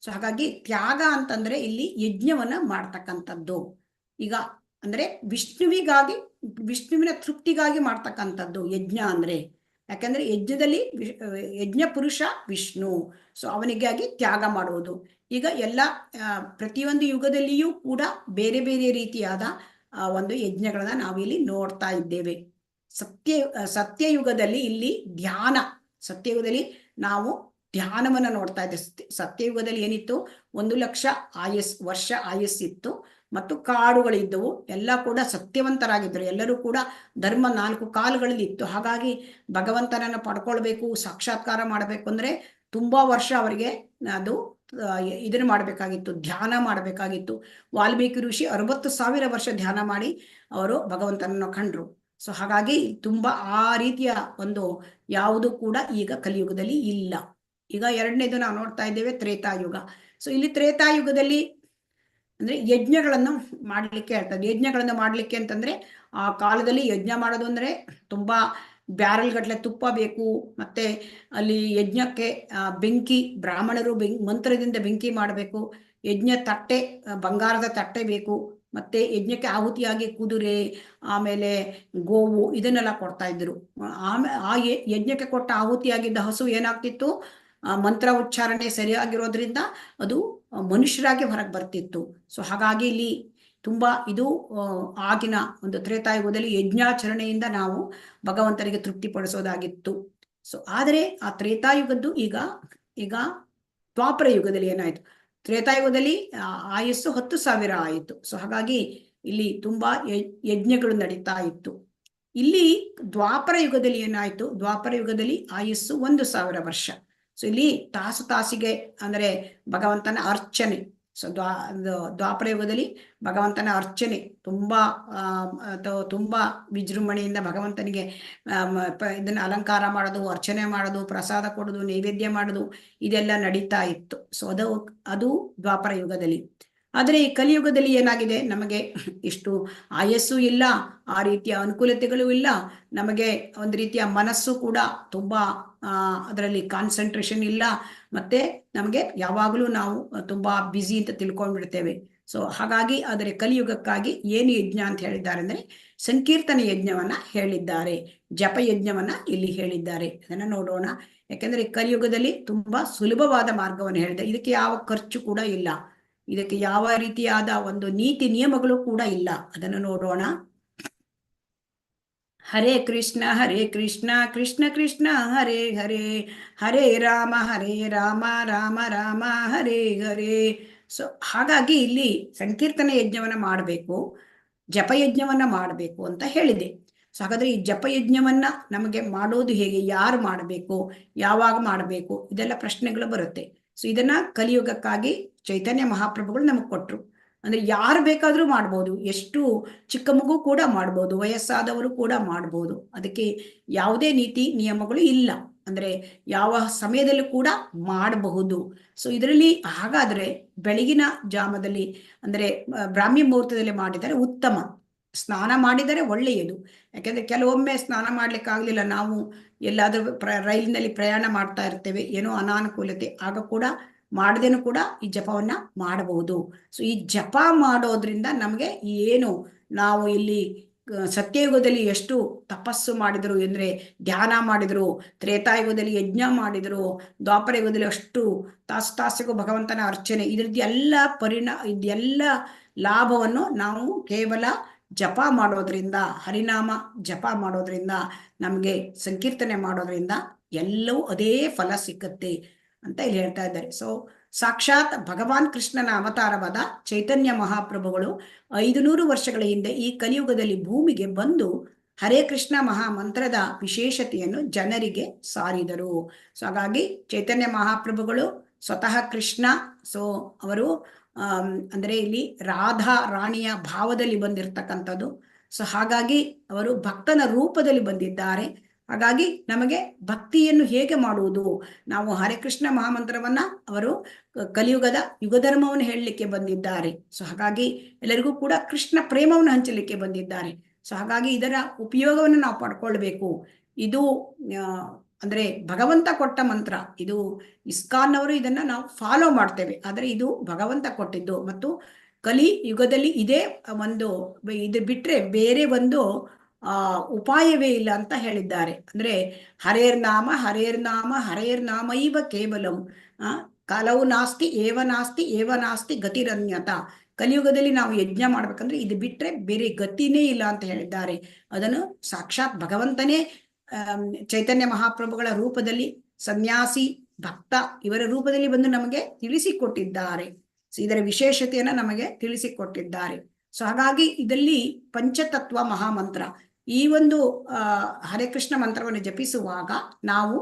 ಸೊ ಹಾಗಾಗಿ ತ್ಯಾಗ ಅಂತಂದ್ರೆ ಇಲ್ಲಿ ಯಜ್ಞವನ್ನ ಮಾಡ್ತಕ್ಕಂಥದ್ದು. ಈಗ ಅಂದ್ರೆ ವಿಷ್ಣುವಿಗಾಗಿ, ವಿಷ್ಣುವಿನ ತೃಪ್ತಿಗಾಗಿ ಮಾಡ್ತಕ್ಕಂಥದ್ದು ಯಜ್ಞ ಅಂದ್ರೆ. ಯಾಕಂದ್ರೆ ಯಜ್ಞದಲ್ಲಿ ಯಜ್ಞ ಪುರುಷ ವಿಷ್ಣು, ಸೊ ಅವನಿಗಾಗಿ ತ್ಯಾಗ ಮಾಡುವುದು. ಈಗ ಎಲ್ಲ ಪ್ರತಿಯೊಂದು ಯುಗದಲ್ಲಿಯೂ ಕೂಡ ಬೇರೆ ಬೇರೆ ರೀತಿಯಾದ ಒಂದು ಯಜ್ಞಗಳನ್ನ ನಾವಿಲ್ಲಿ ನೋಡ್ತಾ ಇದ್ದೇವೆ. ಸತ್ಯಯುಗದಲ್ಲಿ ಇಲ್ಲಿ ಧ್ಯಾನ, ಸತ್ಯಯುಗದಲ್ಲಿ ನಾವು ಧ್ಯಾನವನ್ನ ನೋಡ್ತಾ ಇದ್ದೇವೆ. ಸತ್ಯಯುಗದಲ್ಲಿ ಏನಿತ್ತು? 1,00,000 ವರ್ಷ ಆಯಸ್ಸಿತ್ತು ಮತ್ತು ಕಾಡುಗಳಿದ್ದವು. ಎಲ್ಲ ಕೂಡ ಸತ್ಯವಂತರಾಗಿದ್ದರು, ಎಲ್ಲರೂ ಕೂಡ ಧರ್ಮ 4 ಕಾಲುಗಳಲ್ಲಿ ಇತ್ತು. ಹಾಗಾಗಿ ಭಗವಂತನನ್ನು ಪಡ್ಕೊಳ್ಬೇಕು, ಸಾಕ್ಷಾತ್ಕಾರ ಮಾಡಬೇಕು ಅಂದ್ರೆ ತುಂಬಾ ವರ್ಷ ಅವರಿಗೆ ಅದು ಇದನ್ನು ಮಾಡಬೇಕಾಗಿತ್ತು, ಧ್ಯಾನ ಮಾಡಬೇಕಾಗಿತ್ತು. ವಾಲ್ಮೀಕಿ ಋಷಿ 60,000 ವರ್ಷ ಧ್ಯಾನ ಮಾಡಿ ಅವರು ಭಗವಂತನನ್ನು ಕಂಡ್ರು. ಸೊ ಹಾಗಾಗಿ ತುಂಬಾ ಆ ರೀತಿಯ ಒಂದು ಯಾವುದು ಕೂಡ ಈಗ ಕಲಿಯುಗದಲ್ಲಿ ಇಲ್ಲ. ಈಗ ಎರಡನೇದು ನಾವು ನೋಡ್ತಾ ಇದ್ದೇವೆ ತ್ರೇತಾಯುಗ. ಸೊ ಇಲ್ಲಿ ತ್ರೇತಾಯುಗದಲ್ಲಿ ಅಂದ್ರೆ ಯಜ್ಞಗಳನ್ನು ಮಾಡ್ಲಿಕ್ಕೆ ಹೇಳ್ತಾರೆ. ಯಜ್ಞಗಳನ್ನು ಮಾಡ್ಲಿಕ್ಕೆ ಅಂತಂದ್ರೆ ಆ ಕಾಲದಲ್ಲಿ ಯಜ್ಞ ಮಾಡೋದು ಅಂದ್ರೆ ತುಂಬಾ ಬ್ಯಾರಲ್ ಗಟ್ಲೆ ತುಪ್ಪ ಬೇಕು. ಮತ್ತೆ ಅಲ್ಲಿ ಯಜ್ಞಕ್ಕೆ ಬೆಂಕಿ, ಬ್ರಾಹ್ಮಣರು ಮಂತ್ರದಿಂದ ಬೆಂಕಿ ಮಾಡಬೇಕು. ಯಜ್ಞ ತಟ್ಟೆ, ಬಂಗಾರದ ತಟ್ಟೆ ಬೇಕು. ಮತ್ತೆ ಯಜ್ಞಕ್ಕೆ ಆಹುತಿಯಾಗಿ ಕುದುರೆ, ಆಮೇಲೆ ಗೋವು ಇದನ್ನೆಲ್ಲ ಕೊಡ್ತಾ ಇದ್ರು. ಆಮೇಲೆ ಆ ಯಜ್ಞಕ್ಕೆ ಕೊಟ್ಟ ಆಹುತಿಯಾಗಿದ್ದ ಹಸು ಏನಾಗ್ತಿತ್ತು? ಮಂತ್ರ ಉಚ್ಚಾರಣೆ ಸರಿಯಾಗಿರೋದ್ರಿಂದ ಅದು ಮನುಷ್ಯರಾಗಿ ಹೊರಗೆ ಬರ್ತಿತ್ತು. ಸೊ ಹಾಗಾಗಿ ಇಲ್ಲಿ ತುಂಬಾ ಇದು ಆಗಿನ ಒಂದು ತ್ರೇತಾಯುಗದಲ್ಲಿ ಯಜ್ಞಾಚರಣೆಯಿಂದ ನಾವು ಭಗವಂತನಿಗೆ ತೃಪ್ತಿಪಡಿಸೋದಾಗಿತ್ತು. ಸೊ ಆದರೆ ಆ ತ್ರೇತಾಯುಗದ್ದು ಈಗ ದ್ವಾಪರ ಯುಗದಲ್ಲಿ ಏನಾಯ್ತು? ತ್ರೇತಾಯುಗದಲ್ಲಿ ಆಯಸ್ಸು 10,000 ಆಯಿತು. ಸೊ ಹಾಗಾಗಿ ಇಲ್ಲಿ ತುಂಬಾ ಯಜ್ಞಗಳು ನಡೀತಾ ಇತ್ತು. ಇಲ್ಲಿ ದ್ವಾಪರ ಯುಗದಲ್ಲಿ ಏನಾಯ್ತು? ದ್ವಾಪರ ಯುಗದಲ್ಲಿ ಆಯಸ್ಸು 1,000 ವರ್ಷ. ಸೊ ಇಲ್ಲಿ ತಾಸಿಗೆ ಅಂದ್ರೆ ಭಗವಂತನ ಅರ್ಚನೆ. ಸೊ ದ್ವಾಪರ ಯುಗದಲ್ಲಿ ಭಗವಂತನ ಅರ್ಚನೆ ತುಂಬಾ ವಿಜೃಂಭಣೆಯಿಂದ ಭಗವಂತನಿಗೆ ಇದನ್ನ ಅಲಂಕಾರ ಮಾಡೋದು, ಅರ್ಚನೆ ಮಾಡೋದು, ಪ್ರಸಾದ ಕೊಡೋದು, ನೈವೇದ್ಯ ಮಾಡೋದು, ಇದೆಲ್ಲ ನಡೀತಾ ಇತ್ತು. ಸೊ ಅದು ದ್ವಾಪರ ಯುಗದಲ್ಲಿ. ಆದರೆ ಈ ಕಲಿಯುಗದಲ್ಲಿ ಏನಾಗಿದೆ? ನಮಗೆ ಇಷ್ಟು ಆಯಸ್ಸು ಇಲ್ಲ, ಆ ರೀತಿಯ ಅನುಕೂಲತೆಗಳು ಇಲ್ಲ, ನಮಗೆ ಒಂದು ರೀತಿಯ ಮನಸ್ಸು ಕೂಡ ತುಂಬಾ ಅದರಲ್ಲಿ ಕಾನ್ಸಂಟ್ರೇಷನ್ ಇಲ್ಲ. ಮತ್ತೆ ನಮಗೆ ಯಾವಾಗಲೂ ನಾವು ತುಂಬಾ ಬ್ಯುಸಿ ಅಂತ ತಿಳ್ಕೊಂಡ್ಬಿಡ್ತೇವೆ. ಸೊ ಹಾಗಾಗಿ ಆದರೆ ಕಲಿಯುಗಕ್ಕಾಗಿ ಏನು ಯಜ್ಞ ಅಂತ ಹೇಳಿದ್ದಾರೆ ಅಂದ್ರೆ ಸಂಕೀರ್ತನ ಯಜ್ಞವನ್ನ ಹೇಳಿದ್ದಾರೆ, ಜಪ ಯಜ್ಞವನ್ನ ಇಲ್ಲಿ ಹೇಳಿದ್ದಾರೆ. ಅದನ್ನ ನೋಡೋಣ. ಯಾಕಂದ್ರೆ ಕಲಿಯುಗದಲ್ಲಿ ತುಂಬಾ ಸುಲಭವಾದ ಮಾರ್ಗವನ್ನು ಹೇಳಿದೆ. ಇದಕ್ಕೆ ಯಾವ ಖರ್ಚು ಕೂಡ ಇಲ್ಲ, ಇದಕ್ಕೆ ಯಾವ ರೀತಿಯಾದ ಒಂದು ನೀತಿ ನಿಯಮಗಳು ಕೂಡ ಇಲ್ಲ. ಅದನ್ನು ನೋಡೋಣ. ಹರೇ ಕೃಷ್ಣ ಕೃಷ್ಣ ಕೃಷ್ಣ ಹರೇ ಹರೇ, ಹರೇ ರಾಮ ರಾಮ ರಾಮ ಹರೇ ಹರೇ. ಸೊ ಹಾಗಾಗಿ ಇಲ್ಲಿ ಸಂಕೀರ್ತನೆ ಯಜ್ಞವನ್ನ ಮಾಡಬೇಕು, ಜಪಯಜ್ಞವನ್ನ ಮಾಡಬೇಕು ಅಂತ ಹೇಳಿದೆ. ಸೊ ಹಾಗಾದ್ರೆ ಈ ಜಪಯಜ್ಞವನ್ನ ನಮಗೆ ಮಾಡೋದು ಹೇಗೆ, ಯಾರು ಮಾಡಬೇಕು, ಯಾವಾಗ ಮಾಡಬೇಕು, ಇದೆಲ್ಲ ಪ್ರಶ್ನೆಗಳು ಬರುತ್ತೆ. ಸೊ ಇದನ್ನ ಕಲಿಯುಗಕ್ಕಾಗಿ ಚೈತನ್ಯ ಮಹಾಪ್ರಭುಗಳು ನಮಗೆ ಕೊಟ್ರು. ಅಂದ್ರೆ ಯಾರು ಬೇಕಾದ್ರೂ ಮಾಡ್ಬೋದು, ಎಷ್ಟು ಚಿಕ್ಕ ಮಗು ಕೂಡ ಮಾಡ್ಬೋದು, ವಯಸ್ಸಾದವರು ಕೂಡ ಮಾಡ್ಬೋದು. ಅದಕ್ಕೆ ಯಾವುದೇ ನೀತಿ ನಿಯಮಗಳು ಇಲ್ಲ, ಅಂದ್ರೆ ಯಾವ ಸಮಯದಲ್ಲೂ ಕೂಡ ಮಾಡಬಹುದು. ಸೊ ಇದರಲ್ಲಿ ಹಾಗಾದ್ರೆ ಬೆಳಗಿನ ಜಾಮದಲ್ಲಿ ಅಂದ್ರೆ ಬ್ರಾಹ್ಮಿ ಮುಹೂರ್ತದಲ್ಲಿ ಮಾಡಿದರೆ ಉತ್ತಮ, ಸ್ನಾನ ಮಾಡಿದರೆ ಒಳ್ಳೆಯದು. ಯಾಕೆಂದ್ರೆ ಕೆಲವೊಮ್ಮೆ ಸ್ನಾನ ಮಾಡ್ಲಿಕ್ಕೆ ಆಗ್ಲಿಲ್ಲ, ನಾವು ಎಲ್ಲಾದ್ರೂ ರೈಲಿನಲ್ಲಿ ಪ್ರಯಾಣ ಮಾಡ್ತಾ ಇರ್ತೇವೆ, ಏನೋ ಅನಾನುಕೂಲತೆ, ಆಗ ಕೂಡ ಮಾಡದೇನು ಕೂಡ ಈ ಜಪವನ್ನ ಮಾಡಬಹುದು. ಸೊ ಈ ಜಪ ಮಾಡೋದ್ರಿಂದ ನಮಗೆ ಏನು, ನಾವು ಇಲ್ಲಿ ಸತ್ಯಯುಗದಲ್ಲಿ ಎಷ್ಟು ತಪಸ್ಸು ಮಾಡಿದ್ರು ಅಂದ್ರೆ ಧ್ಯಾನ ಮಾಡಿದ್ರು, ತ್ರೇತಾಯುಗದಲ್ಲಿ ಯಜ್ಞ ಮಾಡಿದ್ರು, ದ್ವಾಪರ ಯುಗದಲ್ಲಿ ಅಷ್ಟು ತಾಸಿಗೂ ಭಗವಂತನ ಅರ್ಚನೆ, ಇದ್ರದ್ದು ಎಲ್ಲ ಇದೆಲ್ಲ ಲಾಭವನ್ನು ನಾವು ಕೇವಲ ಜಪ ಮಾಡೋದ್ರಿಂದ, ಹರಿನಾಮ ಜಪ ಮಾಡೋದ್ರಿಂದ, ನಮಗೆ ಸಂಕೀರ್ತನೆ ಮಾಡೋದ್ರಿಂದ ಎಲ್ಲವೂ ಅದೇ ಫಲ ಸಿಕ್ಕತ್ತೆ ಅಂತ ಇಲ್ಲಿ ಹೇಳ್ತಾ ಇದ್ದಾರೆ. ಸೊ ಸಾಕ್ಷಾತ್ ಭಗವಾನ್ ಕೃಷ್ಣನ ಅವತಾರವಾದ ಚೈತನ್ಯ ಮಹಾಪ್ರಭುಗಳು 500 ವರ್ಷಗಳ ಹಿಂದೆ ಈ ಕಲಿಯುಗದಲ್ಲಿ ಭೂಮಿಗೆ ಬಂದು ಹರೇ ಕೃಷ್ಣ ಮಹಾಮಂತ್ರದ ವಿಶೇಷತೆಯನ್ನು ಜನರಿಗೆ ಸಾರಿದರು. ಸೊ ಹಾಗಾಗಿ ಚೈತನ್ಯ ಮಹಾಪ್ರಭುಗಳು ಸ್ವತಃ ಕೃಷ್ಣ. ಸೊ ಅವರು ಅಂದ್ರೆ ಇಲ್ಲಿ ರಾಧಾ ರಾಣಿಯ ಭಾವದಲ್ಲಿ ಬಂದಿರತಕ್ಕಂಥದ್ದು. ಸೊ ಹಾಗಾಗಿ ಅವರು ಭಕ್ತನ ರೂಪದಲ್ಲಿ ಬಂದಿದ್ದಾರೆ. ಹಾಗಾಗಿ ನಮಗೆ ಭಕ್ತಿಯನ್ನು ಹೇಗೆ ಮಾಡುವುದು, ನಾವು ಹರೇ ಕೃಷ್ಣ ಮಹಾಮಂತ್ರವನ್ನ ಅವರು ಕಲಿಯುಗದ ಯುಗಧರ್ಮವನ್ನು ಹೇಳಲಿಕ್ಕೆ ಬಂದಿದ್ದಾರೆ. ಸೊ ಹಾಗಾಗಿ ಎಲ್ಲರಿಗೂ ಕೂಡ ಕೃಷ್ಣ ಪ್ರೇಮವನ್ನು ಹಂಚಲಿಕ್ಕೆ ಬಂದಿದ್ದಾರೆ. ಸೊ ಹಾಗಾಗಿ ಇದರ ಉಪಯೋಗವನ್ನು ನಾವು ಪಡ್ಕೊಳ್ಬೇಕು. ಇದು ಅಂದ್ರೆ ಭಗವಂತ ಕೊಟ್ಟ ಮಂತ್ರ, ಇದು ಇಸ್ಕಾನ್ ಅವರು ಇದನ್ನ ನಾವು ಫಾಲೋ ಮಾಡ್ತೇವೆ, ಆದ್ರೆ ಇದು ಭಗವಂತ ಕೊಟ್ಟಿದ್ದು. ಮತ್ತು ಕಲಿ ಯುಗದಲ್ಲಿ ಇದೇ ಒಂದು, ಇದು ಬಿಟ್ರೆ ಬೇರೆ ಒಂದು ಉಪಾಯವೇ ಇಲ್ಲ ಅಂತ ಹೇಳಿದ್ದಾರೆ. ಅಂದ್ರೆ ಹರೇರ್ ನಾಮ ಇವ ಕೇವಲಂ ಕಲವು ನಾಸ್ತಿ ಏವ ನಾಸ್ತಿ ಗತಿರನ್ಯತ. ಕಲಿಯುಗದಲ್ಲಿ ನಾವು ಯಜ್ಞ ಮಾಡ್ಬೇಕಂದ್ರೆ ಇದು ಬಿಟ್ರೆ ಬೇರೆ ಗತಿನೇ ಇಲ್ಲ ಅಂತ ಹೇಳಿದ್ದಾರೆ. ಅದನ್ನು ಸಾಕ್ಷಾತ್ ಭಗವಂತನೇ ಚೈತನ್ಯ ಮಹಾಪ್ರಭುಗಳ ರೂಪದಲ್ಲಿ, ಸನ್ಯಾಸಿ, ಭಕ್ತ ಇವರ ರೂಪದಲ್ಲಿ ಬಂದು ನಮಗೆ ತಿಳಿಸಿಕೊಟ್ಟಿದ್ದಾರೆ. ಸೊ ಇದರ ವಿಶೇಷತೆಯನ್ನ ನಮಗೆ ತಿಳಿಸಿಕೊಟ್ಟಿದ್ದಾರೆ. ಸೊ ಹಾಗಾಗಿ ಇದರಲ್ಲಿ ಪಂಚತತ್ವ ಮಹಾಮಂತ್ರ, ಈ ಒಂದು ಹರೇ ಕೃಷ್ಣ ಮಂತ್ರವನ್ನು ಜಪಿಸುವಾಗ ನಾವು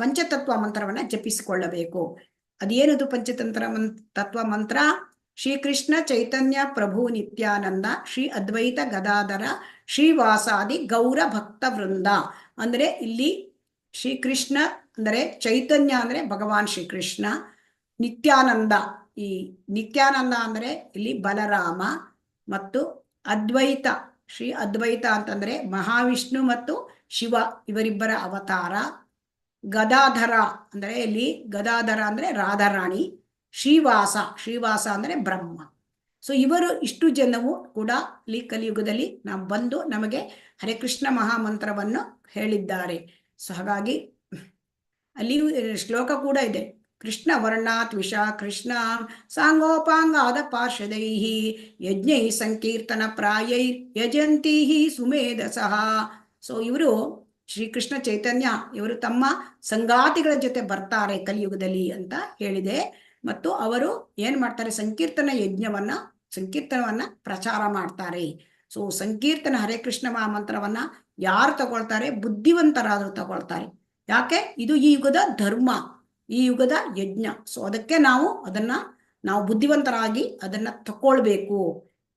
ಪಂಚತತ್ವ ಮಂತ್ರವನ್ನ ಜಪಿಸಿಕೊಳ್ಳಬೇಕು. ಅದೇನದು ತತ್ವ ಮಂತ್ರ? ಶ್ರೀಕೃಷ್ಣ ಚೈತನ್ಯ ಪ್ರಭು ನಿತ್ಯಾನಂದ ಶ್ರೀ ಅದ್ವೈತ ಗದಾಧರ ಶ್ರೀವಾಸಾದಿ ಗೌರ ಭಕ್ತ ವೃಂದ. ಅಂದ್ರೆ ಇಲ್ಲಿ ಶ್ರೀಕೃಷ್ಣ ಅಂದ್ರೆ ಚೈತನ್ಯ ಅಂದ್ರೆ ಭಗವಾನ್ ಶ್ರೀಕೃಷ್ಣ, ನಿತ್ಯಾನಂದ, ಈ ನಿತ್ಯಾನಂದ ಅಂದ್ರೆ ಇಲ್ಲಿ ಬಲರಾಮ, ಮತ್ತು ಅದ್ವೈತ, ಶ್ರೀ ಅದ್ವೈತ ಅಂತಂದ್ರೆ ಮಹಾವಿಷ್ಣು ಮತ್ತು ಶಿವ ಇವರಿಬ್ಬರ ಅವತಾರ. ಗದಾಧರ ಅಂದ್ರೆ ಇಲ್ಲಿ ಗದಾಧರ ಅಂದ್ರೆ ರಾಧಾರಾಣಿ, ಶ್ರೀವಾಸ ಅಂದ್ರೆ ಬ್ರಹ್ಮ. ಸೊ ಇವರು ಇಷ್ಟು ಜನವು ಕೂಡ ಇಲ್ಲಿ ಕಲಿಯುಗದಲ್ಲಿ ನಾವು ಬಂದು ನಮಗೆ ಹರೇ ಕೃಷ್ಣ ಮಹಾಮಂತ್ರವನ್ನು ಹೇಳಿದ್ದಾರೆ. ಸೊ ಹಾಗಾಗಿ ಅಲ್ಲಿ ಶ್ಲೋಕ ಕೂಡ ಇದೆ, ಕೃಷ್ಣ ವರ್ಣಾತ್ ವಿಷಾ ಕೃಷ್ಣ ಸಾಂಗೋಪಾಂಗಾದ ಪಾರ್ಷದೈಹಿ ಯಜ್ಞೈ ಸಂಕೀರ್ತನ ಪ್ರಾಯೈ ಯಜಂತಿ ಸುಮೇಧಸಃ. ಸೊ ಇವರು ಶ್ರೀಕೃಷ್ಣ ಚೈತನ್ಯ ಇವರು ತಮ್ಮ ಸಂಗಾತಿಗಳ ಜೊತೆ ಬರ್ತಾರೆ ಕಲಿಯುಗದಲ್ಲಿ ಅಂತ ಹೇಳಿದೆ. ಮತ್ತು ಅವರು ಏನ್ ಮಾಡ್ತಾರೆ, ಸಂಕೀರ್ತನವನ್ನ ಪ್ರಚಾರ ಮಾಡ್ತಾರೆ. ಸೊ ಸಂಕೀರ್ತನ ಹರೇ ಕೃಷ್ಣ ಮಹಾಮಂತ್ರವನ್ನ ಯಾರು ತಗೊಳ್ತಾರೆ, ಬುದ್ಧಿವಂತರಾದ್ರು ತಗೊಳ್ತಾರೆ. ಯಾಕೆ? ಇದು ಈ ಯುಗದ ಧರ್ಮ, ಈ ಯುಗದ ಯಜ್ಞ. ಸೊ ಅದಕ್ಕೆ ನಾವು ಬುದ್ಧಿವಂತರಾಗಿ ಅದನ್ನ ತಕೊಳ್ಬೇಕು.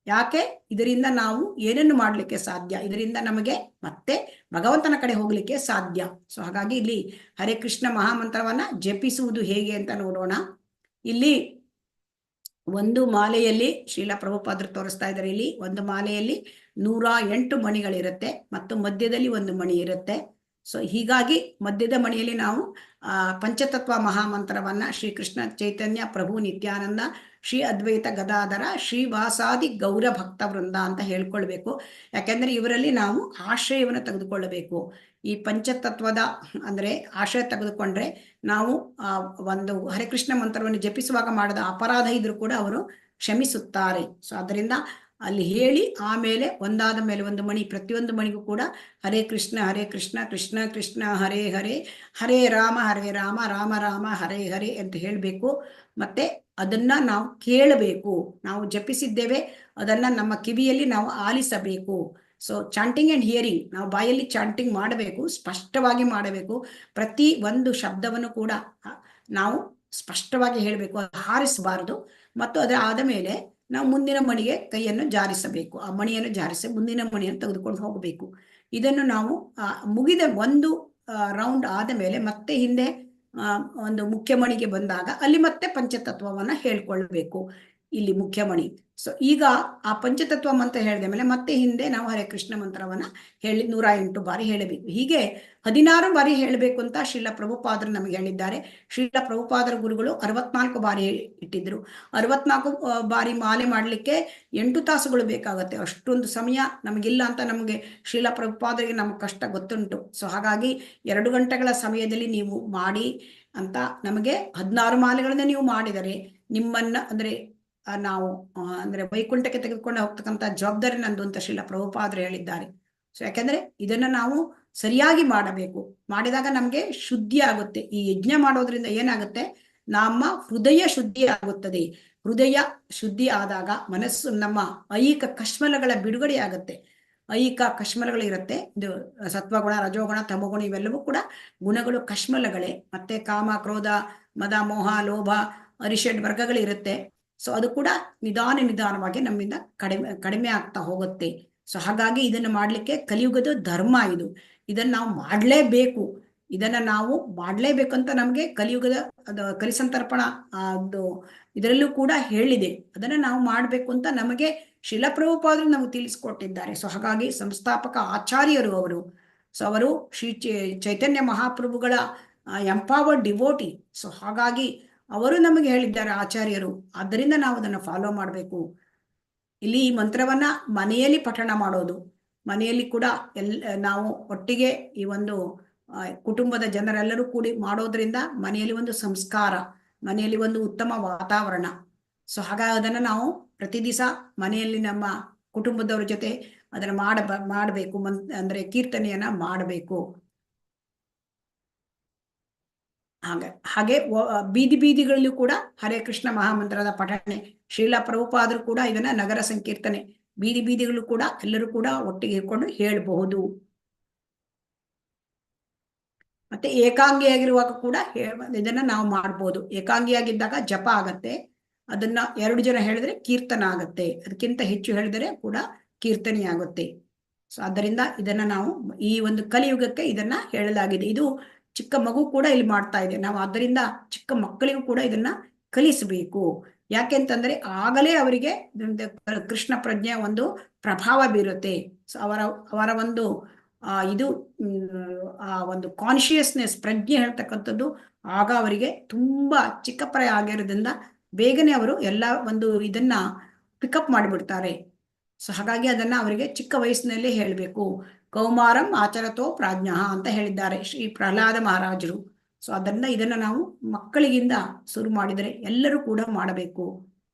ಯಾಕೆ? ಇದರಿಂದ ನಾವು ಏನನ್ನು ಮಾಡ್ಲಿಕ್ಕೆ ಸಾಧ್ಯ, ಇದರಿಂದ ನಮಗೆ ಮತ್ತೆ ಭಗವಂತನ ಕಡೆ ಹೋಗ್ಲಿಕ್ಕೆ ಸಾಧ್ಯ. ಸೊ ಹಾಗಾಗಿ ಇಲ್ಲಿ ಹರೇ ಕೃಷ್ಣ ಮಹಾಮಂತ್ರವನ್ನ ಜಪಿಸುವುದು ಹೇಗೆ ಅಂತ ನೋಡೋಣ. ಇಲ್ಲಿ ಒಂದು ಮಾಲೆಯಲ್ಲಿ ಶ್ರೀಲ ಪ್ರಭುಪಾದರು ತೋರಿಸ್ತಾ ಇದ್ದಾರೆ, ಇಲ್ಲಿ ಒಂದು ಮಾಲೆಯಲ್ಲಿ 108 ಮಣಿಗಳಿರುತ್ತೆ ಮತ್ತು ಮಧ್ಯದಲ್ಲಿ ಒಂದು ಮಣಿ ಇರುತ್ತೆ. ಸೊ ಹೀಗಾಗಿ ಮಧ್ಯದ ಮಣಿಯಲ್ಲಿ ನಾವು ಪಂಚತತ್ವ ಮಹಾಮಂತ್ರವನ್ನ ಶ್ರೀಕೃಷ್ಣ ಚೈತನ್ಯ ಪ್ರಭು ನಿತ್ಯಾನಂದ ಶ್ರೀ ಅದ್ವೈತ ಗದಾಧರ ಶ್ರೀವಾಸಾದಿ ಗೌರ ಭಕ್ತ ವೃಂದ ಅಂತ ಹೇಳ್ಕೊಳ್ಬೇಕು. ಯಾಕೆಂದ್ರೆ ಇವರಲ್ಲಿ ನಾವು ಆಶ್ರಯವನ್ನು ತೆಗೆದುಕೊಳ್ಳಬೇಕು. ಈ ಪಂಚತತ್ವದ ಅಂದ್ರೆ ಆಶ್ರಯ ತೆಗೆದುಕೊಂಡ್ರೆ ನಾವು ಒಂದು ಹರೇ ಕೃಷ್ಣ ಮಂತ್ರವನ್ನು ಜಪಿಸುವಾಗ ಮಾಡಿದ ಅಪರಾಧ ಇದ್ರೂ ಕೂಡ ಅವರು ಕ್ಷಮಿಸುತ್ತಾರೆ. ಸೊ ಅದರಿಂದ ಅಲ್ಲಿ ಹೇಳಿ ಆಮೇಲೆ ಒಂದಾದ ಮೇಲೆ ಒಂದು ಮಣಿ, ಪ್ರತಿಯೊಂದು ಮಣಿಗೂ ಕೂಡ ಹರೇ ಕೃಷ್ಣ ಕೃಷ್ಣ ಕೃಷ್ಣ ಹರೇ ಹರೇ, ಹರೇ ರಾಮ ರಾಮ ರಾಮ ಹರೇ ಹರೇ ಅಂತ ಹೇಳಬೇಕು. ಮತ್ತೆ ಅದನ್ನ ನಾವು ಕೇಳಬೇಕು. ನಾವು ಜಪಿಸಿದ್ದೇವೆ ಅದನ್ನ ನಮ್ಮ ಕಿವಿಯಲ್ಲಿ ನಾವು ಆಲಿಸಬೇಕು. ಸೊ ಚಾಂಟಿಂಗ್ ಅಂಡ್ ಹಿಯರಿಂಗ್, ನಾವು ಬಾಯಲ್ಲಿ ಚಾಂಟಿಂಗ್ ಮಾಡಬೇಕು, ಸ್ಪಷ್ಟವಾಗಿ ಮಾಡಬೇಕು. ಪ್ರತಿ ಒಂದು ಶಬ್ದವನ್ನು ಕೂಡ ನಾವು ಸ್ಪಷ್ಟವಾಗಿ ಹೇಳಬೇಕು, ಹಾರಿಸಬಾರದು. ಮತ್ತು ಅದರ ಆದ ಮೇಲೆ ನಾವು ಮುಂದಿನ ಮಣಿಗೆ ಕೈಯನ್ನು ಜಾರಿಸಬೇಕು. ಆ ಮಣಿಯನ್ನು ಜಾರಿಸಿ ಮುಂದಿನ ಮಣಿಯನ್ನು ತೆಗೆದುಕೊಂಡು ಹೋಗಬೇಕು. ಇದನ್ನು ನಾವು ಮುಗಿದ ಒಂದು ರೌಂಡ್ ಆದ ಮೇಲೆ ಮತ್ತೆ ಹಿಂದೆ ಒಂದು ಮುಖ್ಯ ಮಣಿಗೆ ಬಂದಾಗ ಅಲ್ಲಿ ಮತ್ತೆ ಪಂಚತತ್ವವನ್ನ ಹೇಳ್ಕೊಳ್ಬೇಕು. ಇಲ್ಲಿ ಮುಖ್ಯ ಮಣಿ. ಸೊ ಈಗ ಆ ಪಂಚತತ್ವ ಮಂತ್ರ ಹೇಳಿದ ಮೇಲೆ ಮತ್ತೆ ಹಿಂದೆ ನಾವು ಹರೇ ಕೃಷ್ಣ ಮಂತ್ರವನ್ನ ಹೇಳಿ 108 ಬಾರಿ ಹೇಳಬೇಕು. ಹೀಗೆ 16 ಬಾರಿ ಹೇಳಬೇಕು ಅಂತ ಶ್ರೀಲ ಪ್ರಭುಪಾದರು ನಮಗೆ ಹೇಳಿದ್ದಾರೆ. ಶ್ರೀಲ ಪ್ರಭುಪಾದರ ಗುರುಗಳು 64 ಬಾರಿ ಇಟ್ಟಿದ್ರು. 64 ಬಾರಿ ಮಾಲೆ ಮಾಡಲಿಕ್ಕೆ 8 ತಾಸುಗಳು ಬೇಕಾಗುತ್ತೆ. ಅಷ್ಟೊಂದು ಸಮಯ ನಮಗಿಲ್ಲ ಅಂತ ನಮಗೆ ಶ್ರೀಲ ಪ್ರಭುಪಾದರಿಗೆ ನಮಗೆ ಕಷ್ಟ ಗೊತ್ತುಂಟು. ಸೊ ಹಾಗಾಗಿ 2 ಗಂಟೆಗಳ ಸಮಯದಲ್ಲಿ ನೀವು ಮಾಡಿ ಅಂತ ನಮಗೆ 16 ಮಾಲೆಗಳನ್ನ ನೀವು ಮಾಡಿದರೆ ನಿಮ್ಮನ್ನ ನಾವು ವೈಕುಂಠಕ್ಕೆ ತೆಗೆದುಕೊಂಡು ಹೋಗ್ತಕ್ಕಂಥ ಜವಾಬ್ದಾರಿ ನಂದು ಅಂತ ಶ್ರೀಲ ಪ್ರಭುಪಾದರು ಹೇಳಿದ್ದಾರೆ. ಸೊ ಯಾಕೆಂದ್ರೆ ಇದನ್ನ ನಾವು ಸರಿಯಾಗಿ ಮಾಡಬೇಕು. ಮಾಡಿದಾಗ ನಮ್ಗೆ ಶುದ್ಧಿ ಆಗುತ್ತೆ. ಈ ಯಜ್ಞ ಮಾಡೋದ್ರಿಂದ ಏನಾಗುತ್ತೆ, ನಮ್ಮ ಹೃದಯ ಶುದ್ಧಿ ಆಗುತ್ತದೆ. ಹೃದಯ ಶುದ್ಧಿ ಆದಾಗ ಮನಸ್ಸು, ನಮ್ಮ ಐಹಿಕ ಕಶ್ಮಲಗಳ ಬಿಡುಗಡೆ ಆಗುತ್ತೆ. ಐಹಿಕ ಕಶ್ಮಲಗಳು ಇರುತ್ತೆ. ಇದು ಸತ್ವಗುಣ, ರಜೋಗುಣ, ತಮೋಗುಣ ಇವೆಲ್ಲವೂ ಕೂಡ ಗುಣಗಳು, ಕಶ್ಮಲಗಳೇ. ಮತ್ತೆ ಕಾಮ, ಕ್ರೋಧ, ಮದ, ಮೋಹ, ಲೋಭ, ಅರಿಷಡ್ ವರ್ಗಗಳಿರುತ್ತೆ. ಸೊ ಅದು ಕೂಡ ನಿಧಾನವಾಗಿ ನಮ್ಮಿಂದ ಕಡಿಮೆ ಆಗ್ತಾ ಹೋಗುತ್ತೆ. ಸೊ ಹಾಗಾಗಿ ಇದನ್ನು ಮಾಡ್ಲಿಕ್ಕೆ ಕಲಿಯುಗದ ಧರ್ಮ ಇದು. ಇದನ್ನ ನಾವು ಮಾಡ್ಲೇಬೇಕು. ಇದನ್ನ ನಾವು ಮಾಡ್ಲೇಬೇಕು ಅಂತ ನಮ್ಗೆ ಕಲಿಯುಗದ ಕಲಿಸಂತರ್ಪಣ ಇದರಲ್ಲೂ ಕೂಡ ಹೇಳಿದೆ. ಅದನ್ನ ನಾವು ಮಾಡ್ಬೇಕು ಅಂತ ನಮಗೆ ಶ್ರೀಲ ಪ್ರಭುಪಾದರು ನಮಗೆ ತಿಳಿಸ್ಕೊಟ್ಟಿದ್ದಾರೆ. ಸೊ ಹಾಗಾಗಿ ಸಂಸ್ಥಾಪಕ ಆಚಾರ್ಯರು ಅವರು. ಸೊ ಅವರು ಶ್ರೀ ಚೈತನ್ಯ ಮಹಾಪ್ರಭುಗಳ ಎಂಪವರ್ಡ್ ಡಿವೋಟಿ. ಸೊ ಹಾಗಾಗಿ ಅವರು ನಮಗೆ ಹೇಳಿದ್ದಾರೆ ಆಚಾರ್ಯರು. ಆದ್ದರಿಂದ ನಾವು ಅದನ್ನು ಫಾಲೋ ಮಾಡಬೇಕು. ಇಲ್ಲಿ ಈ ಮಂತ್ರವನ್ನ ಮನೆಯಲ್ಲಿ ಪಠಣ ಮಾಡೋದು, ಮನೆಯಲ್ಲಿ ಕೂಡ ನಾವು ಒಟ್ಟಿಗೆ ಈ ಒಂದು ಕುಟುಂಬದ ಜನರೆಲ್ಲರೂ ಕೂಡಿ ಮಾಡೋದ್ರಿಂದ ಮನೆಯಲ್ಲಿ ಒಂದು ಸಂಸ್ಕಾರ, ಮನೆಯಲ್ಲಿ ಒಂದು ಉತ್ತಮ ವಾತಾವರಣ. ಸೊ ಹಾಗಾಗಿ ಅದನ್ನ ನಾವು ಪ್ರತಿ ದಿವಸ ಮನೆಯಲ್ಲಿ ನಮ್ಮ ಕುಟುಂಬದವ್ರ ಜೊತೆ ಅದನ್ನ ಮಾಡಬೇಕು. ಕೀರ್ತನೆಯನ್ನ ಮಾಡಬೇಕು. ಹಾಗೆ ಬೀದಿಗಳಲ್ಲೂ ಕೂಡ ಹರೇ ಕೃಷ್ಣ ಮಹಾಮಂತ್ರದ ಪಠಣೆ. ಶ್ರೀಲ ಪ್ರಭುಪಾದರು ಕೂಡ ಇದನ್ನ ನಗರ ಸಂಕೀರ್ತನೆ ಬೀದಿಗಳು ಕೂಡ ಎಲ್ಲರೂ ಕೂಡ ಒಟ್ಟಿಗೆ ಇಟ್ಕೊಂಡು ಹೇಳಬಹುದು. ಮತ್ತೆ ಏಕಾಂಗಿಯಾಗಿರುವಾಗ ಕೂಡ ಇದನ್ನ ನಾವು ಮಾಡ್ಬೋದು. ಏಕಾಂಗಿಯಾಗಿದ್ದಾಗ ಜಪ ಆಗತ್ತೆ. ಅದನ್ನ 2 ಜನ ಹೇಳಿದ್ರೆ ಕೀರ್ತನ ಆಗತ್ತೆ. ಅದಕ್ಕಿಂತ ಹೆಚ್ಚು ಹೇಳಿದರೆ ಕೂಡ ಕೀರ್ತನೆ ಆಗುತ್ತೆ. ಸೊ ಆದ್ದರಿಂದ ಇದನ್ನ ನಾವು ಈ ಒಂದು ಕಲಿಯುಗಕ್ಕೆ ಇದನ್ನ ಹೇಳಲಾಗಿದೆ. ಇದು ಚಿಕ್ಕ ಮಗು ಕೂಡ ಇಲ್ಲಿ ಮಾಡ್ತಾ ಇದೆ. ನಾವು ಆದ್ದರಿಂದ ಚಿಕ್ಕ ಮಕ್ಕಳಿಗೂ ಕೂಡ ಇದನ್ನ ಕಲಿಸಬೇಕು. ಯಾಕೆಂತಂದ್ರೆ ಆಗಲೇ ಅವರಿಗೆ ಕೃಷ್ಣ ಪ್ರಜ್ಞೆ ಒಂದು ಪ್ರಭಾವ ಬೀರುತ್ತೆ. ಸೊ ಅವರ ಒಂದು ಇದು ಒಂದು ಕಾನ್ಶಿಯಸ್ನೆಸ್, ಪ್ರಜ್ಞೆ ಹೇಳ್ತಕ್ಕಂಥದ್ದು ಆಗ ಅವರಿಗೆ ತುಂಬಾ ಚಿಕ್ಕ ಪ್ರಾಯ ಆಗಿರೋದ್ರಿಂದ ಬೇಗನೆ ಅವರು ಎಲ್ಲ ಒಂದು ಇದನ್ನ ಪಿಕಪ್ ಮಾಡಿಬಿಡ್ತಾರೆ. ಸೊ ಹಾಗಾಗಿ ಅದನ್ನ ಅವರಿಗೆ ಚಿಕ್ಕ ವಯಸ್ಸಿನಲ್ಲಿ ಹೇಳಬೇಕು. ಕೌಮಾರಂ ಆಚರತೋ ಪ್ರಾಜ್ಞ ಅಂತ ಹೇಳಿದ್ದಾರೆ ಶ್ರೀ ಪ್ರಹ್ಲಾದ ಮಹಾರಾಜರು. ಸೊ ಅದರಿಂದ ಇದನ್ನ ನಾವು ಮಕ್ಕಳಿಗಿಂದ ಶುರು ಮಾಡಿದರೆ ಎಲ್ಲರೂ ಕೂಡ ಮಾಡಬೇಕು.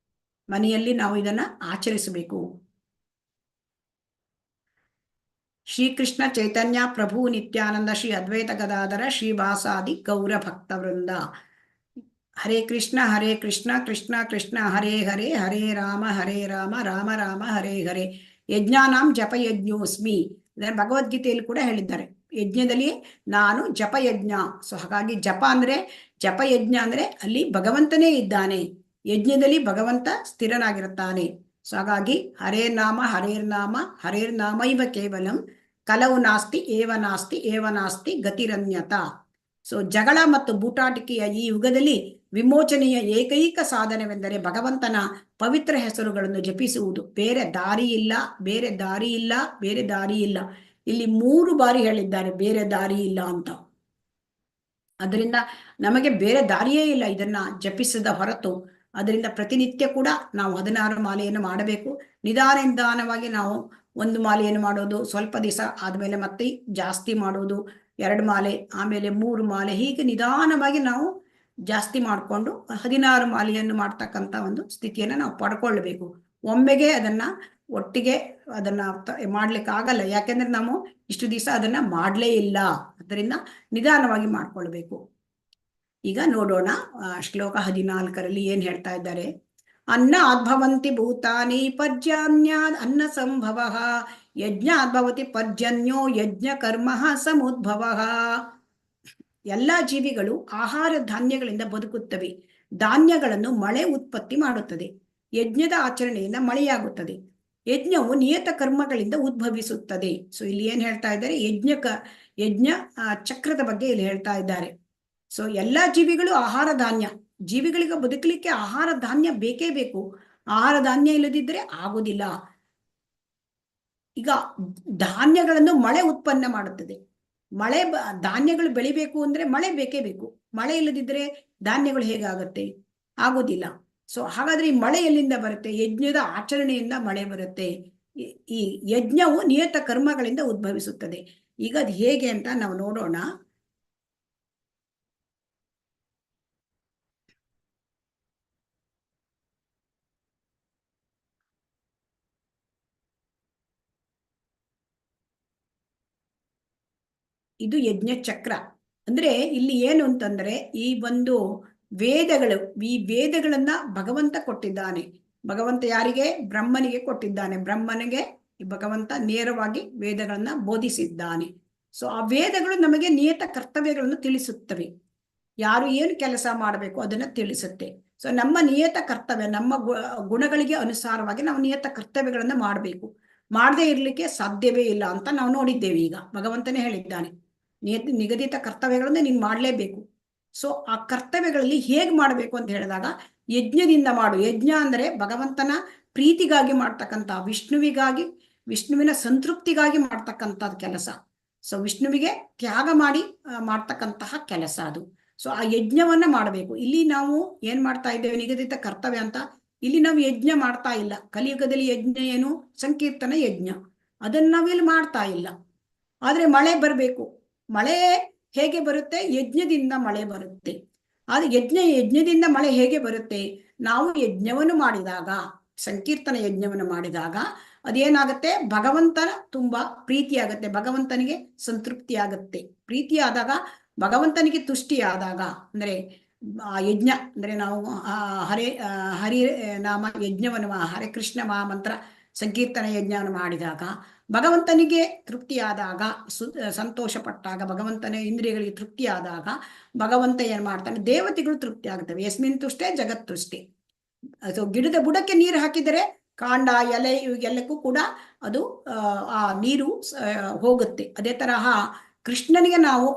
ಮನೆಯಲ್ಲಿ ನಾವು ಇದನ್ನ ಆಚರಿಸಬೇಕು. ಶ್ರೀಕೃಷ್ಣ ಚೈತನ್ಯ ಪ್ರಭು ನಿತ್ಯಾನಂದ ಶ್ರೀ ಅದ್ವೈತ ಗದಾಧರ ಶ್ರೀವಾಸಾದಿ ಗೌರ ಭಕ್ತ ವೃಂದ. ಹರೇ ಕೃಷ್ಣ ಕೃಷ್ಣ ಕೃಷ್ಣ ಹರೇ ಹರೇ, ಹರೇ ರಾಮ ರಾಮ ರಾಮ ಹರೇ ಹರೇ. ಯಜ್ಞಾನಾಂ ಜಪ ಯಜ್ಞೋಸ್ಮಿ. ಭಗವದ್ಗೀತೆಯಲ್ಲಿ ಕೂಡ ಹೇಳಿದ್ದಾರೆ, ಯಜ್ಞದಲ್ಲಿ ನಾನು ಜಪಯಜ್ಞ. ಸೊ ಹಾಗಾಗಿ ಜಪಯಜ್ಞ ಅಂದ್ರೆ ಅಲ್ಲಿ ಭಗವಂತನೇ ಇದ್ದಾನೆ. ಯಜ್ಞದಲ್ಲಿ ಭಗವಂತ ಸ್ಥಿರನಾಗಿರುತ್ತಾನೆ. ಸೊ ಹಾಗಾಗಿ ಹರೇರ್ನಾಮ ಇವ ಕೇವಲಂ ಕಲವು ನಾಸ್ತಿ ಏವ ನಾಸ್ತಿ ಗತಿರನ್ಯತ. ಸೊ ಜಗಳ ಮತ್ತು ಬೂಟಾಟಿಕೆಯ ಈ ಯುಗದಲ್ಲಿ ವಿಮೋಚನೆಯ ಏಕೈಕ ಸಾಧನವೆಂದರೆ ಭಗವಂತನ ಪವಿತ್ರ ಹೆಸರುಗಳನ್ನು ಜಪಿಸುವುದು. ಬೇರೆ ದಾರಿ ಇಲ್ಲ. ಇಲ್ಲಿ 3 ಬಾರಿ ಹೇಳಿದ್ದಾರೆ ಬೇರೆ ದಾರಿ ಇಲ್ಲ ಅಂತ. ಅದರಿಂದ ನಮಗೆ ಬೇರೆ ದಾರಿಯೇ ಇಲ್ಲ ಇದನ್ನ ಜಪಿಸದ ಹೊರತು. ಅದರಿಂದ ಪ್ರತಿನಿತ್ಯ ಕೂಡ ನಾವು 16 ಮಾಲೆಯನ್ನು ಮಾಡಬೇಕು. ನಿಧಾನವಾಗಿ ನಾವು 1 ಮಾಲೆಯನ್ನು ಮಾಡೋದು, ಸ್ವಲ್ಪ ದಿವಸ ಆದ್ಮೇಲೆ ಮತ್ತೆ ಜಾಸ್ತಿ ಮಾಡೋದು, 2 ಮಾಲೆ, ಆಮೇಲೆ 3 ಮಾಲೆ, ಹೀಗೆ ನಿಧಾನವಾಗಿ ನಾವು ಜಾಸ್ತಿ ಮಾಡಿಕೊಂಡು 16 ಮಾಲೆಯನ್ನು ಮಾಡ್ತಕ್ಕಂಥ ಒಂದು ಸ್ಥಿತಿಯನ್ನು ನಾವು ಪಡ್ಕೊಳ್ಬೇಕು. ಒಮ್ಮೆಗೆ ಅದನ್ನ ಒಟ್ಟಿಗೆ ಅದನ್ನ ಮಾಡ್ಲಿಕ್ಕೆ ಆಗಲ್ಲ, ಯಾಕೆಂದ್ರೆ ನಾವು ಇಷ್ಟು ದಿವಸ ಅದನ್ನ ಮಾಡ್ಲೇ ಇಲ್ಲ. ಅದರಿಂದ ನಿಧಾನವಾಗಿ ಮಾಡ್ಕೊಳ್ಬೇಕು. ಈಗ ನೋಡೋಣ ಶ್ಲೋಕ 14ರಲ್ಲಿ ಏನ್ ಹೇಳ್ತಾ ಇದ್ದಾರೆ. ಅನ್ನ ಅದ್ಭವಂತಿ ಭೂತಾನಿ ಪರ್ಜನ್ಯಾದ್ ಅನ್ನ ಸಂಭವ ಯಜ್ಞಾದ್ಭವತಿ ಪರ್ಜನ್ಯೋ ಯಜ್ಞ ಕರ್ಮ ಸಮುದ್ಭವ. ಎಲ್ಲಾ ಜೀವಿಗಳು ಆಹಾರ ಧಾನ್ಯಗಳಿಂದ ಬದುಕುತ್ತವೆ. ಧಾನ್ಯಗಳನ್ನು ಮಳೆ ಉತ್ಪತ್ತಿ ಮಾಡುತ್ತದೆ. ಯಜ್ಞದ ಆಚರಣೆಯಿಂದ ಮಳೆಯಾಗುತ್ತದೆ. ಯಜ್ಞವು ನಿಯತ ಕರ್ಮಗಳಿಂದ ಉದ್ಭವಿಸುತ್ತದೆ. ಸೊ ಇಲ್ಲಿ ಏನ್ ಹೇಳ್ತಾ ಇದ್ದಾರೆ, ಯಜ್ಞ ಚಕ್ರದ ಬಗ್ಗೆ ಇಲ್ಲಿ ಹೇಳ್ತಾ ಇದ್ದಾರೆ. ಸೊ ಎಲ್ಲಾ ಜೀವಿಗಳು ಆಹಾರ ಧಾನ್ಯ, ಜೀವಿಗಳಿಗೆ ಬದುಕಲಿಕ್ಕೆ ಆಹಾರ ಧಾನ್ಯ ಬೇಕೇ ಬೇಕು. ಆಹಾರ ಧಾನ್ಯ ಇಲ್ಲದಿದ್ರೆ ಆಗುದಿಲ್ಲ. ಈಗ ಧಾನ್ಯಗಳನ್ನು ಮಳೆ ಉತ್ಪನ್ನ ಮಾಡುತ್ತದೆ. ಧಾನ್ಯಗಳು ಬೆಳಿಬೇಕು ಅಂದ್ರೆ ಮಳೆ ಬೇಕೇ ಬೇಕು. ಮಳೆ ಇಲ್ಲದಿದ್ರೆ ಧಾನ್ಯಗಳು ಹೇಗಾಗತ್ತೆ? ಆಗೋದಿಲ್ಲ. ಸೊ ಹಾಗಾದ್ರೆ ಈ ಮಳೆ ಎಲ್ಲಿಂದ ಬರುತ್ತೆ? ಯಜ್ಞದ ಆಚರಣೆಯಿಂದ ಮಳೆ ಬರುತ್ತೆ. ಈ ಯಜ್ಞವು ನಿಯತ ಕರ್ಮಗಳಿಂದ ಉದ್ಭವಿಸುತ್ತದೆ. ಈಗ ಅದು ಹೇಗೆ ಅಂತ ನಾವು ನೋಡೋಣ. ಇದು ಯಜ್ಞ ಚಕ್ರ. ಅಂದ್ರೆ ಇಲ್ಲಿ ಏನು ಅಂತಂದ್ರೆ, ಈ ಒಂದು ಈ ವೇದಗಳನ್ನ ಭಗವಂತ ಕೊಟ್ಟಿದ್ದಾನೆ. ಭಗವಂತ ಯಾರಿಗೆ? ಬ್ರಹ್ಮನಿಗೆ ಕೊಟ್ಟಿದ್ದಾನೆ. ಬ್ರಹ್ಮನಿಗೆ ಭಗವಂತ ನೇರವಾಗಿ ವೇದಗಳನ್ನ ಬೋಧಿಸಿದ್ದಾನೆ. ಸೊ ಆ ವೇದಗಳು ನಮಗೆ ನಿಯತ ಕರ್ತವ್ಯಗಳನ್ನು ತಿಳಿಸುತ್ತವೆ. ಯಾರು ಏನು ಕೆಲಸ ಮಾಡಬೇಕು ಅದನ್ನ ತಿಳಿಸುತ್ತೆ. ಸೊ ನಮ್ಮ ನಿಯತ ಕರ್ತವ್ಯ, ನಮ್ಮ ಗುಣಗಳಿಗೆ ಅನುಸಾರವಾಗಿ ನಾವು ನಿಯತ ಕರ್ತವ್ಯಗಳನ್ನ ಮಾಡಬೇಕು. ಮಾಡದೇ ಇರ್ಲಿಕ್ಕೆ ಸಾಧ್ಯವೇ ಇಲ್ಲ ಅಂತ ನಾವು ನೋಡಿದ್ದೇವೆ. ಈಗ ಭಗವಂತನೇ ಹೇಳಿದ್ದಾನೆ, ನಿಗದಿತ ಕರ್ತವ್ಯಗಳನ್ನು ನೀನು ಮಾಡಲೇಬೇಕು. ಸೊ ಆ ಕರ್ತವ್ಯಗಳಲ್ಲಿ ಹೇಗೆ ಮಾಡಬೇಕು ಅಂತ ಹೇಳಿದಾಗ, ಯಜ್ಞದಿಂದ ಮಾಡು. ಯಜ್ಞ ಅಂದ್ರೆ ಭಗವಂತನ ಪ್ರೀತಿಗಾಗಿ ಮಾಡ್ತಕ್ಕಂಥ, ವಿಷ್ಣುವಿನ ಸಂತೃಪ್ತಿಗಾಗಿ ಮಾಡ್ತಕ್ಕಂಥ ಕೆಲಸ. ಸೊ ವಿಷ್ಣುವಿಗೆ ತ್ಯಾಗ ಮಾಡಿ ಮಾಡ್ತಕ್ಕಂತಹ ಕೆಲಸ ಅದು. ಸೊ ಆ ಯಜ್ಞವನ್ನ ಮಾಡಬೇಕು. ಇಲ್ಲಿ ನಾವು ಏನ್ ಮಾಡ್ತಾ ಇದ್ದೇವೆ? ನಿಗದಿತ ಕರ್ತವ್ಯ ಅಂತ. ಇಲ್ಲಿ ನಾವು ಯಜ್ಞ ಮಾಡ್ತಾ ಇಲ್ಲ. ಕಲಿಯುಗದಲ್ಲಿ ಯಜ್ಞ ಏನು? ಸಂಕೀರ್ತನ ಯಜ್ಞ. ಅದನ್ನ ನಾವಿಲ್ಲಿ ಮಾಡ್ತಾ ಇಲ್ಲ. ಆದ್ರೆ ಮಳೆ ಬರಬೇಕು. ಮಳೆ ಹೇಗೆ ಬರುತ್ತೆ? ಯಜ್ಞದಿಂದ ಮಳೆ ಬರುತ್ತೆ. ಆದ್ರೆ ಯಜ್ಞದಿಂದ ಮಳೆ ಹೇಗೆ ಬರುತ್ತೆ? ನಾವು ಯಜ್ಞವನ್ನು ಮಾಡಿದಾಗ, ಸಂಕೀರ್ತನ ಯಜ್ಞವನ್ನು ಮಾಡಿದಾಗ ಅದೇನಾಗುತ್ತೆ? ಭಗವಂತನ ತುಂಬಾ ಪ್ರೀತಿ ಆಗತ್ತೆ, ಭಗವಂತನಿಗೆ ಸಂತೃಪ್ತಿ ಆಗತ್ತೆ. ಪ್ರೀತಿ ಆದಾಗ, ಭಗವಂತನಿಗೆ ತುಷ್ಟಿ ಆದಾಗ, ಅಂದ್ರೆ ಯಜ್ಞ ಅಂದ್ರೆ ನಾವು ಹರಿ ನಾಮ ಯಜ್ಞವನ್ನು, ಹರೇ ಕೃಷ್ಣ ಮಹಾಮಂತ್ರ ಸಂಕೀರ್ತನ ಯಜ್ಞವನ್ನು ಮಾಡಿದಾಗ ಭಗವಂತನಿಗೆ ತೃಪ್ತಿ ಆದಾಗ, ಸಂತೋಷ ಪಟ್ಟಾಗ, ಭಗವಂತನ ಇಂದ್ರಿಯಗಳಿಗೆ ತೃಪ್ತಿ ಆದಾಗ ಭಗವಂತ ಏನ್ ಮಾಡ್ತಾನೆ? ದೇವತೆಗಳು ತೃಪ್ತಿ ಆಗ್ತವೆ. ಯಸ್ಮಿನ್ ತುಷ್ಟೇ ಜಗತ್ತುಷ್ಟೇ. ಅದು ಗಿಡದ ಬುಡಕ್ಕೆ ನೀರು ಹಾಕಿದರೆ ಕಾಂಡ, ಎಲೆ ಇವೆಲ್ಲಕ್ಕೂ ಕೂಡ ಅದು ಆ ನೀರು ಹೋಗುತ್ತೆ. ಅದೇ ತರಹ ಕೃಷ್ಣನಿಗೆ ನಾವು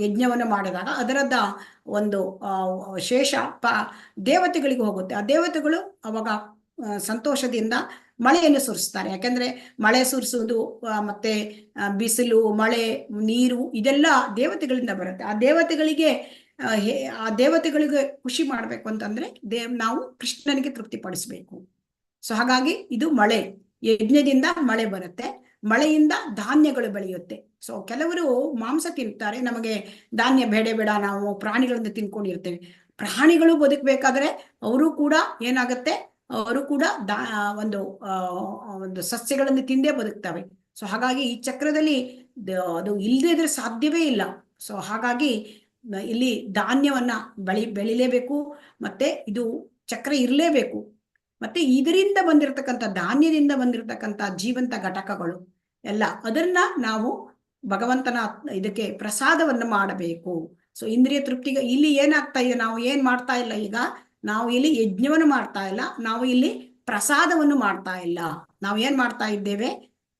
ಯಜ್ಞವನ್ನು ಮಾಡಿದಾಗ ಅದರದ ಒಂದು ಶೇಷ ದೇವತೆಗಳಿಗೆ ಹೋಗುತ್ತೆ. ಆ ದೇವತೆಗಳು ಅವಾಗ ಸಂತೋಷದಿಂದ ಮಳೆಯನ್ನು ಸುರಿಸ್ತಾರೆ. ಯಾಕಂದ್ರೆ ಮಳೆ ಸುರಿಸುವುದು ಮತ್ತೆ ಬಿಸಿಲು, ಮಳೆ, ನೀರು ಇದೆಲ್ಲ ದೇವತೆಗಳಿಂದ ಬರುತ್ತೆ. ಆ ದೇವತೆಗಳಿಗೆ ಖುಷಿ ಮಾಡ್ಬೇಕು ಅಂತಂದ್ರೆ ನಾವು ಕೃಷ್ಣನಿಗೆ ತೃಪ್ತಿಪಡಿಸ್ಬೇಕು. ಸೊ ಹಾಗಾಗಿ ಇದು ಮಳೆ, ಯಜ್ಞದಿಂದ ಮಳೆ ಬರುತ್ತೆ. ಮಳೆಯಿಂದ ಧಾನ್ಯಗಳು ಬೆಳೆಯುತ್ತೆ. ಸೊ ಕೆಲವರು ಮಾಂಸ ತಿಂತಾರೆ, ನಮಗೆ ಧಾನ್ಯ ಬೇಡ, ನಾವು ಪ್ರಾಣಿಗಳಿಂದ ತಿನ್ಕೊಂಡಿರ್ತೇವೆ. ಪ್ರಾಣಿಗಳು ಬದುಕಬೇಕಾದ್ರೆ ಅವರು ಕೂಡ ಏನಾಗುತ್ತೆ? ಅವರು ಕೂಡ ಒಂದು ಸಸ್ಯಗಳನ್ನು ತಿಂದೇ ಬದುಕ್ತವೆ. ಸೊ ಹಾಗಾಗಿ ಈ ಚಕ್ರದಲ್ಲಿ ಅದು ಇಲ್ಲದೇ ಇದ್ರೆ ಸಾಧ್ಯವೇ ಇಲ್ಲ. ಸೊ ಹಾಗಾಗಿ ಇಲ್ಲಿ ಧಾನ್ಯವನ್ನ ಬೆಳಿಲೇಬೇಕು, ಮತ್ತೆ ಇದು ಚಕ್ರ ಇರಲೇಬೇಕು. ಮತ್ತೆ ಇದರಿಂದ ಬಂದಿರತಕ್ಕಂಥ, ಧಾನ್ಯದಿಂದ ಬಂದಿರತಕ್ಕಂಥ ಜೀವಂತ ಘಟಕಗಳು ಎಲ್ಲ, ಅದನ್ನ ನಾವು ಭಗವಂತನ ಇದಕ್ಕೆ ಪ್ರಸಾದವನ್ನು ಮಾಡಬೇಕು. ಸೊ ಇಂದ್ರಿಯ ತೃಪ್ತಿಗೆ ಇಲ್ಲಿ ಏನಾಗ್ತಾ ಇದೆ? ನಾವು ಏನ್ ಮಾಡ್ತಾ ಇಲ್ಲ. ಈಗ ನಾವು ಇಲ್ಲಿ ಯಜ್ಞವನ್ನು ಮಾಡ್ತಾ ಇಲ್ಲ, ನಾವು ಇಲ್ಲಿ ಪ್ರಸಾದವನ್ನು ಮಾಡ್ತಾ ಇಲ್ಲ. ನಾವು ಏನ್ ಮಾಡ್ತಾ ಇದ್ದೇವೆ?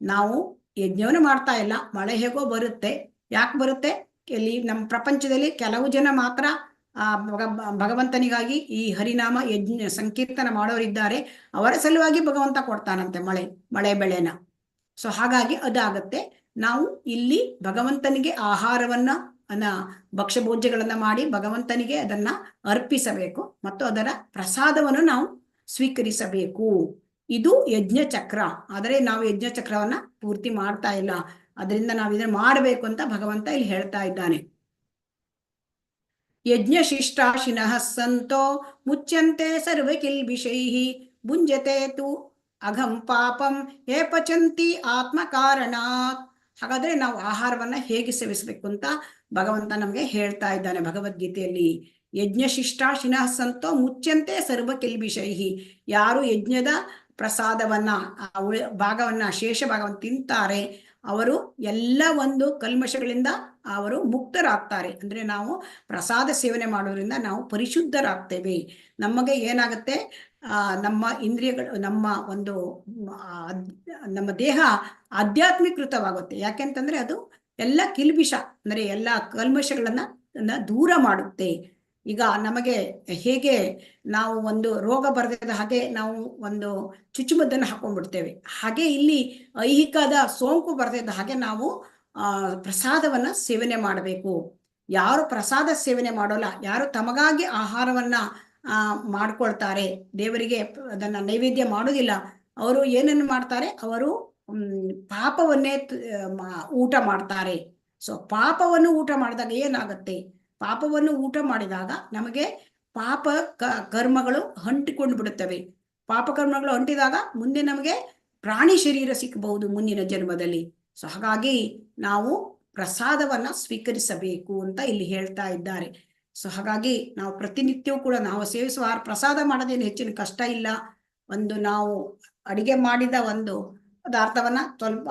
ನಾವು ಯಜ್ಞವನ್ನು ಮಾಡ್ತಾ ಇಲ್ಲ. ಮಳೆ ಹೇಗೋ ಬರುತ್ತೆ. ಯಾಕೆ ಬರುತ್ತೆ? ಇಲ್ಲಿ ನಮ್ಮ ಪ್ರಪಂಚದಲ್ಲಿ ಕೆಲವು ಜನ ಮಾತ್ರ ಭಗವಂತನಿಗಾಗಿ ಈ ಹರಿನಾಮ ಯಜ್ಞ ಸಂಕೀರ್ತನ ಮಾಡೋರಿದ್ದಾರೆ. ಅವರ ಸಲುವಾಗಿ ಭಗವಂತ ಕೊಡ್ತಾನಂತೆ ಮಳೆ ಬೆಳೆನ. ಸೊ ಹಾಗಾಗಿ ಅದಾಗತ್ತೆ. ನಾವು ಇಲ್ಲಿ ಭಗವಂತನಿಗೆ ಆಹಾರವನ್ನ ಭಕ್ಷ್ಯಭೋಜ್ಯಗಳನ್ನ ಮಾಡಿ ಭಗವಂತನಿಗೆ ಅದನ್ನ ಅರ್ಪಿಸಬೇಕು ಮತ್ತು ಅದರ ಪ್ರಸಾದವನ್ನು ನಾವು ಸ್ವೀಕರಿಸಬೇಕು. ಇದು ಯಜ್ಞ ಚಕ್ರ. ಆದರೆ ನಾವು ಯಜ್ಞ ಚಕ್ರವನ್ನ ಪೂರ್ತಿ ಮಾಡ್ತಾ ಇಲ್ಲ. ಅದರಿಂದ ನಾವು ಇದನ್ನ ಮಾಡಬೇಕು ಅಂತ ಭಗವಂತ ಇಲ್ಲಿ ಹೇಳ್ತಾ ಇದ್ದಾನೆ. ಯಜ್ಞ ಶಿಷ್ಟಾಶಿನಃ ಸಂತೋ ಮುಚ್ಯಂತೆ ಸರ್ವ ಕಿಲ್ಬಿಷೈಃ ಭುಂಜತೆ ತು ಅಘಂ ಪಾಪಂ ಹೇ ಪಚಂತಿ ಆತ್ಮ ಕಾರಣಾತ್. ಹಾಗಾದ್ರೆ ನಾವು ಆಹಾರವನ್ನ ಹೇಗೆ ಸೇವಿಸಬೇಕು ಅಂತ ಭಗವಂತ ನಮ್ಗೆ ಹೇಳ್ತಾ ಇದ್ದಾನೆ ಭಗವದ್ಗೀತೆಯಲ್ಲಿ. ಯಜ್ಞ ಶಿಷ್ಟಾಶಿನಃ ಸಂತೋ ಮುಚ್ಯಂತೆ ಸರ್ವ ಕಿಲ್ಬಿಷೈಹಿ. ಯಾರು ಯಜ್ಞದ ಪ್ರಸಾದವನ್ನ ಭಾಗವನ್ನ ಶೇಷ ಭಾಗವನ್ನು ತಿಂತಾರೆ ಅವರು ಎಲ್ಲ ಒಂದು ಕಲ್ಮಶಗಳಿಂದ ಅವರು ಮುಕ್ತರಾಗ್ತಾರೆ. ಅಂದ್ರೆ ನಾವು ಪ್ರಸಾದ ಸೇವನೆ ಮಾಡೋದ್ರಿಂದ ನಾವು ಪರಿಶುದ್ಧರಾಗ್ತೇವೆ. ನಮಗೆ ಏನಾಗುತ್ತೆ, ನಮ್ಮ ಇಂದ್ರಿಯಗಳು, ನಮ್ಮ ಒಂದು ನಮ್ಮ ದೇಹ ಆಧ್ಯಾತ್ಮೀಕೃತವಾಗುತ್ತೆ. ಯಾಕೆಂತಂದ್ರೆ ಅದು ಎಲ್ಲ ಕಿಲ್ಬಿಷ ಅಂದ್ರೆ ಎಲ್ಲ ಕಲ್ಮಶಗಳನ್ನ ದೂರ ಮಾಡುತ್ತೆ. ಈಗ ನಮಗೆ ಹೇಗೆ ನಾವು ಒಂದು ರೋಗ ಬರದಿದ್ದ ಹಾಗೆ ನಾವು ಒಂದು ಚುಚ್ಚುಮದ್ದನ್ನು ಹಾಕೊಂಡ್ಬಿಡ್ತೇವೆ, ಹಾಗೆ ಇಲ್ಲಿ ಐಹಿಕದ ಸೋಂಕು ಬರದಿದ್ದ ಹಾಗೆ ನಾವು ಪ್ರಸಾದವನ್ನ ಸೇವನೆ ಮಾಡಬೇಕು. ಯಾರು ಪ್ರಸಾದ ಸೇವನೆ ಮಾಡೋಲ್ಲ, ಯಾರು ತಮಗಾಗಿ ಆಹಾರವನ್ನ ಮಾಡ್ಕೊಳ್ತಾರೆ, ದೇವರಿಗೆ ಅದನ್ನ ನೈವೇದ್ಯ ಮಾಡೋದಿಲ್ಲ, ಅವರು ಏನನ್ನು ಮಾಡ್ತಾರೆ, ಅವರು ಪಾಪವನ್ನೇ ಊಟ ಮಾಡ್ತಾರೆ. ಸೊ ಪಾಪವನ್ನು ಊಟ ಮಾಡಿದಾಗ ಏನಾಗುತ್ತೆ, ಪಾಪವನ್ನು ಊಟ ಮಾಡಿದಾಗ ನಮಗೆ ಪಾಪ ಕರ್ಮಗಳು ಅಂಟಿಕೊಂಡು ಬಿಡುತ್ತವೆ. ಪಾಪ ಕರ್ಮಗಳು ಅಂಟಿದಾಗ ಮುಂದೆ ನಮಗೆ ಪ್ರಾಣಿ ಶರೀರ ಸಿಕ್ಕಬಹುದು ಮುಂದಿನ ಜನ್ಮದಲ್ಲಿ. ಸೊ ಹಾಗಾಗಿ ನಾವು ಪ್ರಸಾದವನ್ನ ಸ್ವೀಕರಿಸಬೇಕು ಅಂತ ಇಲ್ಲಿ ಹೇಳ್ತಾ ಇದ್ದಾರೆ. ಸೊ ಹಾಗಾಗಿ ನಾವು ಪ್ರತಿನಿತ್ಯವೂ ಕೂಡ ನಾವು ಸೇವಿಸುವ ಪ್ರಸಾದ ಮಾಡೋದೇನು ಹೆಚ್ಚಿನ ಕಷ್ಟ ಇಲ್ಲ. ಒಂದು ನಾವು ಅಡಿಗೆ ಮಾಡಿದ ಒಂದು ಪದಾರ್ಥವನ್ನ ಸ್ವಲ್ಪ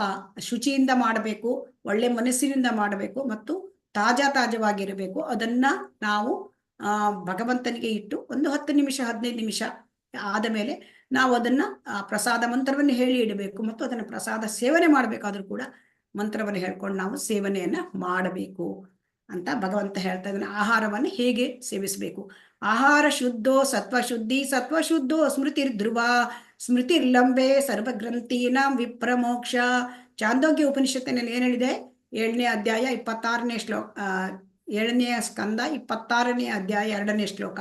ಶುಚಿಯಿಂದ ಮಾಡಬೇಕು, ಒಳ್ಳೆ ಮನಸ್ಸಿನಿಂದ ಮಾಡಬೇಕು ಮತ್ತು ತಾಜಾವಾಗಿರಬೇಕು. ಅದನ್ನ ನಾವು ಭಗವಂತನಿಗೆ ಇಟ್ಟು ಒಂದು 10 ನಿಮಿಷ 15 ನಿಮಿಷ ಆದ ಮೇಲೆ ನಾವು ಅದನ್ನ ಪ್ರಸಾದ ಮಂತ್ರವನ್ನು ಹೇಳಿ ಇಡಬೇಕು ಮತ್ತು ಅದನ್ನ ಪ್ರಸಾದ ಸೇವನೆ ಮಾಡಬೇಕಾದ್ರೂ ಕೂಡ ಮಂತ್ರವನ್ನು ಹೇಳ್ಕೊಂಡು ನಾವು ಸೇವನೆಯನ್ನ ಮಾಡಬೇಕು ಅಂತ ಭಗವಂತ ಹೇಳ್ತಾ ಇದ್ದಾನೆ. ಆಹಾರವನ್ನು ಹೇಗೆ ಸೇವಿಸಬೇಕು, ಆಹಾರ ಶುದ್ಧೋ ಸತ್ವಶುದ್ಧಿ ಸತ್ವಶುದ್ಧೋ ಸ್ಮೃತಿರ್ ಧ್ರುವ ಸ್ಮೃತಿರ್ಲಂಬೆ ಸರ್ವಗ್ರಂಥೀನಾಂ ವಿಪ್ರಮೋಕ್ಷ. ಚಾಂದೋಗ್ಯ ಉಪನಿಷತ್ತಿನಲ್ಲಿ ಏನ್ ಹೇಳಿದೆ, 7ನೇ ಅಧ್ಯಾಯ 26ನೇ ಶ್ಲೋಕ, 7ನೇ ಸ್ಕಂದ 26ನೇ ಅಧ್ಯಾಯ 2ನೇ ಶ್ಲೋಕ.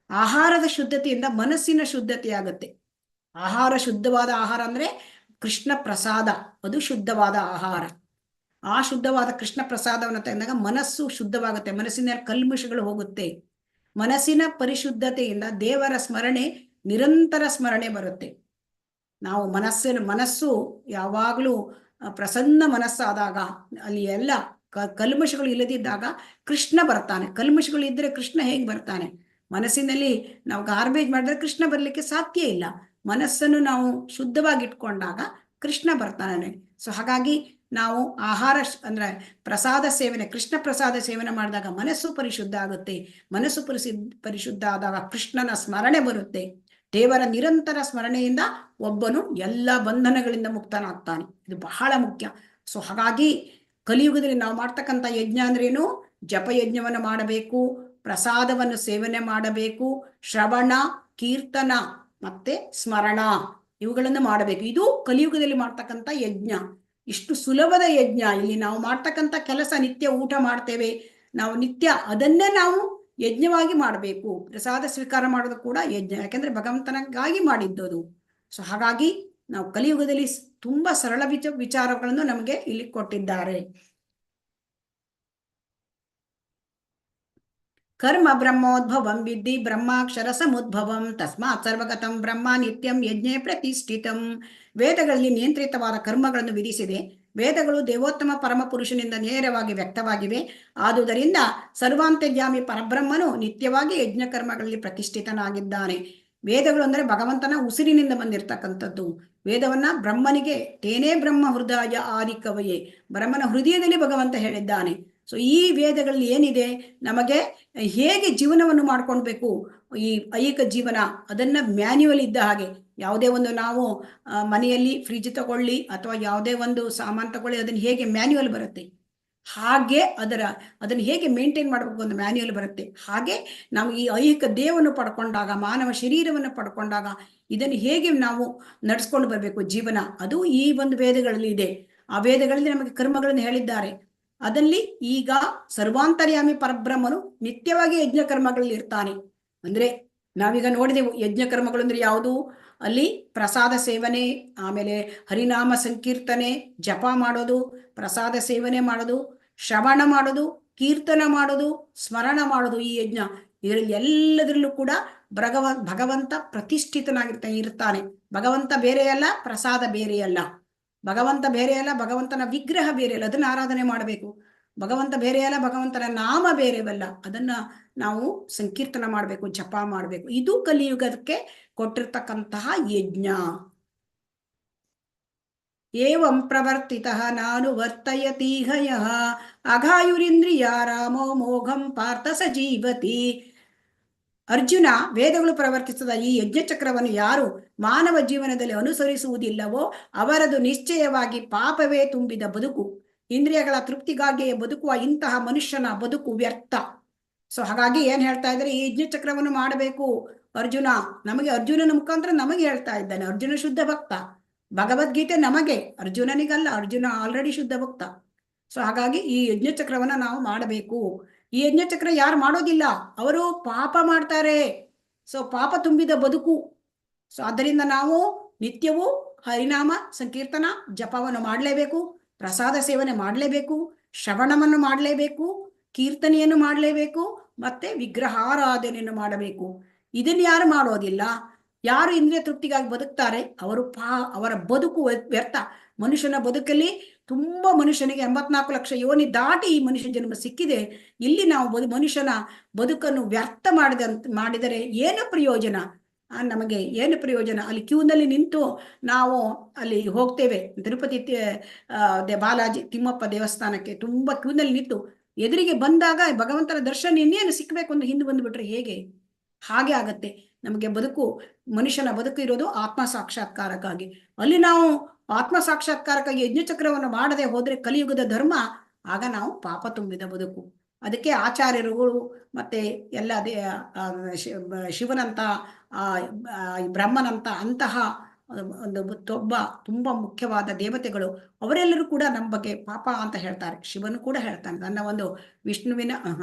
ಆಹಾರದ ಶುದ್ಧತೆಯಿಂದ ಮನಸ್ಸಿನ ಶುದ್ಧತೆಯಾಗತ್ತೆ. ಆಹಾರ ಶುದ್ಧವಾದ ಆಹಾರ ಅಂದ್ರೆ ಕೃಷ್ಣ ಪ್ರಸಾದ, ಅದು ಶುದ್ಧವಾದ ಆಹಾರ. ಆ ಶುದ್ಧವಾದ ಕೃಷ್ಣ ಪ್ರಸಾದವನ್ನು ತಂದಾಗ ಮನಸ್ಸು ಶುದ್ಧವಾಗುತ್ತೆ, ಮನಸ್ಸಿನ ಕಲ್ಮಶಗಳು ಹೋಗುತ್ತೆ. ಮನಸ್ಸಿನ ಪರಿಶುದ್ಧತೆಯಿಂದ ದೇವರ ಸ್ಮರಣೆ, ನಿರಂತರ ಸ್ಮರಣೆ ಬರುತ್ತೆ. ನಾವು ಮನಸ್ಸು ಯಾವಾಗಲೂ ಪ್ರಸನ್ನ ಮನಸ್ಸಾದಾಗ, ಅಲ್ಲಿ ಎಲ್ಲ ಕಲ್ಮಶಗಳು ಇಲ್ಲದಿದ್ದಾಗ ಕೃಷ್ಣ ಬರ್ತಾನೆ. ಕಲ್ಮಶಗಳು ಇದ್ರೆ ಕೃಷ್ಣ ಹೇಗೆ ಬರ್ತಾನೆ? ಮನಸ್ಸಿನಲ್ಲಿ ನಾವು ಗಾರ್ಬೇಜ್ ಮಾಡಿದ್ರೆ ಕೃಷ್ಣ ಬರ್ಲಿಕ್ಕೆ ಸಾಧ್ಯ ಇಲ್ಲ. ಮನಸ್ಸನ್ನು ನಾವು ಶುದ್ಧವಾಗಿಟ್ಕೊಂಡಾಗ ಕೃಷ್ಣ ಬರ್ತಾನೆ. ಸೊ ಹಾಗಾಗಿ ನಾವು ಆಹಾರ ಅಂದ್ರೆ ಪ್ರಸಾದ ಸೇವನೆ, ಕೃಷ್ಣ ಪ್ರಸಾದ ಸೇವನೆ ಮಾಡಿದಾಗ ಮನಸ್ಸು ಪರಿಶುದ್ಧ ಆಗುತ್ತೆ. ಮನಸ್ಸು ಪರಿಶುದ್ಧ ಆದಾಗ ಕೃಷ್ಣನ ಸ್ಮರಣೆ ಬರುತ್ತೆ. ದೇವರ ನಿರಂತರ ಸ್ಮರಣೆಯಿಂದ ಒಬ್ಬನು ಎಲ್ಲ ಬಂಧನಗಳಿಂದ ಮುಕ್ತನಾಗ್ತಾನೆ. ಇದು ಬಹಳ ಮುಖ್ಯ. ಸೊ ಹಾಗಾಗಿ ಕಲಿಯುಗದಲ್ಲಿ ನಾವು ಮಾಡ್ತಕ್ಕಂಥ ಯಜ್ಞ ಅಂದ್ರೇನು, ಜಪಯಜ್ಞವನ್ನು ಮಾಡಬೇಕು, ಪ್ರಸಾದವನ್ನು ಸೇವನೆ ಮಾಡಬೇಕು, ಶ್ರವಣ ಕೀರ್ತನ ಮತ್ತೆ ಸ್ಮರಣ ಇವುಗಳನ್ನು ಮಾಡಬೇಕು. ಇದು ಕಲಿಯುಗದಲ್ಲಿ ಮಾಡ್ತಕ್ಕಂಥ ಯಜ್ಞ. ಇಷ್ಟು ಸುಲಭದ ಯಜ್ಞ. ಇಲ್ಲಿ ನಾವು ಮಾಡ್ತಕ್ಕಂಥ ಕೆಲಸ, ನಿತ್ಯ ಊಟ ಮಾಡ್ತೇವೆ ನಾವು, ನಿತ್ಯ ಅದನ್ನೇ ನಾವು ಯಜ್ಞವಾಗಿ ಮಾಡಬೇಕು. ಪ್ರಸಾದ ಸ್ವೀಕಾರ ಮಾಡೋದು ಕೂಡ ಯಜ್ಞ, ಯಾಕೆಂದ್ರೆ ಭಗವಂತನಿಗಾಗಿ ಮಾಡಿದ್ದದು. ಸೊ ಹಾಗಾಗಿ ನಾವು ಕಲಿಯುಗದಲ್ಲಿ ತುಂಬಾ ಸರಳ ವಿಚಾರಗಳನ್ನು ನಮಗೆ ಇಲ್ಲಿ ಕೊಟ್ಟಿದ್ದಾರೆ. ಕರ್ಮ ಬ್ರಹ್ಮೋದ್ಭವಂ ವಿದ್ಧಿ ಬ್ರಹ್ಮಾಕ್ಷರ ಸಮುದ್ಭವಂ ತಸ್ಮಾತ್ ಸರ್ವಗತಂ ಬ್ರಹ್ಮ ನಿತ್ಯಂ ಯಜ್ಞೆ ಪ್ರತಿಷ್ಠಿತಂ. ವೇದಗಳಲ್ಲಿ ನಿಯಂತ್ರಿತವಾದ ಕರ್ಮಗಳನ್ನು ವಿಧಿಸಿದೆ. ವೇದಗಳು ದೇವೋತ್ತಮ ಪರಮ ಪುರುಷನಿಂದ ನೇರವಾಗಿ ವ್ಯಕ್ತವಾಗಿವೆ. ಆದುದರಿಂದ ಸರ್ವಾಂತರ್ಯಾಮಿ ಪರಬ್ರಹ್ಮನು ನಿತ್ಯವಾಗಿ ಯಜ್ಞ ಕರ್ಮಗಳಲ್ಲಿ ಪ್ರತಿಷ್ಠಿತನಾಗಿದ್ದಾನೆ. ವೇದಗಳು ಅಂದ್ರೆ ಭಗವಂತನ ಉಸಿರಿನಿಂದ ಬಂದಿರತಕ್ಕಂಥದ್ದು. ವೇದವನ್ನ ಬ್ರಹ್ಮನಿಗೆ ತೇನೇ ಬ್ರಹ್ಮ ಹೃದಯ ಆದಿ ಕವಯೇ, ಬ್ರಹ್ಮನ ಹೃದಯದಲ್ಲಿ ಭಗವಂತ ಹೇಳಿದ್ದಾನೆ. ಸೊ ಈ ವೇದಗಳಲ್ಲಿ ಏನಿದೆ, ನಮಗೆ ಹೇಗೆ ಜೀವನವನ್ನು ಮಾಡ್ಕೊಳ್ಬೇಕು, ಈ ಐಹಿಕ ಜೀವನ, ಅದನ್ನ ಮ್ಯಾನ್ಯುವಲ್ ಇದ್ದ ಹಾಗೆ, ಯಾವುದೇ ಒಂದು ನಾವು ಮನೆಯಲ್ಲಿ ಫ್ರಿಜ್ ತಗೊಳ್ಳಿ ಅಥವಾ ಯಾವುದೇ ಒಂದು ಸಾಮಾನು ತಗೊಳ್ಳಿ, ಅದನ್ನ ಹೇಗೆ ಮ್ಯಾನ್ಯುವಲ್ ಬರುತ್ತೆ, ಹಾಗೆ ಅದನ್ನು ಹೇಗೆ ಮೇಂಟೈನ್ ಮಾಡಬೇಕು ಒಂದು ಮ್ಯಾನ್ಯುವಲ್ ಬರುತ್ತೆ. ಹಾಗೆ ನಾವು ಈ ಐಹಿಕ ದೇಹವನ್ನು ಪಡ್ಕೊಂಡಾಗ, ಮಾನವ ಶರೀರವನ್ನು ಪಡ್ಕೊಂಡಾಗ ಇದನ್ನು ಹೇಗೆ ನಾವು ನಡ್ಸ್ಕೊಂಡು ಬರಬೇಕು ಜೀವನ, ಅದು ಈ ಒಂದು ವೇದಗಳಲ್ಲಿ ಇದೆ. ಆ ವೇದಗಳಲ್ಲಿ ನಮಗೆ ಕರ್ಮಗಳನ್ನು ಹೇಳಿದ್ದಾರೆ. ಅದಲ್ಲಿ ಈಗ ಸರ್ವಾಂತರ್ಯಾಮಿ ಪರಬ್ರಹ್ಮನು ನಿತ್ಯವಾಗಿ ಯಜ್ಞ ಕರ್ಮಗಳಲ್ಲಿ ಇರ್ತಾನೆ. ಅಂದ್ರೆ ನಾವೀಗ ನೋಡಿದೆವು ಯಜ್ಞ ಕರ್ಮಗಳು ಅಂದ್ರೆ ಯಾವುದು, ಅಲ್ಲಿ ಪ್ರಸಾದ ಸೇವನೆ, ಆಮೇಲೆ ಹರಿನಾಮ ಸಂಕೀರ್ತನೆ, ಜಪ ಮಾಡೋದು, ಪ್ರಸಾದ ಸೇವನೆ ಮಾಡೋದು, ಶ್ರವಣ ಮಾಡೋದು, ಕೀರ್ತನ ಮಾಡೋದು, ಸ್ಮರಣ ಮಾಡೋದು, ಈ ಯಜ್ಞ. ಇದರಲ್ಲಿ ಎಲ್ಲದರಲ್ಲೂ ಕೂಡ ಭಗವಂತ ಪ್ರತಿಷ್ಠಿತನಾಗಿರ್ತಾನೆ ಇರ್ತಾನೆ. ಭಗವಂತ ಬೇರೆಯಲ್ಲ, ಪ್ರಸಾದ ಬೇರೆಯಲ್ಲ. ಭಗವಂತ ಬೇರೆಯಲ್ಲ, ಭಗವಂತನ ವಿಗ್ರಹ ಬೇರೆಯಲ್ಲ, ಅದನ್ನ ಆರಾಧನೆ ಮಾಡಬೇಕು. ಭಗವಂತ ಬೇರೆಯಲ್ಲ, ಭಗವಂತನ ನಾಮ ಬೇರೆವಲ್ಲ, ಅದನ್ನ ನಾವು ಸಂಕೀರ್ತನ ಮಾಡಬೇಕು, ಜಪ ಮಾಡಬೇಕು. ಇದು ಕಲಿಯುಗಕ್ಕೆ ಕೊಟ್ಟಿರ್ತಕ್ಕಂತಹ ಯಜ್ಞ. ಏವಂ ಪ್ರವರ್ತಿತಃ ನಾನು ವರ್ತಯತೀಹ ಯಃ ಅಘಾಯುರಿಂದ್ರಿಯ ರಾಮೋ ಮೋಘಂ ಪಾರ್ಥ ಸ ಜೀವತಿ. ಅರ್ಜುನ, ವೇದಗಳು ಪ್ರವರ್ತಿಸಿದ ಈ ಯಜ್ಞಚಕ್ರವನ್ನು ಯಾರು ಮಾನವ ಜೀವನದಲ್ಲಿ ಅನುಸರಿಸುವುದಿಲ್ಲವೋ ಅವರದು ನಿಶ್ಚಯವಾಗಿ ಪಾಪವೇ ತುಂಬಿದ ಬದುಕು, ಇಂದ್ರಿಯಗಳ ತೃಪ್ತಿಗಾಗಿಯೇ ಬದುಕುವ ಇಂತಹ ಮನುಷ್ಯನ ಬದುಕು ವ್ಯರ್ಥ. ಸೊ ಹಾಗಾಗಿ ಏನ್ ಹೇಳ್ತಾ ಇದ್ದಾರೆ, ಈ ಯಜ್ಞಚಕ್ರವನ್ನು ಮಾಡಬೇಕು ಅರ್ಜುನ. ನಮಗೆ ಅರ್ಜುನನ ಮುಖಾಂತರ ನಮಗೆ ಹೇಳ್ತಾ ಇದ್ದಾನೆ. ಅರ್ಜುನ ಶುದ್ಧ ಭಕ್ತ, ಭಗವದ್ಗೀತೆ ನಮಗೆ, ಅರ್ಜುನನಿಗಲ್ಲ. ಅರ್ಜುನ ಆಲ್ರೆಡಿ ಶುದ್ಧ ಭಕ್ತ. ಸೊ ಹಾಗಾಗಿ ಈ ಯಜ್ಞಚಕ್ರವನ್ನ ನಾವು ಮಾಡಬೇಕು. ಈ ಯಜ್ಞಚಕ್ರ ಯಾರು ಮಾಡೋದಿಲ್ಲ, ಅವರು ಪಾಪ ಮಾಡ್ತಾರೆ. ಸೊ ಪಾಪ ತುಂಬಿದ ಬದುಕು. ಸೊ ಆದ್ದರಿಂದ ನಾವು ನಿತ್ಯವೂ ಹರಿನಾಮ ಸಂಕೀರ್ತನ ಜಪವನ್ನು ಮಾಡಲೇಬೇಕು, ಪ್ರಸಾದ ಸೇವನೆ ಮಾಡಲೇಬೇಕು, ಶ್ರವಣವನ್ನು ಮಾಡಲೇಬೇಕು, ಕೀರ್ತನೆಯನ್ನು ಮಾಡಲೇಬೇಕು, ಮತ್ತೆ ವಿಗ್ರಹಾರಾಧನೆಯನ್ನು ಮಾಡಬೇಕು. ಇದನ್ನು ಯಾರು ಮಾಡೋದಿಲ್ಲ, ಯಾರು ಇಂದ್ರಿಯ ತೃಪ್ತಿಗಾಗಿ ಬದುಕ್ತಾರೆ, ಅವರ ಬದುಕು ವ್ಯರ್ಥ. ಮನುಷ್ಯನ ಬದುಕಲ್ಲಿ ತುಂಬಾ ಮನುಷ್ಯನಿಗೆ 84 ಲಕ್ಷ ಯೋನಿ ದಾಟಿ ಈ ಮನುಷ್ಯ ಜನ್ಮ ಸಿಕ್ಕಿದೆ. ಇಲ್ಲಿ ನಾವು ಮನುಷ್ಯನ ಬದುಕನ್ನು ವ್ಯರ್ಥ ಮಾಡಿದರೆ ಏನು ಪ್ರಯೋಜನ? ನಮಗೆ ಏನು ಪ್ರಯೋಜನ? ಅಲ್ಲಿ ಕ್ಯೂನಲ್ಲಿ ನಿಂತು ನಾವು ಅಲ್ಲಿ ಹೋಗ್ತೇವೆ, ತಿರುಪತಿ ಬಾಲಾಜಿ ತಿಮ್ಮಪ್ಪ ದೇವಸ್ಥಾನಕ್ಕೆ ತುಂಬಾ ಕ್ಯೂನಲ್ಲಿ ನಿಂತು ಎದುರಿಗೆ ಬಂದಾಗ ಭಗವಂತನ ದರ್ಶನ ಇನ್ನೇನು ಸಿಕ್ಬೇಕು ಅಂತ ಹಿಂದೆ ಬಂದ್ಬಿಟ್ರೆ ಹೇಗೆ? ಹಾಗೆ ಆಗತ್ತೆ ನಮಗೆ ಬದುಕು. ಮನುಷ್ಯನ ಬದುಕು ಇರೋದು ಆತ್ಮ ಸಾಕ್ಷಾತ್ಕಾರಕ್ಕಾಗಿ. ಅಲ್ಲಿ ನಾವು ಆತ್ಮ ಸಾಕ್ಷಾತ್ಕಾರಕ್ಕಾಗಿ ಯಜ್ಞಚಕ್ರವನ್ನು ಮಾಡದೆ ಹೋದ್ರೆ ಕಲಿಯುಗದ ಧರ್ಮ, ಆಗ ನಾವು ಪಾಪ ತುಂಬಿದ ಬದುಕು. ಅದಕ್ಕೆ ಆಚಾರ್ಯರುಗಳು ಮತ್ತೆ ಎಲ್ಲ ಶಿವನಂತ ಬ್ರಹ್ಮನಂತ ಅಂತಹ ಒಂದು ತುಂಬಾ ಮುಖ್ಯವಾದ ದೇವತೆಗಳು ಅವರೆಲ್ಲರೂ ಕೂಡ ನಮ್ಮ ಬಗ್ಗೆ ಪಾಪ ಅಂತ ಹೇಳ್ತಾರೆ. ಶಿವನು ಕೂಡ ಹೇಳ್ತಾನೆ. ನನ್ನ ಒಂದು ವಿಷ್ಣುವಿನ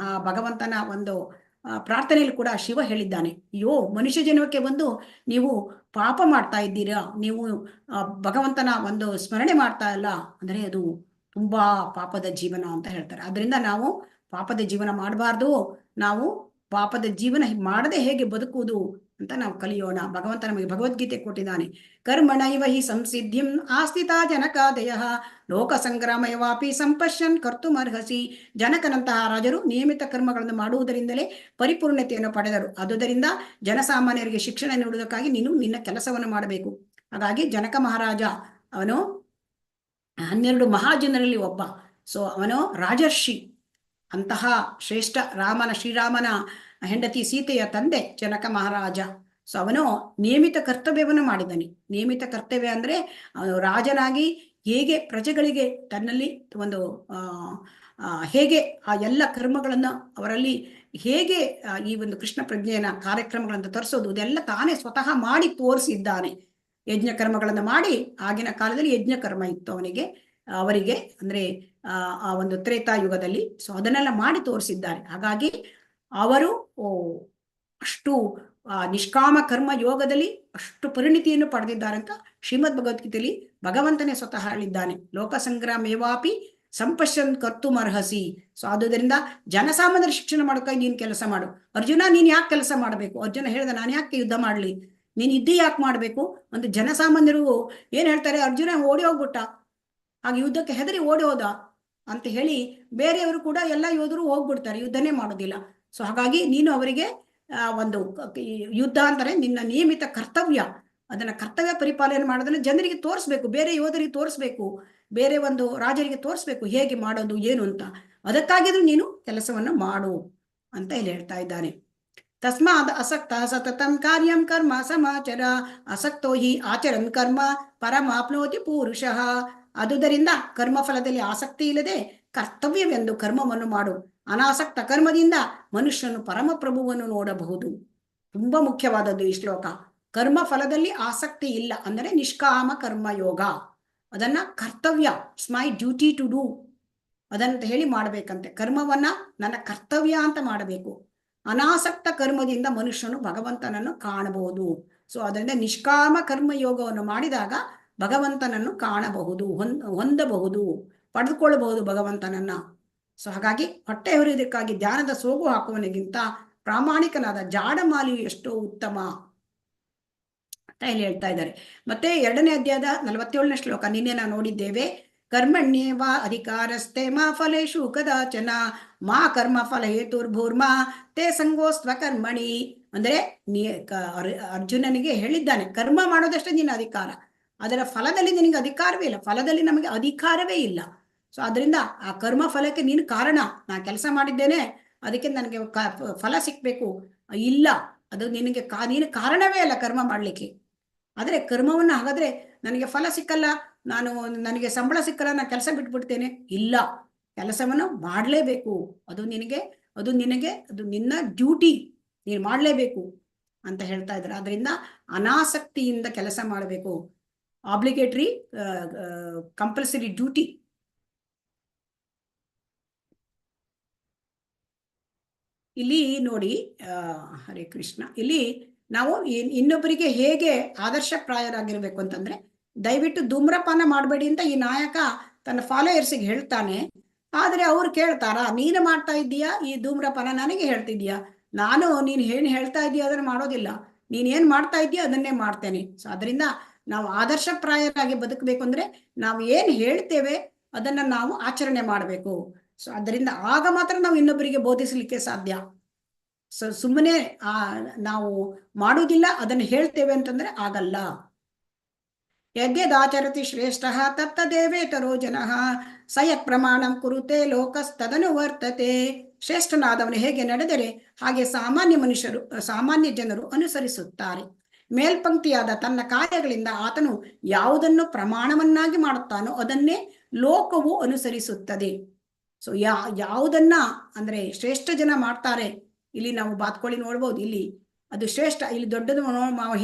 ಭಗವಂತನ ಒಂದು ಪ್ರಾರ್ಥನೆಯಲ್ಲಿ ಕೂಡ ಶಿವ ಹೇಳಿದ್ದಾನೆ, ಅಯ್ಯೋ ಮನುಷ್ಯ ಜನ್ಮಕ್ಕೆ ಬಂದು ನೀವು ಪಾಪ ಮಾಡ್ತಾ ಇದ್ದೀರಾ, ನೀವು ಭಗವಂತನ ಒಂದು ಸ್ಮರಣೆ ಮಾಡ್ತಾ ಇಲ್ಲ ಅಂದ್ರೆ ಅದು ತುಂಬಾ ಪಾಪದ ಜೀವನ ಅಂತ ಹೇಳ್ತಾರೆ. ಅದರಿಂದ ನಾವು ಪಾಪದ ಜೀವನ ಮಾಡಬಾರ್ದು. ನಾವು ಪಾಪದ ಜೀವನ ಮಾಡದೆ ಹೇಗೆ ಬದುಕುವುದು ಅಂತ ನಾವು ಕಲಿಯೋಣ. ಭಗವಂತ ನಮಗೆ ಭಗವದ್ಗೀತೆ ಕೊಟ್ಟಿದ್ದಾನೆ. ಕರ್ಮಣೈವ ಹಿ ಸಂಸಿದ್ಧಿಂ ಆಸ್ಥಿತಾ ಜನಕಾದಯ ಲೋಕ ಸಂಗ್ರಾಮಯವಾಪಿ ಸಂಪಶ್ಯನ್ ಕರ್ತುಮರ್ಹಸಿ. ಜನಕನಂತಹ ರಾಜರು ನಿಯಮಿತ ಕರ್ಮಗಳನ್ನು ಮಾಡುವುದರಿಂದಲೇ ಪರಿಪೂರ್ಣತೆಯನ್ನು ಪಡೆದರು. ಆದುದರಿಂದ ಜನಸಾಮಾನ್ಯರಿಗೆ ಶಿಕ್ಷಣ ನೀಡುವುದಕ್ಕಾಗಿ ನೀನು ನಿನ್ನ ಕೆಲಸವನ್ನು ಮಾಡಬೇಕು. ಹಾಗಾಗಿ ಜನಕ ಮಹಾರಾಜ ಅವನು 12 ಮಹಾಜನರಲ್ಲಿ ಒಬ್ಬ. ಸೊ ಅವನು ರಾಜರ್ಷಿ, ಅಂತಹ ಶ್ರೇಷ್ಠ ಶ್ರೀರಾಮನ ಹೆಂಡತಿ ಸೀತೆಯ ತಂದೆ ಜನಕ ಮಹಾರಾಜ. ಸೊ ಅವನು ನಿಯಮಿತ ಕರ್ತವ್ಯವನ್ನು ಮಾಡಿದ್ದಾನೆ. ನಿಯಮಿತ ಕರ್ತವ್ಯ ಅಂದ್ರೆ ಅವನು ರಾಜನಾಗಿ ಹೇಗೆ ಪ್ರಜೆಗಳಿಗೆ ತನ್ನಲ್ಲಿ ಒಂದು ಹೇಗೆ ಆ ಎಲ್ಲ ಕರ್ಮಗಳನ್ನು ಅವರಲ್ಲಿ ಹೇಗೆ ಈ ಒಂದು ಕೃಷ್ಣ ಪ್ರಜ್ಞೆಯನ್ನ ಕಾರ್ಯಕ್ರಮಗಳನ್ನು ತರಿಸೋದು, ಇದೆಲ್ಲ ತಾನೇ ಸ್ವತಃ ಮಾಡಿ ತೋರಿಸಿದ್ದಾನೆ. ಯಜ್ಞ ಕರ್ಮಗಳನ್ನು ಮಾಡಿ, ಆಗಿನ ಕಾಲದಲ್ಲಿ ಯಜ್ಞ ಕರ್ಮ ಇತ್ತು ಅವರಿಗೆ ಅಂದ್ರೆ ಆ ಒಂದು ತ್ರೇತಾಯುಗದಲ್ಲಿ. ಸೊ ಅದನ್ನೆಲ್ಲ ಮಾಡಿ ತೋರಿಸಿದ್ದಾರೆ. ಹಾಗಾಗಿ ಅವರು ಅಷ್ಟು ನಿಷ್ಕಾಮ ಕರ್ಮ ಯೋಗದಲ್ಲಿ ಅಷ್ಟು ಪರಿಣಿತಿಯನ್ನು ಪಡೆದಿದ್ದಾರೆ ಅಂತ ಶ್ರೀಮದ್ ಭಗವದ್ಗೀತೆಯಲ್ಲಿ ಭಗವಂತನೇ ಸ್ವತಃ ಹೇಳಿದ್ದಾನೆ. ಲೋಕ ಸಂಗ್ರಾಮೇವಾಪಿ ಸಂಪಶ್ಯನ್ ಕರ್ತುಮರ್ಹಸಿ. ಸೊ ಆದುದರಿಂದ ಜನಸಾಮಾನ್ಯರ ಶಿಕ್ಷಣ ಮಾಡೋಕ್ಕಾಗಿ ನೀನು ಕೆಲಸ ಮಾಡು. ಅರ್ಜುನ, ನೀನ್ ಯಾಕೆ ಕೆಲಸ ಮಾಡಬೇಕು? ಅರ್ಜುನ ಹೇಳಿದ, ನಾನು ಯಾಕೆ ಯುದ್ಧ ಮಾಡ್ಲಿ, ನೀನ್ ಯುದ್ಧ ಯಾಕೆ ಮಾಡ್ಬೇಕು? ಒಂದು ಜನಸಾಮಾನ್ಯರು ಏನ್ ಹೇಳ್ತಾರೆ, ಅರ್ಜುನ ಓಡಿ ಹೋಗ್ಬಿಟ್ಟ, ಹಾಗೆ ಯುದ್ಧಕ್ಕೆ ಹೆದರಿ ಓಡಿ ಹೋದ ಅಂತ ಹೇಳಿ ಬೇರೆಯವರು ಕೂಡ ಎಲ್ಲ ಯೋಧರು ಹೋಗ್ಬಿಡ್ತಾರೆ, ಯುದ್ಧನೇ ಮಾಡೋದಿಲ್ಲ. ಸೊ ಹಾಗಾಗಿ ನೀನು ಅವರಿಗೆ ಒಂದು ಯುದ್ಧ ಅಂತಾರೆ ನಿನ್ನ ನಿಯಮಿತ ಕರ್ತವ್ಯ, ಅದನ್ನ ಕರ್ತವ್ಯ ಪರಿಪಾಲನೆ ಮಾಡೋದನ್ನ ಜನರಿಗೆ ತೋರಿಸ್ಬೇಕು, ಬೇರೆ ಯೋಧರಿಗೆ ತೋರಿಸ್ಬೇಕು, ಬೇರೆ ಒಂದು ರಾಜರಿಗೆ ತೋರಿಸ್ಬೇಕು ಹೇಗೆ ಮಾಡೋದು ಏನು ಅಂತ. ಅದಕ್ಕಾಗಿದ್ರು ನೀನು ಕೆಲಸವನ್ನು ಮಾಡು ಅಂತ ಇಲ್ಲಿ ಹೇಳ್ತಾ ಇದ್ದಾನೆ. ತಸ್ಮಾದ್ ಅಸಕ್ತ ಸತತಂ ಕಾರ್ಯಂ ಕರ್ಮ ಸಮಾಚರ ಅಸಕ್ತೋ ಹಿ ಆಚರನ್ ಕರ್ಮ ಪರಮಾಪ್ನೋತಿ ಪುರುಷಃ. ಆದುದರಿಂದ ಕರ್ಮಫಲದಲ್ಲಿ ಆಸಕ್ತಿ ಇಲ್ಲದೆ ಕರ್ತವ್ಯವೆಂದು ಕರ್ಮವನ್ನು ಮಾಡು. ಅನಾಸಕ್ತ ಕರ್ಮದಿಂದ ಮನುಷ್ಯನು ಪರಮಪ್ರಭುವನ್ನು ನೋಡಬಹುದು. ತುಂಬಾ ಮುಖ್ಯವಾದದ್ದು ಈ ಶ್ಲೋಕ. ಕರ್ಮ ಫಲದಲ್ಲಿ ಆಸಕ್ತಿ ಇಲ್ಲ ಅಂದರೆ ನಿಷ್ಕಾಮ ಕರ್ಮಯೋಗ. ಅದನ್ನ ಕರ್ತವ್ಯ, it's my duty to do ಅದಂತ ಹೇಳಿ ಮಾಡ್ಬೇಕಂತೆ. ಕರ್ಮವನ್ನ ನನ್ನ ಕರ್ತವ್ಯ ಅಂತ ಮಾಡಬೇಕು. ಅನಾಸಕ್ತ ಕರ್ಮದಿಂದ ಮನುಷ್ಯನು ಭಗವಂತನನ್ನು ಕಾಣಬಹುದು. ಸೊ ಅದರಿಂದ ನಿಷ್ಕಾಮ ಕರ್ಮಯೋಗವನ್ನು ಮಾಡಿದಾಗ ಭಗವಂತನನ್ನು ಕಾಣಬಹುದು, ಹೊಂದಬಹುದು, ಪಡೆದುಕೊಳ್ಳಬಹುದು ಭಗವಂತನನ್ನ. ಸೊ ಹಾಗಾಗಿ ಹೊಟ್ಟೆ ಹೊರೆಯುವುದಕ್ಕಾಗಿ ಧ್ಯಾನದ ಸೋಗು ಹಾಕುವನಿಗಿಂತ ಪ್ರಾಮಾಣಿಕನಾದ ಜಾಡಮಾಲಿಯು ಎಷ್ಟೋ ಉತ್ತಮ ಅಂತ ಇಲ್ಲಿ ಹೇಳ್ತಾ ಇದ್ದಾರೆ. ಮತ್ತೆ 2ನೇ ಅಧ್ಯಾಯದ 47ನೇ ಶ್ಲೋಕ ನಿನ್ನೆ ನಾವು ನೋಡಿದ್ದೇವೆ. ಕರ್ಮಣ್ಯೇವ ಅಧಿಕಾರಸ್ತೆ ಮಾ ಫಲೇಶು ಕದಾಚನ ಮಾ ಕರ್ಮ ಫಲ ಹೇತುರ್ಭೂರ್ಮ ತೇ ಸಂಗೋಸ್ತ್ವ ಕರ್ಮಣಿ. ಅಂದ್ರೆ ಅರ್ಜುನನಿಗೆ ಹೇಳಿದ್ದಾನೆ, ಕರ್ಮ ಮಾಡೋದಷ್ಟೇ ನಿನ್ನ ಅಧಿಕಾರ, ಅದರ ಫಲದಲ್ಲಿ ನಿನಗೆ ಅಧಿಕಾರವೇ ಇಲ್ಲ, ಫಲದಲ್ಲಿ ನಮಗೆ ಅಧಿಕಾರವೇ ಇಲ್ಲ. ಸೊ ಅದರಿಂದ ಆ ಕರ್ಮ ಫಲಕ್ಕೆ ನೀನು ಕಾರಣ. ನಾ ಕೆಲಸ ಮಾಡಿದ್ದೇನೆ, ಅದಕ್ಕೆ ನನಗೆ ಫಲ ಸಿಕ್ಬೇಕು, ಇಲ್ಲ, ಅದು ನಿನಗೆ ನೀನು ಕಾರಣವೇ ಅಲ್ಲ ಕರ್ಮ ಮಾಡ್ಲಿಕ್ಕೆ. ಆದರೆ ಕರ್ಮವನ್ನು ಹಾಗಾದ್ರೆ ನನಗೆ ಫಲ ಸಿಕ್ಕಲ್ಲ, ನನಗೆ ಸಂಬಳ ಸಿಕ್ಕಲ್ಲ, ನಾನು ಕೆಲಸ ಬಿಟ್ಬಿಡ್ತೇನೆ, ಇಲ್ಲ, ಕೆಲಸವನ್ನು ಮಾಡಲೇಬೇಕು, ಅದು ನಿನ್ನ ಡ್ಯೂಟಿ, ನೀನು ಮಾಡಲೇಬೇಕು ಅಂತ ಹೇಳ್ತಾ ಇದ್ದಾರೆ. ಅದರಿಂದ ಅನಾಸಕ್ತಿಯಿಂದ ಕೆಲಸ ಮಾಡಬೇಕು, ಆಬ್ಲಿಗೇಟರಿ ಕಂಪಲ್ಸರಿ ಡ್ಯೂಟಿ. ಇಲ್ಲಿ ನೋಡಿ ಹರೇ ಕೃಷ್ಣ, ಇಲ್ಲಿ ನಾವು ಇನ್ನೊಬ್ಬರಿಗೆ ಹೇಗೆ ಆದರ್ಶಪ್ರಾಯರಾಗಿರ್ಬೇಕು ಅಂತಂದ್ರೆ, ದಯವಿಟ್ಟು ಧೂಮ್ರಪಾನ ಮಾಡಬೇಡಿ ಅಂತ ಈ ನಾಯಕ ತನ್ನ ಫಾಲೋಯರ್ಸಿಗೆ ಹೇಳ್ತಾನೆ. ಆದ್ರೆ ಅವ್ರು ಕೇಳ್ತಾರ, ನೀನು ಮಾಡ್ತಾ ಇದ್ದೀಯಾ ಈ ಧೂಮ್ರಪಾನ, ನನಗೆ ಹೇಳ್ತಿದ್ಯಾ? ನೀನು ಏನ್ ಹೇಳ್ತಾ ಇದೀಯ ಅದನ್ನ ಮಾಡೋದಿಲ್ಲ, ನೀನೇನ್ ಮಾಡ್ತಾ ಇದೀಯ ಅದನ್ನೇ ಮಾಡ್ತೇನೆ. ಸೊ ಅದರಿಂದ ನಾವು ಆದರ್ಶಪ್ರಾಯರಾಗಿ ಬದುಕಬೇಕು ಅಂದ್ರೆ ನಾವು ಏನ್ ಹೇಳ್ತೇವೆ ಅದನ್ನ ನಾವು ಆಚರಣೆ ಮಾಡಬೇಕು. ಸೊ ಅದರಿಂದ ಆಗ ಮಾತ್ರ ನಾವು ಇನ್ನೊಬ್ಬರಿಗೆ ಬೋಧಿಸಲಿಕ್ಕೆ ಸಾಧ್ಯ. ಸೊ ಸುಮ್ಮನೆ ನಾವು ಮಾಡುವುದಿಲ್ಲ, ಅದನ್ನು ಹೇಳ್ತೇವೆ ಅಂತಂದ್ರೆ ಆಗಲ್ಲ. ಯದ್ಯದಾಚರತಿ ಶ್ರೇಷ್ಠ ತತ್ತದೇವೇತರೋ ಜನಃ ಸಯತ್ ಪ್ರಮಾಣಂ ಕುರುತೆ ಲೋಕಸ್ತದನು ವರ್ತತೆ. ಶ್ರೇಷ್ಠನಾದವನು ಹೇಗೆ ನಡೆದರೆ ಹಾಗೆ ಸಾಮಾನ್ಯ ಜನರು ಅನುಸರಿಸುತ್ತಾರೆ. ಮೇಲ್ಪಂಕ್ತಿಯಾದ ತನ್ನ ಕಾರ್ಯಗಳಿಂದ ಆತನು ಯಾವುದನ್ನು ಪ್ರಮಾಣವನ್ನಾಗಿ ಮಾಡುತ್ತಾನೋ ಅದನ್ನೇ ಲೋಕವು ಅನುಸರಿಸುತ್ತದೆ. ಸೊ ಯಾವುದನ್ನ ಅಂದ್ರೆ ಶ್ರೇಷ್ಠ ಜನ ಮಾಡ್ತಾರೆ, ಇಲ್ಲಿ ನಾವು ಬಾತ್ಕೋಳಿ ನೋಡ್ಬೋದು, ಇಲ್ಲಿ ಅದು ಶ್ರೇಷ್ಠ, ಇಲ್ಲಿ ದೊಡ್ಡದು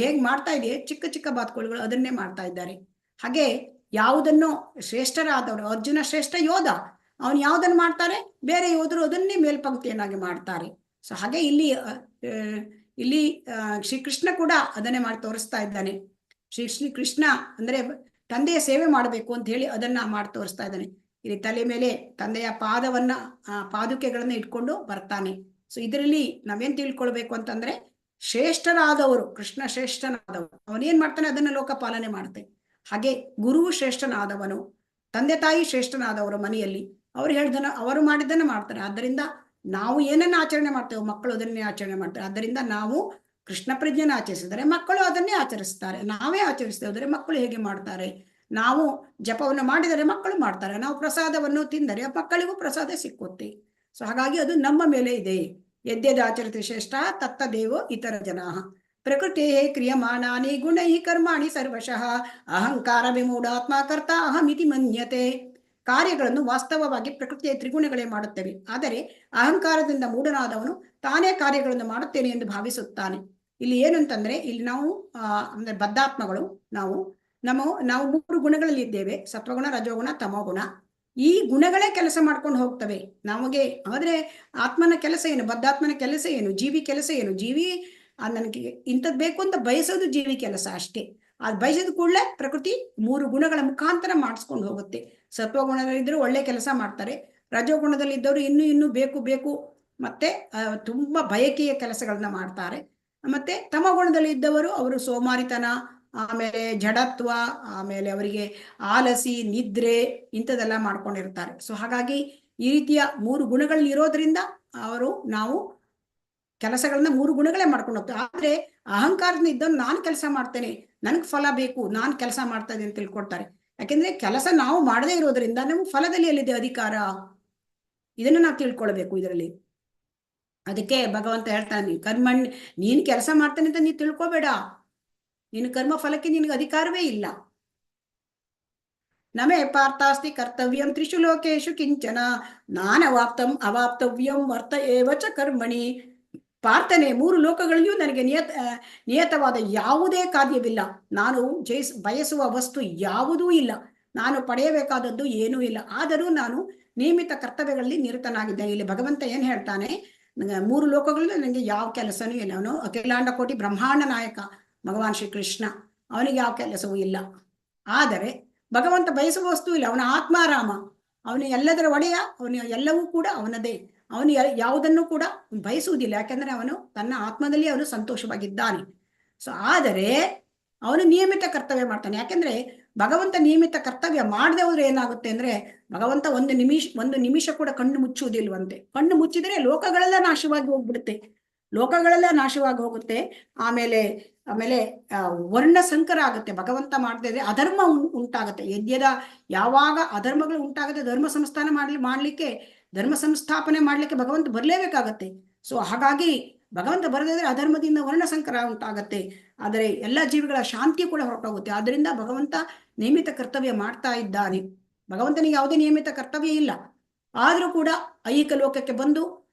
ಹೇಗೆ ಮಾಡ್ತಾ ಇದೆಯೇ, ಚಿಕ್ಕ ಚಿಕ್ಕ ಬಾತ್ಕೋಳಿಗಳು ಅದನ್ನೇ ಮಾಡ್ತಾ ಇದ್ದಾರೆ. ಹಾಗೆ ಯಾವುದನ್ನು ಶ್ರೇಷ್ಠರಾದವರು, ಅರ್ಜುನ ಶ್ರೇಷ್ಠ ಯೋಧ, ಅವನು ಯಾವುದನ್ನು ಮಾಡ್ತಾರೆ, ಬೇರೆ ಯೋಧರು ಅದನ್ನೇ ಮೇಲ್ಪಂಕ್ತಿಯನ್ನಾಗಿ ಮಾಡ್ತಾರೆ. ಸೊ ಹಾಗೆ ಇಲ್ಲಿ ಶ್ರೀಕೃಷ್ಣ ಕೂಡ ಅದನ್ನೇ ಮಾಡಿ ತೋರಿಸ್ತಾ ಇದ್ದಾನೆ. ಶ್ರೀಕೃಷ್ಣ ಅಂದ್ರೆ ತಂದೆಯ ಸೇವೆ ಮಾಡಬೇಕು ಅಂತ ಹೇಳಿ ಅದನ್ನ ಮಾಡಿ ತೋರಿಸ್ತಾ ಇದ್ದಾನೆ. ಇಲ್ಲಿ ತಲೆ ಮೇಲೆ ತಂದೆಯ ಪಾದುಕೆಗಳನ್ನ ಇಟ್ಕೊಂಡು ಬರ್ತಾನೆ. ಸೊ ಇದರಲ್ಲಿ ನಾವೇನ್ ತಿಳ್ಕೊಳ್ಬೇಕು ಅಂತಂದ್ರೆ, ಶ್ರೇಷ್ಠರಾದವರು, ಕೃಷ್ಣ ಶ್ರೇಷ್ಠನಾದವರು, ಅವನೇನ್ ಮಾಡ್ತಾನೆ ಅದನ್ನ ಲೋಕ ಪಾಲನೆ ಮಾಡುತ್ತೆ. ಹಾಗೆ ಗುರು ಶ್ರೇಷ್ಠನಾದವನು, ತಂದೆ ತಾಯಿ ಶ್ರೇಷ್ಠನಾದವರು ಮನೆಯಲ್ಲಿ ಅವರು ಮಾಡಿದ್ದನ್ನ ಮಾಡ್ತಾರೆ. ಆದ್ದರಿಂದ ನಾವು ಏನನ್ನ ಆಚರಣೆ ಮಾಡ್ತೇವೆ, ಮಕ್ಕಳು ಅದನ್ನೇ ಆಚರಣೆ ಮಾಡ್ತಾರೆ. ಆದ್ದರಿಂದ ನಾವು ಕೃಷ್ಣ ಪ್ರಜ್ಞೆನ ಆಚರಿಸಿದರೆ ಮಕ್ಕಳು ಅದನ್ನೇ ಆಚರಿಸ್ತಾರೆ. ನಾವೇ ಆಚರಿಸ್ತೇವೆ ಮಕ್ಕಳು ಹೇಗೆ ಮಾಡ್ತಾರೆ? ನಾವು ಜಪವನ್ನು ಮಾಡಿದರೆ ಮಕ್ಕಳು ಮಾಡ್ತಾರೆ, ನಾವು ಪ್ರಸಾದವನ್ನು ತಿಂದರೆ ಮಕ್ಕಳಿಗೂ ಪ್ರಸಾದ ಸಿಕ್ಕುತ್ತೆ. ಸೊ ಹಾಗಾಗಿ ಅದು ನಮ್ಮ ಮೇಲೆ ಇದೆ. ಯದ್ಯದಾಚರತಿ ಶ್ರೇಷ್ಠ ತತ್ತದೇವೋ ಇತರ ಜನಾ ಪ್ರಕೃತಿ ಕ್ರಿಯಮಾಣಾನಿ ಗುಣೈ ಕರ್ಮಾಣಿ ಸರ್ವಶಃ ಅಹಂಕಾರ ವಿಮೂಢಾತ್ಮ ಕರ್ತ ಅಹಮಿತಿ ಮನ್ಯತೆ. ಕಾರ್ಯಗಳನ್ನು ವಾಸ್ತವವಾಗಿ ಪ್ರಕೃತಿಯ ತ್ರಿಗುಣಗಳೇ ಮಾಡುತ್ತವೆ, ಆದರೆ ಅಹಂಕಾರದಿಂದ ಮೂಢನಾದವನು ತಾನೇ ಕಾರ್ಯಗಳನ್ನು ಮಾಡುತ್ತೇನೆ ಎಂದು ಭಾವಿಸುತ್ತಾನೆ. ಇಲ್ಲಿ ಏನು ಅಂತಂದ್ರೆ, ಇಲ್ಲಿ ನಾವು ಅಂದ್ರೆ ಬದ್ಧಾತ್ಮಗಳು, ನಾವು 3 ಗುಣಗಳಲ್ಲಿ ಇದ್ದೇವೆ, ಸತ್ವಗುಣ, ರಜೋಗುಣ, ತಮೋಗುಣ. ಈ ಗುಣಗಳೇ ಕೆಲಸ ಮಾಡ್ಕೊಂಡು ಹೋಗ್ತವೆ ನಮಗೆ. ಆದ್ರೆ ಆತ್ಮನ ಕೆಲಸ ಏನು, ಬದ್ಧಾತ್ಮನ ಕೆಲಸ ಏನು, ಜೀವಿ ಕೆಲಸ ಏನು? ಜೀವಿ ನನಗೆ ಇಂಥದ್ದು ಬೇಕು ಅಂತ ಬಯಸೋದು ಜೀವಿ ಕೆಲಸ ಅಷ್ಟೇ. ಅದು ಬಯಸಿದ ಕೂಡಲೇ ಪ್ರಕೃತಿ 3 ಗುಣಗಳ ಮುಖಾಂತರ ಮಾಡಿಸ್ಕೊಂಡು ಹೋಗುತ್ತೆ. ಸತ್ವಗುಣದಲ್ಲಿದ್ದರೂ ಒಳ್ಳೆ ಕೆಲಸ ಮಾಡ್ತಾರೆ, ರಜೋಗುಣದಲ್ಲಿ ಇದ್ದವರು ಇನ್ನೂ ಬೇಕು ಮತ್ತೆ ತುಂಬಾ ಬಯಕೆಯ ಕೆಲಸಗಳನ್ನ ಮಾಡ್ತಾರೆ. ಮತ್ತೆ ತಮಗುಣದಲ್ಲಿ ಇದ್ದವರು ಅವರು ಸೋಮಾರಿತನ, ಆಮೇಲೆ ಜಡತ್ವ, ಆಮೇಲೆ ಅವರಿಗೆ ಆಲಸಿ, ನಿದ್ರೆ ಇಂಥದೆಲ್ಲ ಮಾಡ್ಕೊಂಡಿರ್ತಾರೆ. ಸೊ ಹಾಗಾಗಿ ಈ ರೀತಿಯ 3 ಗುಣಗಳಲ್ಲಿ ಇರೋದ್ರಿಂದ ನಾವು ಕೆಲಸಗಳನ್ನ 3 ಗುಣಗಳೇ ಮಾಡ್ಕೊಂಡು ಹೋಗ್ತೇವೆ. ಆದ್ರೆ ಅಹಂಕಾರದಿಂದ ಇದ್ದವ್ರು ನಾನು ಕೆಲಸ ಮಾಡ್ತೇನೆ, ನನಗೆ ಫಲ ಬೇಕು, ನಾನು ಕೆಲಸ ಮಾಡ್ತಾ ಇದ್ದೀನಿ ಅಂತ ತಿಳ್ಕೊಳ್ತಾರೆ. ಯಾಕೆಂದ್ರೆ ಕೆಲಸ ನಾವು ಮಾಡದೇ ಇರೋದ್ರಿಂದ ನಮ್ಗೆ ಫಲದಲ್ಲಿ ಎಲ್ಲಿದೆ ಅಧಿಕಾರ, ಇದನ್ನ ನಾವು ತಿಳ್ಕೊಳ್ಬೇಕು ಇದರಲ್ಲಿ. ಅದಕ್ಕೆ ಭಗವಂತ ಹೇಳ್ತಾನೆ, ನೀನು ಕೆಲಸ ಮಾಡ್ತಾನೆ ಅಂತ ನೀನು ತಿಳ್ಕೊಬೇಡ, ನೀನು ಕರ್ಮ ಫಲಕ್ಕೆ ನಿನಗೆ ಅಧಿಕಾರವೇ ಇಲ್ಲ. ನಮೇ ಪಾರ್ಥಾಸ್ತಿ ಕರ್ತವ್ಯಂ ತ್ರಿಷು ಲೋಕೇಶು ಕಿಂಚನ ನಾನವಾಪ್ತಂ ಅವಾಪ್ತವ್ಯಂ ವರ್ತ ಏವಚ ಕರ್ಮಣಿ. ಪಾರ್ಥನೆ, 3 ಲೋಕಗಳಲ್ಲಿಯೂ ನನಗೆ ನಿಯತವಾದ ಯಾವುದೇ ಕಾರ್ಯವಿಲ್ಲ, ನಾನು ಬಯಸುವ ವಸ್ತು ಯಾವುದೂ ಇಲ್ಲ, ನಾನು ಪಡೆಯಬೇಕಾದದ್ದು ಏನೂ ಇಲ್ಲ, ಆದರೂ ನಾನು ನಿಯಮಿತ ಕರ್ತವ್ಯಗಳಲ್ಲಿ ನಿರತನಾಗಿದ್ದೇನೆ. ಇಲ್ಲಿ ಭಗವಂತ ಏನ್ ಹೇಳ್ತಾನೆ, 3 ಲೋಕಗಳಲ್ಲಿ ನನಗೆ ಯಾವ ಕೆಲಸನೂ ಇಲ್ಲ. ಅವನು ಅಖಿಲಾಂಡ ಕೋಟಿ ಬ್ರಹ್ಮಾಂಡ ನಾಯಕ ಭಗವಾನ್ ಶ್ರೀಕೃಷ್ಣ, ಅವನಿಗೆ ಯಾವ ಕೆಲಸವೂ ಇಲ್ಲ. ಆದರೆ ಭಗವಂತ ಬಯಸುವ ವಸ್ತು ಇಲ್ಲ, ಅವನ ಆತ್ಮಾರಾಮ, ಅವನು ಎಲ್ಲದರ ಒಡೆಯ, ಅವನು ಎಲ್ಲವೂ ಕೂಡ ಅವನದೇ. ಅವನು ಯಾವುದನ್ನು ಕೂಡ ಬಯಸುವುದಿಲ್ಲ, ಯಾಕೆಂದ್ರೆ ಅವನು ತನ್ನ ಆತ್ಮದಲ್ಲಿ ಅವನು ಸಂತೋಷವಾಗಿದ್ದಾನೆ. ಸೊ ಆದರೆ ಅವನು ನಿಯಮಿತ ಕರ್ತವ್ಯ ಮಾಡ್ತಾನೆ. ಯಾಕೆಂದ್ರೆ ಭಗವಂತ ನಿಯಮಿತ ಕರ್ತವ್ಯ ಮಾಡದೆ ಹೋದ್ರೆ ಏನಾಗುತ್ತೆ ಅಂದ್ರೆ, ಭಗವಂತ ಒಂದು ನಿಮಿಷ ಕೂಡ ಕಣ್ಣು ಮುಚ್ಚುವುದಿಲ್ವಂತೆ. ಕಣ್ಣು ಮುಚ್ಚಿದ್ರೆ ಲೋಕಗಳೆಲ್ಲ ನಾಶವಾಗಿ ಹೋಗ್ಬಿಡುತ್ತೆ, ಲೋಕಗಳೆಲ್ಲ ನಾಶವಾಗಿ ಹೋಗುತ್ತೆ. ಆಮೇಲೆ ಆಮೇಲೆ ವರ್ಣ ಸಂಕರ ಆಗುತ್ತೆ. ಭಗವಂತ ಮಾಡದೇ ಇದ್ರೆ ಅಧರ್ಮ ಉಂಟಾಗುತ್ತೆ. ಯಜ್ಞದ ಯಾವಾಗ ಅಧರ್ಮಗಳು ಉಂಟಾಗುತ್ತೆ, ಧರ್ಮ ಸಂಸ್ಥಾಪನೆ ಮಾಡ್ಲಿಕ್ಕೆ ಭಗವಂತ ಬರಲೇಬೇಕಾಗತ್ತೆ. ಸೊ ಹಾಗಾಗಿ ಭಗವಂತ ಬರದಿದ್ರೆ ಅಧರ್ಮದಿಂದ ವರ್ಣ ಸಂಕರ ಉಂಟಾಗತ್ತೆ, ಆದರೆ ಎಲ್ಲ ಜೀವಿಗಳ ಶಾಂತಿ ಕೂಡ ಹೊರಟೋಗುತ್ತೆ. ಆದ್ರಿಂದ ಭಗವಂತ ನಿಯಮಿತ ಕರ್ತವ್ಯ ಮಾಡ್ತಾ ಇದ್ದಾನೆ. ಭಗವಂತನಿಗೆ ಯಾವುದೇ ನಿಯಮಿತ ಕರ್ತವ್ಯ ಇಲ್ಲ, ಆದ್ರೂ ಕೂಡ ಐಹಿಕ ಲೋಕಕ್ಕೆ ಬಂದು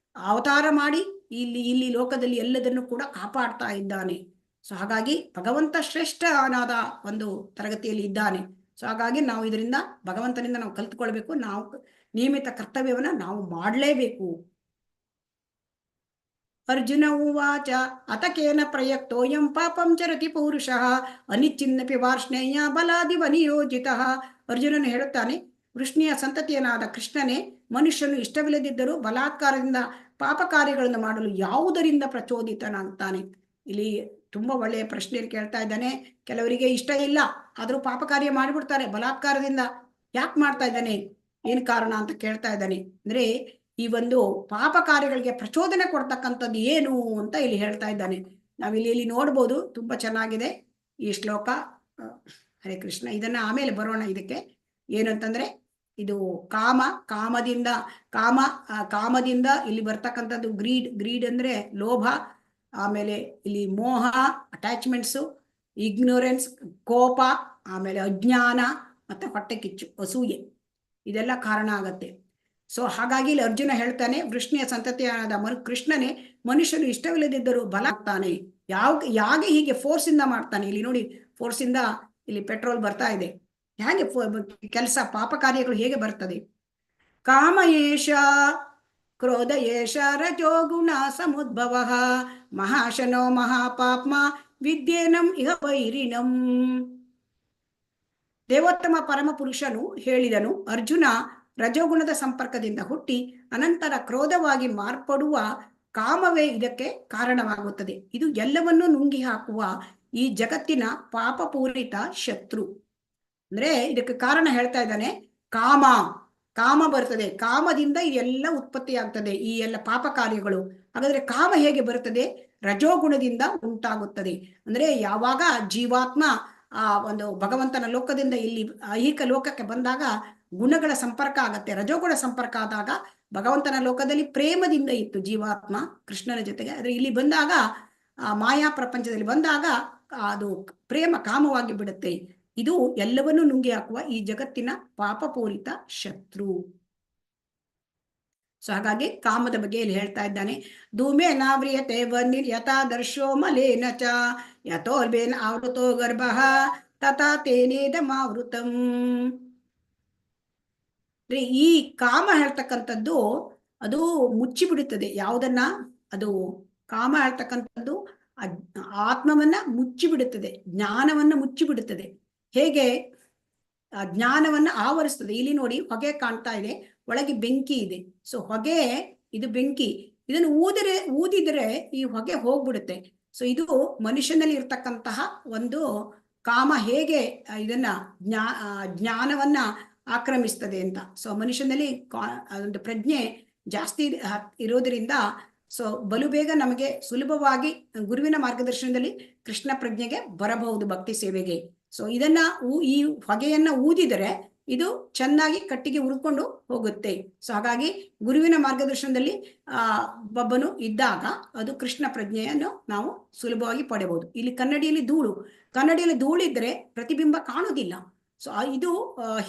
ಅವತಾರ ಮಾಡಿ ಇಲ್ಲಿ ಲೋಕದಲ್ಲಿ ಎಲ್ಲದನ್ನು ಕೂಡ ಕಾಪಾಡ್ತಾ ಇದ್ದಾನೆ. ಸೊ ಹಾಗಾಗಿ ಭಗವಂತ ಶ್ರೇಷ್ಠನಾದ ಒಂದು ತರಗತಿಯಲ್ಲಿ ಇದ್ದಾನೆ. ಸೊ ಹಾಗಾಗಿ ನಾವು ಇದರಿಂದ ಭಗವಂತನಿಂದ ನಾವು ಕಲ್ತ್ಕೊಳ್ಬೇಕು. ನಾವು ನಿಯಮಿತ ಕರ್ತವ್ಯವನ್ನ ನಾವು ಮಾಡಲೇಬೇಕು. ಅರ್ಜುನ ಉವಾಚ ಅತಕೇನ ಪ್ರಯಕ್ತೋಯಂ ಪಾಪಂ ಚರತಿ ಪೌರುಷಃ ಅನಿಚ್ಛಿನ್ನಪಿ ವಾರ್ಷ್ಣೇಯ ಬಲಾದಿವ ನಿಯೋಜಿತಃ. ಅರ್ಜುನನು ಹೇಳುತ್ತಾನೆ, ವೃಷ್ಣಿಯ ಸಂತತಿಯನಾದ ಕೃಷ್ಣನೇ, ಮನುಷ್ಯನು ಇಷ್ಟವಿಲ್ಲದಿದ್ದರೂ ಬಲಾತ್ಕಾರದಿಂದ ಪಾಪ ಕಾರ್ಯಗಳನ್ನು ಮಾಡಲು ಯಾವುದರಿಂದ ಪ್ರಚೋದಿತನಾಗ್ತಾನೆ? ಇಲ್ಲಿ ತುಂಬಾ ಒಳ್ಳೆಯ ಪ್ರಶ್ನೆಯಲ್ಲಿ ಕೇಳ್ತಾ ಇದ್ದಾನೆ. ಕೆಲವರಿಗೆ ಇಷ್ಟ ಇಲ್ಲ, ಆದ್ರೂ ಪಾಪ ಕಾರ್ಯ ಮಾಡಿಬಿಡ್ತಾರೆ ಬಲಾತ್ಕಾರದಿಂದ. ಯಾಕೆ ಮಾಡ್ತಾ ಇದ್ದಾನೆ, ಏನ್ ಕಾರಣ ಅಂತ ಕೇಳ್ತಾ ಇದ್ದಾನೆ. ಅಂದ್ರೆ ಈ ಒಂದು ಪಾಪ ಕಾರ್ಯಗಳಿಗೆ ಪ್ರಚೋದನೆ ಕೊಡ್ತಕ್ಕಂಥದ್ದು ಏನು ಅಂತ ಇಲ್ಲಿ ಹೇಳ್ತಾ ಇದ್ದಾನೆ. ನಾವಿಲ್ಲಿ ನೋಡ್ಬೋದು, ತುಂಬಾ ಚೆನ್ನಾಗಿದೆ ಈ ಶ್ಲೋಕ. ಹರೇ ಕೃಷ್ಣ. ಇದನ್ನ ಆಮೇಲೆ ಬರೋಣ. ಇದಕ್ಕೆ ಏನು ಅಂತಂದ್ರೆ, ಇದು ಕಾಮದಿಂದ ಇಲ್ಲಿ ಬರ್ತಕ್ಕಂಥದ್ದು ಗ್ರೀಡ್ ಅಂದ್ರೆ ಲೋಭ, ಆಮೇಲೆ ಇಲ್ಲಿ ಮೋಹ, ಅಟ್ಯಾಚ್ಮೆಂಟ್ಸು, ಇಗ್ನೋರೆನ್ಸ್, ಕೋಪ, ಆಮೇಲೆ ಅಜ್ಞಾನ, ಮತ್ತೆ ಹೊಟ್ಟೆ ಕಿಚ್ಚು, ಅಸೂಯೆ, ಇದೆಲ್ಲ ಕಾರಣ ಆಗತ್ತೆ. ಸೊ ಹಾಗಾಗಿ ಇಲ್ಲಿ ಅರ್ಜುನ ಹೇಳ್ತಾನೆ, ವೃಷ್ಣಿಯ ಸಂತತಿಯಾದ ಕೃಷ್ಣನೇ, ಮನುಷ್ಯನು ಇಷ್ಟವಿಲ್ಲದಿದ್ದರೂ ಬಲ ಆಗ್ತಾನೆ. ಯಾಕೆ ಹೀಗೆ ಫೋರ್ಸ್ ಇಂದ ಮಾಡ್ತಾನೆ? ಇಲ್ಲಿ ನೋಡಿ, ಫೋರ್ಸ್ ಇಂದ ಇಲ್ಲಿ ಪೆಟ್ರೋಲ್ ಬರ್ತಾ ಇದೆ. ಹೇಗೆ ಕೆಲಸ, ಪಾಪ ಕಾರ್ಯಗಳು ಹೇಗೆ ಬರ್ತದೆ? ಕಾಮ ಏಷ ಕ್ರೋಧ ಏಷ ರಜೋ ಗುಣ ಸಮುದ್ಭವ ಮಹಾಶನೋ ಮಹಾಪಾಪ್ಮ ವಿದ್ಯೇನಂ ಇಹ ವೈರಿಣಂ. ದೇವೋತ್ತಮ ಪರಮ ಪುರುಷನು ಹೇಳಿದನು, ಅರ್ಜುನ ರಜೋಗುಣದ ಸಂಪರ್ಕದಿಂದ ಹುಟ್ಟಿ ಅನಂತರ ಕ್ರೋಧವಾಗಿ ಮಾರ್ಪಡುವ ಕಾಮವೇ ಇದಕ್ಕೆ ಕಾರಣವಾಗುತ್ತದೆ. ಇದು ಎಲ್ಲವನ್ನೂ ನುಂಗಿ ಹಾಕುವ ಈ ಜಗತ್ತಿನ ಪಾಪಪೂರಿತ ಶತ್ರು. ಅಂದ್ರೆ ಇದಕ್ಕೆ ಕಾರಣ ಹೇಳ್ತಾ ಇದ್ದಾನೆ, ಕಾಮ ಬರ್ತದೆ, ಕಾಮದಿಂದ ಇದೆಲ್ಲ ಉತ್ಪತ್ತಿ ಆಗ್ತದೆ, ಈ ಎಲ್ಲ ಪಾಪ ಕಾರ್ಯಗಳು. ಹಾಗಾದ್ರೆ ಕಾಮ ಹೇಗೆ ಬರ್ತದೆ? ರಜೋಗುಣದಿಂದ ಉಂಟಾಗುತ್ತದೆ. ಅಂದ್ರೆ ಯಾವಾಗ ಜೀವಾತ್ಮ ಆ ಒಂದು ಭಗವಂತನ ಲೋಕದಿಂದ ಇಲ್ಲಿ ಐಹಿಕ ಲೋಕಕ್ಕೆ ಬಂದಾಗ ಗುಣಗಳ ಸಂಪರ್ಕ ಆಗತ್ತೆ. ರಜೋಗುಣ ಸಂಪರ್ಕ ಆದಾಗ ಭಗವಂತನ ಲೋಕದಲ್ಲಿ ಪ್ರೇಮದಿಂದ ಇತ್ತು ಜೀವಾತ್ಮ ಕೃಷ್ಣನ ಜೊತೆಗೆ. ಆದ್ರೆ ಇಲ್ಲಿ ಬಂದಾಗ ಆ ಮಾಯಾ ಪ್ರಪಂಚದಲ್ಲಿ ಬಂದಾಗ ಅದು ಪ್ರೇಮ ಕಾಮವಾಗಿ ಬಿಡುತ್ತೆ. ಇದು ಎಲ್ಲವನ್ನೂ ನುಂಗಿ ಹಾಕುವ ಈ ಜಗತ್ತಿನ ಪಾಪಪೂರಿತ ಶತ್ರು. ಸೊ ಹಾಗಾಗಿ ಕಾಮದ ಬಗ್ಗೆ ಇಲ್ಲಿ ಹೇಳ್ತಾ ಇದ್ದಾನೆ. ಧೂಮೇ ನಾವ್ರಿಯತೆ ವರ್ಣಿರ್ ಯಥಾದರ್ಶೋ ಮಲೇನ ಚ ಯಥೋರ್ಬೇನ್ ಆವೃತೋ ಗರ್ಭಃ ತಥಾ ತೇನೇದಮಾವೃತಂ. ಈ ಕಾಮ ಹೇಳ್ತಕ್ಕಂಥದ್ದು ಅದು ಮುಚ್ಚಿಬಿಡುತ್ತದೆ. ಯಾವುದನ್ನ? ಅದು ಕಾಮ ಹೇಳ್ತಕ್ಕಂಥದ್ದು ಆತ್ಮವನ್ನ ಮುಚ್ಚಿಬಿಡುತ್ತದೆ, ಜ್ಞಾನವನ್ನ ಮುಚ್ಚಿಬಿಡುತ್ತದೆ. ಹೇಗೆ? ಜ್ಞಾನವನ್ನ ಆವರಿಸ್ತದೆ. ಇಲ್ಲಿ ನೋಡಿ, ಹೊಗೆ ಕಾಣ್ತಾ ಇದೆ, ಒಳಗೆ ಬೆಂಕಿ ಇದೆ. ಸೊ ಹೊಗೆ, ಇದು ಬೆಂಕಿ, ಇದನ್ನು ಊದಿದ್ರೆ ಈ ಹೊಗೆ ಹೋಗ್ಬಿಡುತ್ತೆ. ಸೊ ಇದು ಮನುಷ್ಯನಲ್ಲಿ ಇರ್ತಕ್ಕಂತಹ ಒಂದು ಕಾಮ ಹೇಗೆ ಇದನ್ನ ಜ್ಞಾನವನ್ನ ಆಕ್ರಮಿಸ್ತದೆ ಅಂತ. ಸೊ ಮನುಷ್ಯನಲ್ಲಿ ಒಂದು ಪ್ರಜ್ಞೆ ಜಾಸ್ತಿ ಇರೋದ್ರಿಂದ ಸೊ ಬಲು ಬೇಗ ನಮಗೆ ಸುಲಭವಾಗಿ ಗುರುವಿನ ಮಾರ್ಗದರ್ಶನದಲ್ಲಿ ಕೃಷ್ಣ ಪ್ರಜ್ಞೆಗೆ ಬರಬಹುದು, ಭಕ್ತಿ ಸೇವೆಗೆ. ಸೊ ಇದನ್ನ ಈ ಹೊಗೆಯನ್ನ ಊದಿದರೆ ಇದು ಚೆನ್ನಾಗಿ ಕಟ್ಟಿಗೆ ಉರ್ಕೊಂಡು ಹೋಗುತ್ತೆ. ಸೊ ಹಾಗಾಗಿ ಗುರುವಿನ ಮಾರ್ಗದರ್ಶನದಲ್ಲಿ ಒಬ್ಬನು ಇದ್ದಾಗ ಅದು ಕೃಷ್ಣ ಪ್ರಜ್ಞೆಯನ್ನು ನಾವು ಸುಲಭವಾಗಿ ಪಡೆಯಬಹುದು. ಇಲ್ಲಿ ಕನ್ನಡಿಯಲ್ಲಿ ಧೂಳಿದ್ರೆ ಪ್ರತಿಬಿಂಬ ಕಾಣುವುದಿಲ್ಲ. ಸೊ ಇದು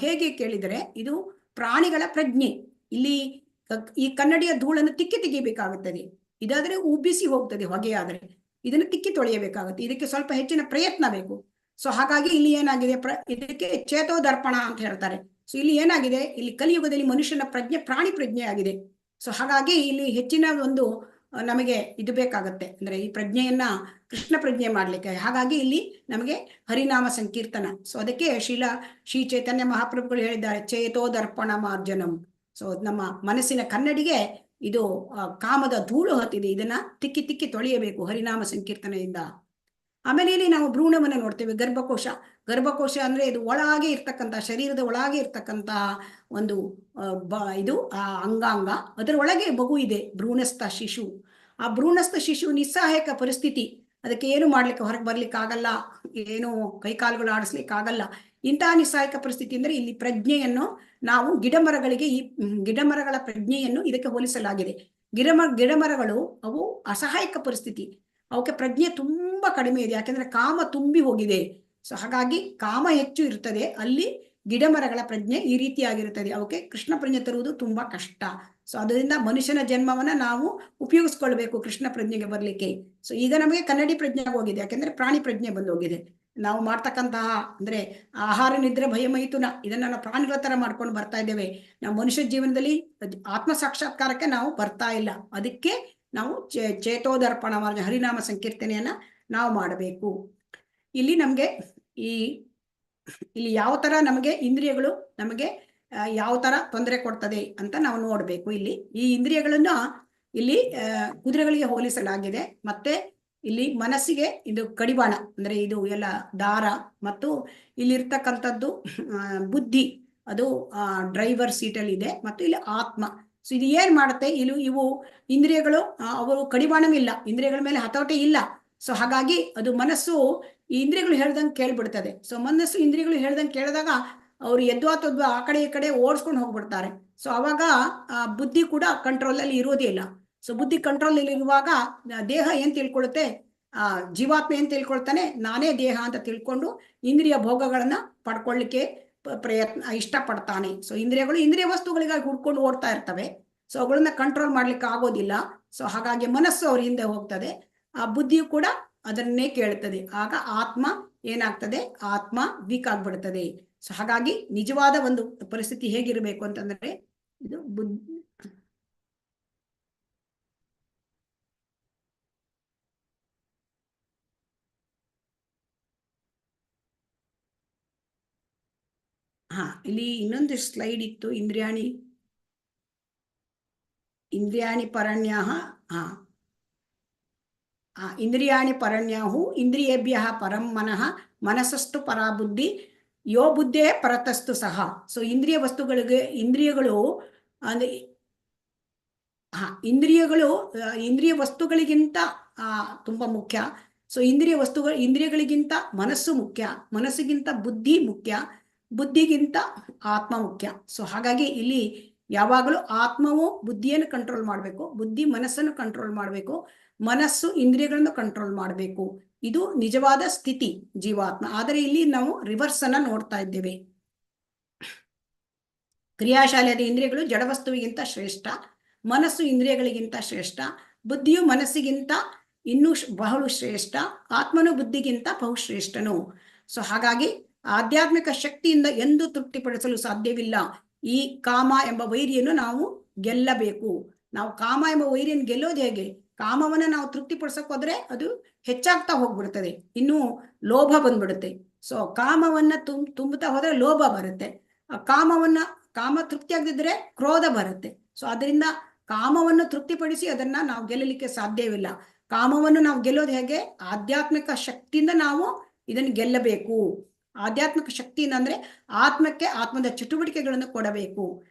ಹೇಗೆ ಕೇಳಿದರೆ, ಇದು ಪ್ರಾಣಿಗಳ ಪ್ರಜ್ಞೆ. ಇಲ್ಲಿ ಈ ಕನ್ನಡಿಯ ಧೂಳನ್ನು ತಿಕ್ಕಿ ತೆಗಿಬೇಕಾಗುತ್ತದೆ. ಇದಾದ್ರೆ ಉಬ್ಬಿಸಿ ಹೋಗ್ತದೆ, ಹೊಗೆ ಆದ್ರೆ ಇದನ್ನು ತಿಕ್ಕಿ ತೊಳೆಯಬೇಕಾಗುತ್ತೆ. ಇದಕ್ಕೆ ಸ್ವಲ್ಪ ಹೆಚ್ಚಿನ ಪ್ರಯತ್ನ ಬೇಕು. ಸೊ ಹಾಗಾಗಿ ಇಲ್ಲಿ ಏನಾಗಿದೆ, ಇದಕ್ಕೆ ಚೇತೋ ದರ್ಪಣ ಅಂತ ಹೇಳ್ತಾರೆ. ಸೊ ಇಲ್ಲಿ ಏನಾಗಿದೆ, ಇಲ್ಲಿ ಕಲಿಯುಗದಲ್ಲಿ ಮನುಷ್ಯನ ಪ್ರಜ್ಞೆ ಪ್ರಾಣಿ ಪ್ರಜ್ಞೆ ಆಗಿದೆ. ಸೊ ಹಾಗಾಗಿ ಇಲ್ಲಿ ಹೆಚ್ಚಿನ ಒಂದು ನಮಗೆ ಇದು ಬೇಕಾಗತ್ತೆ, ಅಂದ್ರೆ ಈ ಪ್ರಜ್ಞೆಯನ್ನ ಕೃಷ್ಣ ಪ್ರಜ್ಞೆ ಮಾಡ್ಲಿಕ್ಕೆ. ಹಾಗಾಗಿ ಇಲ್ಲಿ ನಮಗೆ ಹರಿನಾಮ ಸಂಕೀರ್ತನ. ಸೊ ಅದಕ್ಕೆ ಶ್ರೀ ಚೈತನ್ಯ ಮಹಾಪ್ರಭುಗಳು ಹೇಳಿದ್ದಾರೆ, ಚೇತೋ ದರ್ಪಣ ಮಾರ್ಜನಂ. ಸೊ ನಮ್ಮ ಮನಸ್ಸಿನ ಕನ್ನಡಿಗೆ ಇದು ಕಾಮದ ಧೂಳು ಹತ್ತಿದೆ, ಇದನ್ನ ತಿಕ್ಕಿ ತಿಕ್ಕಿ ತೊಳೆಯಬೇಕು ಹರಿನಾಮ ಸಂಕೀರ್ತನೆಯಿಂದ. ಆಮೇಲೆ ಇಲ್ಲಿ ನಾವು ಭ್ರೂಣವನ್ನು ನೋಡ್ತೇವೆ, ಗರ್ಭಕೋಶ. ಗರ್ಭಕೋಶ ಅಂದ್ರೆ ಇದು ಒಳಗೆ ಇರ್ತಕ್ಕಂಥ, ಶರೀರದ ಒಳಗೆ ಇರ್ತಕ್ಕಂಥ ಒಂದು ಇದು ಅಂಗಾಂಗ. ಅದರ ಒಳಗೆ ಮಗು ಇದೆ, ಭ್ರೂಣಸ್ಥ ಶಿಶು. ಆ ಭ್ರೂಣಸ್ಥ ಶಿಶು ನಿಸ್ಸಹಾಯಕ ಪರಿಸ್ಥಿತಿ, ಅದಕ್ಕೆ ಏನು ಮಾಡ್ಲಿಕ್ಕೆ, ಹೊರಗೆ ಬರ್ಲಿಕ್ಕೆ ಆಗಲ್ಲ, ಏನು ಕೈಕಾಲುಗಳು ಆಡಿಸ್ಲಿಕ್ಕೆ ಆಗಲ್ಲ. ಇಂತಹ ನಿಸ್ಸಹಾಯಕ ಪರಿಸ್ಥಿತಿ ಅಂದ್ರೆ ಇಲ್ಲಿ ಪ್ರಜ್ಞೆಯನ್ನು ನಾವು ಗಿಡಮರಗಳಿಗೆ, ಈ ಗಿಡಮರಗಳ ಪ್ರಜ್ಞೆಯನ್ನು ಇದಕ್ಕೆ ಹೋಲಿಸಲಾಗಿದೆ. ಗಿಡಮರಗಳು ಅವು ಅಸಹಾಯಕ ಪರಿಸ್ಥಿತಿ, ಅವಕ್ಕೆ ಪ್ರಜ್ಞೆ ತುಂಬಾ ಕಡಿಮೆ ಇದೆ, ಯಾಕೆಂದ್ರೆ ಕಾಮ ತುಂಬಿ ಹೋಗಿದೆ. ಸೊ ಹಾಗಾಗಿ ಕಾಮ ಹೆಚ್ಚು ಇರ್ತದೆ ಅಲ್ಲಿ, ಗಿಡಮರಗಳ ಪ್ರಜ್ಞೆ ಈ ರೀತಿಯಾಗಿರುತ್ತದೆ, ಅವಕ್ಕೆ ಕೃಷ್ಣ ಪ್ರಜ್ಞೆ ತರುವುದು ತುಂಬಾ ಕಷ್ಟ. ಸೊ ಅದರಿಂದ ಮನುಷ್ಯನ ಜನ್ಮವನ್ನ ನಾವು ಉಪಯೋಗಿಸ್ಕೊಳ್ಬೇಕು ಕೃಷ್ಣ ಪ್ರಜ್ಞೆಗೆ ಬರ್ಲಿಕ್ಕೆ. ಸೊ ಈಗ ನಮಗೆ ಕನ್ನಡಿ ಪ್ರಜ್ಞೆ ಹೋಗಿದೆ, ಯಾಕೆಂದ್ರೆ ಪ್ರಾಣಿ ಪ್ರಜ್ಞೆ ಬಂದೋಗಿದೆ. ನಾವು ಮಾಡ್ತಕ್ಕಂತಹ ಅಂದ್ರೆ ಆಹಾರ ನಿದ್ರೆ ಭಯ ಮೈಥುನ, ಇದನ್ನ ನಾವು ಪ್ರಾಣಿಗಳ ತರ ಮಾಡ್ಕೊಂಡು ಬರ್ತಾ ಇದ್ದೇವೆ. ನಾವು ಮನುಷ್ಯ ಜೀವನದಲ್ಲಿ ಆತ್ಮ ಸಾಕ್ಷಾತ್ಕಾರಕ್ಕೆ ನಾವು ಬರ್ತಾ ಇಲ್ಲ. ಅದಕ್ಕೆ ನಾವು ಚೇತೋದರ್ಪಣ ಹರಿನಾಮ ಸಂಕೀರ್ತನೆಯನ್ನ ನಾವು ಮಾಡಬೇಕು. ಇಲ್ಲಿ ನಮ್ಗೆ ಇಲ್ಲಿ ಯಾವ ತರ ನಮಗೆ ಇಂದ್ರಿಯಗಳು ನಮಗೆ ಯಾವ ತರ ತೊಂದರೆ ಕೊಡ್ತದೆ ಅಂತ ನಾವು ನೋಡ್ಬೇಕು. ಇಲ್ಲಿ ಈ ಇಂದ್ರಿಯಗಳನ್ನ ಇಲ್ಲಿ ಕುದುರೆಗಳಿಗೆ ಹೋಲಿಸಲಾಗಿದೆ. ಮತ್ತೆ ಇಲ್ಲಿ ಮನಸ್ಸಿಗೆ ಇದು ಕಡಿವಾಣ, ಅಂದ್ರೆ ಇದು ಎಲ್ಲ ದಾರ, ಮತ್ತು ಇಲ್ಲಿರ್ತಕ್ಕಂಥದ್ದು ಬುದ್ಧಿ, ಅದು ಡ್ರೈವರ್ ಸೀಟಲ್ಲಿ ಇದೆ, ಮತ್ತು ಇಲ್ಲಿ ಆತ್ಮ. ಸೊ ಇದು ಏನ್ ಮಾಡುತ್ತೆ, ಇವು ಇಂದ್ರಿಯಗಳು ಅವರು ಕಡಿವಾಣವಿಲ್ಲ, ಇಂದ್ರಿಯಗಳ ಮೇಲೆ ಹತೋಟಿ ಇಲ್ಲ. ಸೊ ಹಾಗಾಗಿ ಅದು ಮನಸ್ಸು ಈ ಇಂದ್ರಿಯಗಳು ಹೇಳ್ದಂಗೆ ಕೇಳ್ಬಿಡ್ತದೆ. ಸೊ ಮನಸ್ಸು ಇಂದ್ರಿಯಗಳು ಹೇಳ್ದಂಗೆ ಕೇಳಿದಾಗ ಅವ್ರು ಎದ್ವಾ ಆ ಕಡೆ ಈ ಕಡೆ ಓಡಿಸ್ಕೊಂಡು ಹೋಗ್ಬಿಡ್ತಾರೆ. ಸೊ ಅವಾಗ ಬುದ್ಧಿ ಕೂಡ ಕಂಟ್ರೋಲ್ ಅಲ್ಲಿ ಇರೋದೇ ಇಲ್ಲ. ಸೊ ಬುದ್ಧಿ ಕಂಟ್ರೋಲ್ ಅಲ್ಲಿ ಇರುವಾಗ ದೇಹ ಏನ್ ತಿಳ್ಕೊಳುತ್ತೆ, ಜೀವಾತ್ಮ ಏನ್ ತಿಳ್ಕೊಳ್ತಾನೆ, ನಾನೇ ದೇಹ ಅಂತ ತಿಳ್ಕೊಂಡು ಇಂದ್ರಿಯ ಭೋಗಗಳನ್ನ ಪಡ್ಕೊಳ್ಳಿಕ್ಕೆ ಇಷ್ಟಪಡ್ತಾನೆ. ಸೊ ಇಂದ್ರಿಯಗಳು ಇಂದ್ರಿಯ ವಸ್ತುಗಳಿಗಾಗಿ ಹುಡ್ಕೊಂಡು ಓಡ್ತಾ ಇರ್ತವೆ. ಸೊ ಅವುಗಳನ್ನ ಕಂಟ್ರೋಲ್ ಮಾಡ್ಲಿಕ್ಕೆ ಆಗೋದಿಲ್ಲ. ಸೊ ಹಾಗಾಗಿ ಮನಸ್ಸು ಅವ್ರ ಹಿಂದೆ ಹೋಗ್ತದೆ, ಆ ಬುದ್ಧಿಯು ಕೂಡ ಅದನ್ನೇ ಕೇಳ್ತದೆ. ಆಗ ಆತ್ಮ ಏನಾಗ್ತದೆ, ಆತ್ಮ ವೀಕ್ ಆಗ್ಬಿಡ್ತದೆ. ಸೊ ಹಾಗಾಗಿ ನಿಜವಾದ ಒಂದು ಪರಿಸ್ಥಿತಿ ಹೇಗಿರ್ಬೇಕು ಅಂತಂದ್ರೆ, ಇದು ಬುದ್ಧಿ ಇಲ್ಲಿ ಇನ್ನೊಂದು ಸ್ಲೈಡ್ ಇತ್ತು, ಇಂದ್ರಿಯಾಣಿ ಪರಣ್ಯಾಹ. ಇಂದ್ರಿಯಾಣಿ ಪರಣ್ಯಾಹು ಇಂದ್ರಿಯೇಭ್ಯ ಪರಂ ಮನಃ ಮನಸ್ಸಸ್ತು ಪರಾ ಬುದ್ಧಿ ಯೋ ಬುದ್ಧೇ ಪರತಸ್ತು ಸಹ. ಸೊ ಇಂದ್ರಿಯ ಇಂದ್ರಿಯಗಳು ಅಂದ್ರೆ ಇಂದ್ರಿಯ ವಸ್ತುಗಳಿಗಿಂತ ತುಂಬಾ ಮುಖ್ಯ. ಸೊ ಇಂದ್ರಿಯಗಳಿಗಿಂತ ಮನಸ್ಸು ಮುಖ್ಯ, ಮನಸ್ಸಿಗಿಂತ ಬುದ್ಧಿ ಮುಖ್ಯ, ಬುದ್ಧಿಗಿಂತ ಆತ್ಮ ಮುಖ್ಯ. ಸೊ ಹಾಗಾಗಿ ಇಲ್ಲಿ ಯಾವಾಗಲೂ ಆತ್ಮವು ಬುದ್ಧಿಯನ್ನು ಕಂಟ್ರೋಲ್ ಮಾಡಬೇಕು, ಬುದ್ಧಿ ಮನಸ್ಸನ್ನು ಕಂಟ್ರೋಲ್ ಮಾಡಬೇಕು, ಮನಸ್ಸು ಇಂದ್ರಿಯಗಳನ್ನು ಕಂಟ್ರೋಲ್ ಮಾಡಬೇಕು. ಇದು ನಿಜವಾದ ಸ್ಥಿತಿ ಜೀವಾತ್ಮ. ಆದರೆ ಇಲ್ಲಿ ನಾವು ರಿವರ್ಸ್ ಅನ್ನ ನೋಡ್ತಾ ಇದ್ದೇವೆ. ಕ್ರಿಯಾಶಾಲಿಯಾದ ಇಂದ್ರಿಯಗಳು ಜಡವಸ್ತುವಿಗಿಂತ ಶ್ರೇಷ್ಠ, ಮನಸ್ಸು ಇಂದ್ರಿಯಗಳಿಗಿಂತ ಶ್ರೇಷ್ಠ, ಬುದ್ಧಿಯು ಮನಸ್ಸಿಗಿಂತ ಇನ್ನೂ ಬಹಳ ಶ್ರೇಷ್ಠ, ಆತ್ಮನು ಬುದ್ಧಿಗಿಂತ ಬಹುಶ್ರೇಷ್ಠನು. ಸೊ ಹಾಗಾಗಿ ಆಧ್ಯಾತ್ಮಿಕ ಶಕ್ತಿಯಿಂದ ಎಂದು ತೃಪ್ತಿಪಡಿಸಲು ಸಾಧ್ಯವಿಲ್ಲ. ಈ ಕಾಮ ಎಂಬ ವೈರಿಯನ್ನು ನಾವು ಗೆಲ್ಲಬೇಕು. ನಾವು ಕಾಮ ಎಂಬ ವೈರಿಯನ್ನು ಗೆಲ್ಲೋದು ಹೇಗೆ? ಕಾಮವನ್ನ ನಾವು ತೃಪ್ತಿಪಡಿಸಕ್ ಹೋದ್ರೆ ಅದು ಹೆಚ್ಚಾಗ್ತಾ ಹೋಗ್ಬಿಡ್ತದೆ, ಇನ್ನು ಲೋಭ ಬಂದ್ಬಿಡುತ್ತೆ. ಸೊ ಕಾಮವನ್ನ ತುಂಬುತ್ತಾ ಹೋದ್ರೆ ಲೋಭ ಬರುತ್ತೆ, ಕಾಮ ತೃಪ್ತಿ ಆಗದಿದ್ರೆ ಕ್ರೋಧ ಬರುತ್ತೆ. ಸೊ ಅದರಿಂದ ಕಾಮವನ್ನು ತೃಪ್ತಿಪಡಿಸಿ ಅದನ್ನ ನಾವು ಗೆಲ್ಲಲಿಕ್ಕೆ ಸಾಧ್ಯವಿಲ್ಲ. ಕಾಮವನ್ನು ನಾವು ಗೆಲ್ಲೋದು ಹೇಗೆ? ಆಧ್ಯಾತ್ಮಿಕ ಶಕ್ತಿಯಿಂದ ನಾವು ಇದನ್ನು ಗೆಲ್ಲಬೇಕು. ಆಧ್ಯಾತ್ಮಿಕ ಶಕ್ತಿಯಿಂದ ಅಂದ್ರೆ ಆತ್ಮಕ್ಕೆ ಆತ್ಮದ ಚಟುವಟಿಕೆಗಳನ್ನು ಕೊಡಬೇಕು.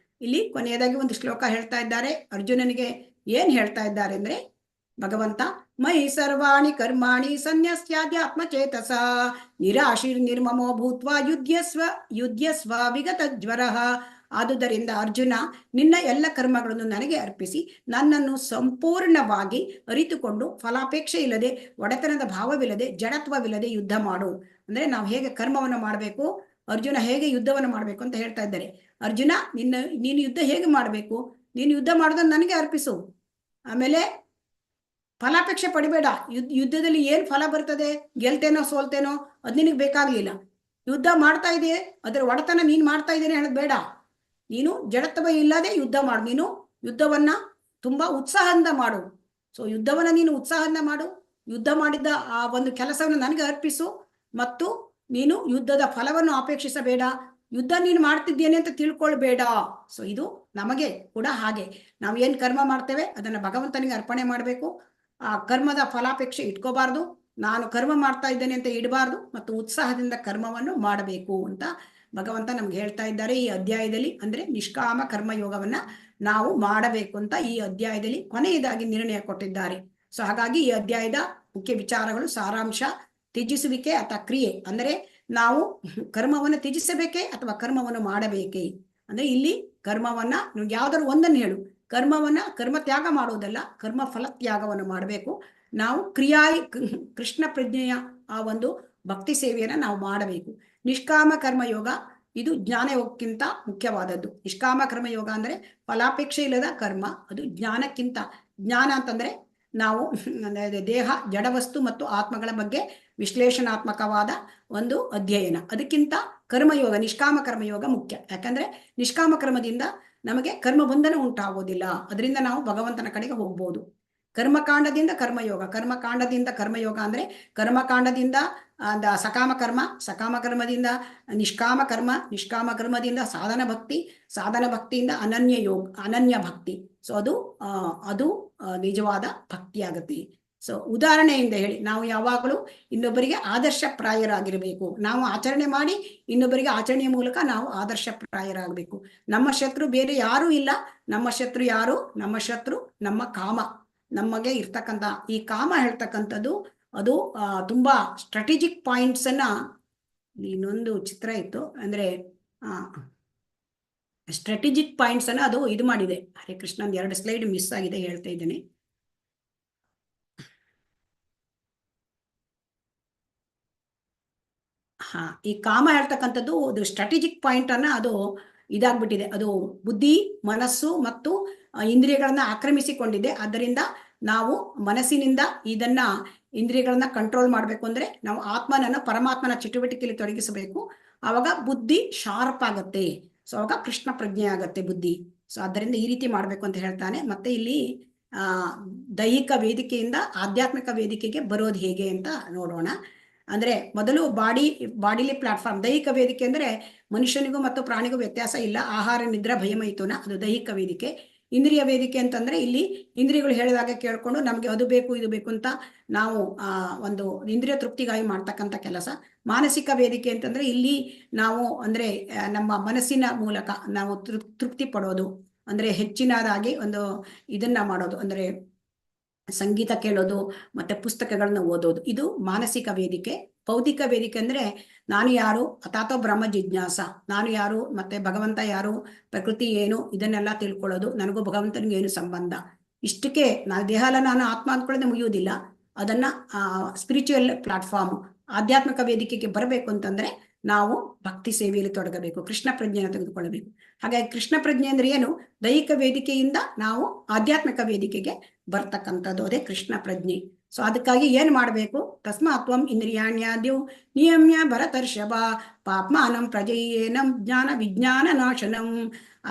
ಇಲ್ಲಿ ಕೊನೆಯದಾಗಿ ಒಂದು ಶ್ಲೋಕ ಹೇಳ್ತಾ ಇದ್ದಾರೆ, ಅರ್ಜುನನಿಗೆ ಏನ್ ಹೇಳ್ತಾ ಇದ್ದಾರೆ ಅಂದ್ರೆ, ಭಗವಂತ ಮಯಿ ಸರ್ವಾಣಿ ಕರ್ಮಾಣಿ ಸನ್ಯಸ್ಯಾಧ್ಯಾತ್ಮ ಚೇತಸ ನಿರಾಶಿರ್ ನಿರ್ಮಮೋ ಭೂತ್ವ ಯುದ್ಧಸ್ವ ವಿಗತ ಜ್ವರಃ. ಆದುದರಿಂದ ಅರ್ಜುನ, ನಿನ್ನ ಎಲ್ಲ ಕರ್ಮಗಳನ್ನು ನನಗೆ ಅರ್ಪಿಸಿ ನನ್ನನ್ನು ಸಂಪೂರ್ಣವಾಗಿ ಅರಿತುಕೊಂಡು ಫಲಾಪೇಕ್ಷೆ ಇಲ್ಲದೆ, ಒಡೆತನದ ಭಾವವಿಲ್ಲದೆ, ಜಡತ್ವವಿಲ್ಲದೆ ಯುದ್ಧ ಮಾಡು. ಅಂದ್ರೆ ನಾವು ಹೇಗೆ ಕರ್ಮವನ್ನು ಮಾಡಬೇಕು, ಅರ್ಜುನ ಹೇಗೆ ಯುದ್ಧವನ್ನು ಮಾಡಬೇಕು ಅಂತ ಹೇಳ್ತಾ ಇದ್ದಾರೆ. ಅರ್ಜುನ, ನೀನು ಯುದ್ಧ ಹೇಗೆ ಮಾಡಬೇಕು, ನೀನು ಯುದ್ಧ ಮಾಡೋದನ್ನ ನನಗೆ ಅರ್ಪಿಸು. ಆಮೇಲೆ ಫಲಾಪೇಕ್ಷೆ ಪಡಿಬೇಡ. ಯುದ್ಧದಲ್ಲಿ ಏನ್ ಫಲ ಬರ್ತದೆ, ಗೆಲ್ತೇನೋ ಸೋಲ್ತೇನೋ ಅದ್ ನಿನಗೆ ಬೇಕಾಗ್ಲಿಲ್ಲ. ಯುದ್ಧ ಮಾಡ್ತಾ ಇದೆ, ಅದರ ಒಡೆತನ ನೀನ್ ಮಾಡ್ತಾ ಇದ್ದೇನೆ ಹೇಳೋದು ಬೇಡ. ನೀನು ಜಡತ್ವ ಇಲ್ಲದೆ ಯುದ್ಧ ಮಾಡು. ನೀನು ಯುದ್ಧವನ್ನ ತುಂಬಾ ಉತ್ಸಾಹದಿಂದ ಮಾಡು. ಸೊ ಯುದ್ಧವನ್ನ ನೀನು ಉತ್ಸಾಹದಿಂದ ಮಾಡು. ಯುದ್ಧ ಮಾಡಿದ್ದ ಆ ಒಂದು ಕೆಲಸವನ್ನು ನನಗೆ ಅರ್ಪಿಸು, ಮತ್ತು ನೀನು ಯುದ್ಧದ ಫಲವನ್ನು ಅಪೇಕ್ಷಿಸಬೇಡ. ಯುದ್ಧ ನೀನು ಮಾಡ್ತಿದ್ದೇನೆ ಅಂತ ತಿಳ್ಕೊಳ್ಬೇಡ. ಸೊ ಇದು ನಮಗೆ ಕೂಡ ಹಾಗೆ, ನಾವು ಏನ್ ಕರ್ಮ ಮಾಡ್ತೇವೆ ಅದನ್ನ ಭಗವಂತನಿಗೆ ಅರ್ಪಣೆ ಮಾಡಬೇಕು. ಆ ಕರ್ಮದ ಫಲಾಪೇಕ್ಷೆ ಇಟ್ಕೋಬಾರ್ದು, ನಾನು ಕರ್ಮ ಮಾಡ್ತಾ ಇದ್ದೇನೆ ಅಂತ ಇಡಬಾರ್ದು, ಮತ್ತು ಉತ್ಸಾಹದಿಂದ ಕರ್ಮವನ್ನು ಮಾಡಬೇಕು ಅಂತ ಭಗವಂತ ನಮ್ಗೆ ಹೇಳ್ತಾ ಇದ್ದಾರೆ ಈ ಅಧ್ಯಾಯದಲ್ಲಿ. ಅಂದ್ರೆ ನಿಷ್ಕಾಮ ಕರ್ಮಯೋಗವನ್ನ ನಾವು ಮಾಡಬೇಕು ಅಂತ ಈ ಅಧ್ಯಾಯದಲ್ಲಿ ಕೊನೆಯದಾಗಿ ನಿರ್ಣಯ ಕೊಟ್ಟಿದ್ದಾರೆ. ಸೊ ಹಾಗಾಗಿ ಈ ಅಧ್ಯಾಯದ ಮುಖ್ಯ ವಿಚಾರಗಳು, ಸಾರಾಂಶ, ತ್ಯಜಿಸುವಿಕೆ ಅಥವಾ ಕ್ರಿಯೆ, ಅಂದ್ರೆ ನಾವು ಕರ್ಮವನ್ನು ತ್ಯಜಿಸಬೇಕೇ ಅಥವಾ ಕರ್ಮವನ್ನು ಮಾಡಬೇಕೇ? ಅಂದ್ರೆ ಇಲ್ಲಿ ಕರ್ಮವನ್ನ ನೀವು ಯಾವ್ದಾದ್ರು ಒಂದನ್ನು ಹೇಳು, ಕರ್ಮ ತ್ಯಾಗ ಮಾಡುವುದಲ್ಲ, ಕರ್ಮ ಫಲ ತ್ಯಾಗವನ್ನು ಮಾಡಬೇಕು. ನಾವು ಕೃಷ್ಣ ಪ್ರಜ್ಞೆಯ ಆ ಒಂದು ಭಕ್ತಿ ಸೇವೆಯನ್ನ ನಾವು ಮಾಡಬೇಕು. ನಿಷ್ಕಾಮ ಕರ್ಮಯೋಗ ಇದು ಜ್ಞಾನಯೋಗಕ್ಕಿಂತ ಮುಖ್ಯವಾದದ್ದು. ನಿಷ್ಕಾಮ ಕರ್ಮಯೋಗ ಅಂದ್ರೆ ಫಲಾಪೇಕ್ಷೆ ಇಲ್ಲದ ಕರ್ಮ, ಅದು ಜ್ಞಾನಕ್ಕಿಂತ. ಜ್ಞಾನ ಅಂತಂದ್ರೆ ನಾವು ದೇಹ, ಜಡವಸ್ತು ಮತ್ತು ಆತ್ಮಗಳ ಬಗ್ಗೆ ವಿಶ್ಲೇಷಣಾತ್ಮಕವಾದ ಒಂದು ಅಧ್ಯಯನ. ಅದಕ್ಕಿಂತ ಕರ್ಮಯೋಗ, ನಿಷ್ಕಾಮ ಕರ್ಮಯೋಗ ಮುಖ್ಯ. ಯಾಕಂದ್ರೆ ನಿಷ್ಕಾಮ ಕರ್ಮದಿಂದ ನಮಗೆ ಕರ್ಮಬಂಧನ ಉಂಟಾಗೋದಿಲ್ಲ, ಅದರಿಂದ ನಾವು ಭಗವಂತನ ಕಡೆಗೆ ಹೋಗ್ಬೋದು. ಕರ್ಮಕಾಂಡದಿಂದ ಕರ್ಮಯೋಗ, ಕರ್ಮಯೋಗ ಅಂದ್ರೆ ಕರ್ಮಕಾಂಡದಿಂದ ಸಕಾಮ ಕರ್ಮ, ಸಕಾಮ ಕರ್ಮದಿಂದ ನಿಷ್ಕಾಮ ಕರ್ಮ, ನಿಷ್ಕಾಮ ಕರ್ಮದಿಂದ ಸಾಧನ ಭಕ್ತಿಯಿಂದ ಅನನ್ಯ ಭಕ್ತಿ. ಸೊ ಅದು ನಿಜವಾದ ಭಕ್ತಿ ಆಗುತ್ತೆ. ಸೊ ಉದಾಹರಣೆಯಿಂದ ಹೇಳಿ, ನಾವು ಯಾವಾಗಲೂ ಇನ್ನೊಬ್ಬರಿಗೆ ಆದರ್ಶಪ್ರಾಯರಾಗಿರಬೇಕು. ನಾವು ಆಚರಣೆ ಮಾಡಿ ಇನ್ನೊಬ್ಬರಿಗೆ ಆಚರಣೆಯ ಮೂಲಕ ನಾವು ಆದರ್ಶಪ್ರಾಯರಾಗಬೇಕು. ನಮ್ಮ ಶತ್ರು ಬೇರೆ ಯಾರೂ ಇಲ್ಲ. ನಮ್ಮ ಶತ್ರು ಯಾರು? ನಮ್ಮ ಶತ್ರು ನಮ್ಮ ಕಾಮ. ನಮಗೆ ಇರ್ತಕ್ಕಂಥ ಈ ಕಾಮ ಹೇಳ್ತಕ್ಕಂಥದ್ದು ಅದು ತುಂಬಾ ಸ್ಟ್ರಾಟಜಿಕ್ ಪಾಯಿಂಟ್ಸ್ ಅನ್ನ, ಇನ್ನೊಂದು ಚಿತ್ರ ಇತ್ತು, ಅಂದ್ರೆ ಸ್ಟ್ರಾಟಜಿಕ್ ಪಾಯಿಂಟ್ಸ್ ಅನ್ನ ಅದು ಇದು ಮಾಡಿದೆ. ಹರೇ ಕೃಷ್ಣ, 2 ಸ್ಲೈಡ್ ಮಿಸ್ ಆಗಿದೆ, ಹೇಳ್ತಾ ಇದ್ದೇನೆ. ಈ ಕಾಮ ಹೇಳ್ತಕ್ಕಂಥದ್ದು ಅದು ಸ್ಟ್ರಾಟಜಿಕ್ ಪಾಯಿಂಟ್ ಅನ್ನ ಅದು ಇದಾಗ್ಬಿಟ್ಟಿದೆ. ಅದು ಬುದ್ಧಿ, ಮನಸ್ಸು ಮತ್ತು ಇಂದ್ರಿಯಗಳನ್ನ ಆಕ್ರಮಿಸಿಕೊಂಡಿದೆ. ಆದ್ದರಿಂದ ನಾವು ಮನಸ್ಸಿನಿಂದ ಇದನ್ನ ಇಂದ್ರಿಯಗಳನ್ನ ಕಂಟ್ರೋಲ್ ಮಾಡ್ಬೇಕು ಅಂದ್ರೆ ನಾವು ಪರಮಾತ್ಮನ ಚಟುವಟಿಕೆಯಲ್ಲಿ ತೊಡಗಿಸಬೇಕು. ಆವಾಗ ಬುದ್ಧಿ ಶಾರ್ಪ್ ಆಗತ್ತೆ. ಸೊ ಅವಾಗ ಕೃಷ್ಣ ಪ್ರಜ್ಞೆ ಆಗತ್ತೆ ಬುದ್ಧಿ. ಸೊ ಆದ್ದರಿಂದ ಈ ರೀತಿ ಮಾಡ್ಬೇಕು ಅಂತ ಹೇಳ್ತಾನೆ. ಮತ್ತೆ ಇಲ್ಲಿ ದೈಹಿಕ ವೇದಿಕೆಯಿಂದ ಆಧ್ಯಾತ್ಮಿಕ ವೇದಿಕೆಗೆ ಬರೋದು ಹೇಗೆ ಅಂತ ನೋಡೋಣ. ಅಂದ್ರೆ ಮೊದಲು ಬಾಡಿಲಿ ಪ್ಲಾಟ್ಫಾರ್ಮ್. ದೈಹಿಕ ವೇದಿಕೆ ಅಂದ್ರೆ ಮನುಷ್ಯನಿಗೂ ಮತ್ತು ಪ್ರಾಣಿಗೂ ವ್ಯತ್ಯಾಸ ಇಲ್ಲ. ಆಹಾರ, ನಿದ್ರೆ, ಭಯಮೈಥುನ, ಅದು ದೈಹಿಕ ವೇದಿಕೆ. ಇಂದ್ರಿಯ ವೇದಿಕೆ ಅಂತಂದ್ರೆ ಇಲ್ಲಿ ಇಂದ್ರಿಯಗಳು ಹೇಳಿದಾಗ ಕೇಳ್ಕೊಂಡು ನಮ್ಗೆ ಅದು ಬೇಕು ಇದು ಬೇಕು ಅಂತ ನಾವು ಒಂದು ಇಂದ್ರಿಯ ತೃಪ್ತಿಗಾಗಿ ಮಾಡ್ತಕ್ಕಂಥ ಕೆಲಸ. ಮಾನಸಿಕ ವೇದಿಕೆ ಅಂತಂದ್ರೆ ಇಲ್ಲಿ ನಾವು ಅಂದ್ರೆ ನಮ್ಮ ಮನಸ್ಸಿನ ಮೂಲಕ ನಾವು ತೃಪ್ತಿ ಪಡೋದು, ಅಂದ್ರೆ ಹೆಚ್ಚಿನದಾಗಿ ಒಂದು ಇದನ್ನ ಮಾಡೋದು, ಅಂದ್ರೆ ಸಂಗೀತ ಕೇಳೋದು ಮತ್ತೆ ಪುಸ್ತಕಗಳನ್ನ ಓದೋದು, ಇದು ಮಾನಸಿಕ ವೇದಿಕೆ. ಭೌತಿಕ ವೇದಿಕೆ ಅಂದ್ರೆ ನಾನು ಯಾರು, ಅಥಾತೋ ಬ್ರಹ್ಮ ಜಿಜ್ಞಾಸ, ನಾನು ಯಾರು, ಮತ್ತೆ ಭಗವಂತ ಯಾರು, ಪ್ರಕೃತಿ ಏನು, ಇದನ್ನೆಲ್ಲ ತಿಳ್ಕೊಳ್ಳೋದು, ನನಗೂ ಭಗವಂತನಿಗೆ ಏನು ಸಂಬಂಧ. ಇಷ್ಟಕ್ಕೆ ದೇಹ ಅಲ್ಲ ನಾನು ಆತ್ಮ ಅಂದ್ಕೊಳ್ಳೋದೇ ಮುಗಿಯುವುದಿಲ್ಲ. ಅದನ್ನ ಸ್ಪಿರಿಚುವಲ್ ಪ್ಲಾಟ್ಫಾರ್ಮ್, ಆಧ್ಯಾತ್ಮಿಕ ವೇದಿಕೆಗೆ ಬರಬೇಕು ಅಂತಂದ್ರೆ ನಾವು ಭಕ್ತಿ ಸೇವೆಯಲ್ಲಿ ತೊಡಗಬೇಕು, ಕೃಷ್ಣ ಪ್ರಜ್ಞೆಯನ್ನು ತೆಗೆದುಕೊಳ್ಳಬೇಕು. ಹಾಗಾಗಿ ಕೃಷ್ಣ ಪ್ರಜ್ಞೆ ಅಂದ್ರೆ ಏನು? ದೈಹಿಕ ವೇದಿಕೆಯಿಂದ ನಾವು ಆಧ್ಯಾತ್ಮಿಕ ವೇದಿಕೆಗೆ ಬರ್ತಕ್ಕಂಥದ್ದು, ಅದೇ ಕೃಷ್ಣ ಪ್ರಜ್ಞೆ. ಸೊ ಅದಕ್ಕಾಗಿ ಏನ್ ಮಾಡ್ಬೇಕು? ತಸ್ಮಾತ್ವಂ ಇಂದ್ರಿಯಾಣ್ಯಾದ್ಯು ನಿಯಮ್ಯ ಭರತರ್ಷಭ ಪಾಪ್ಮಾನಂ ಪ್ರಜಯೇನಂ ಜ್ಞಾನ ವಿಜ್ಞಾನ ನಾಶನಂ.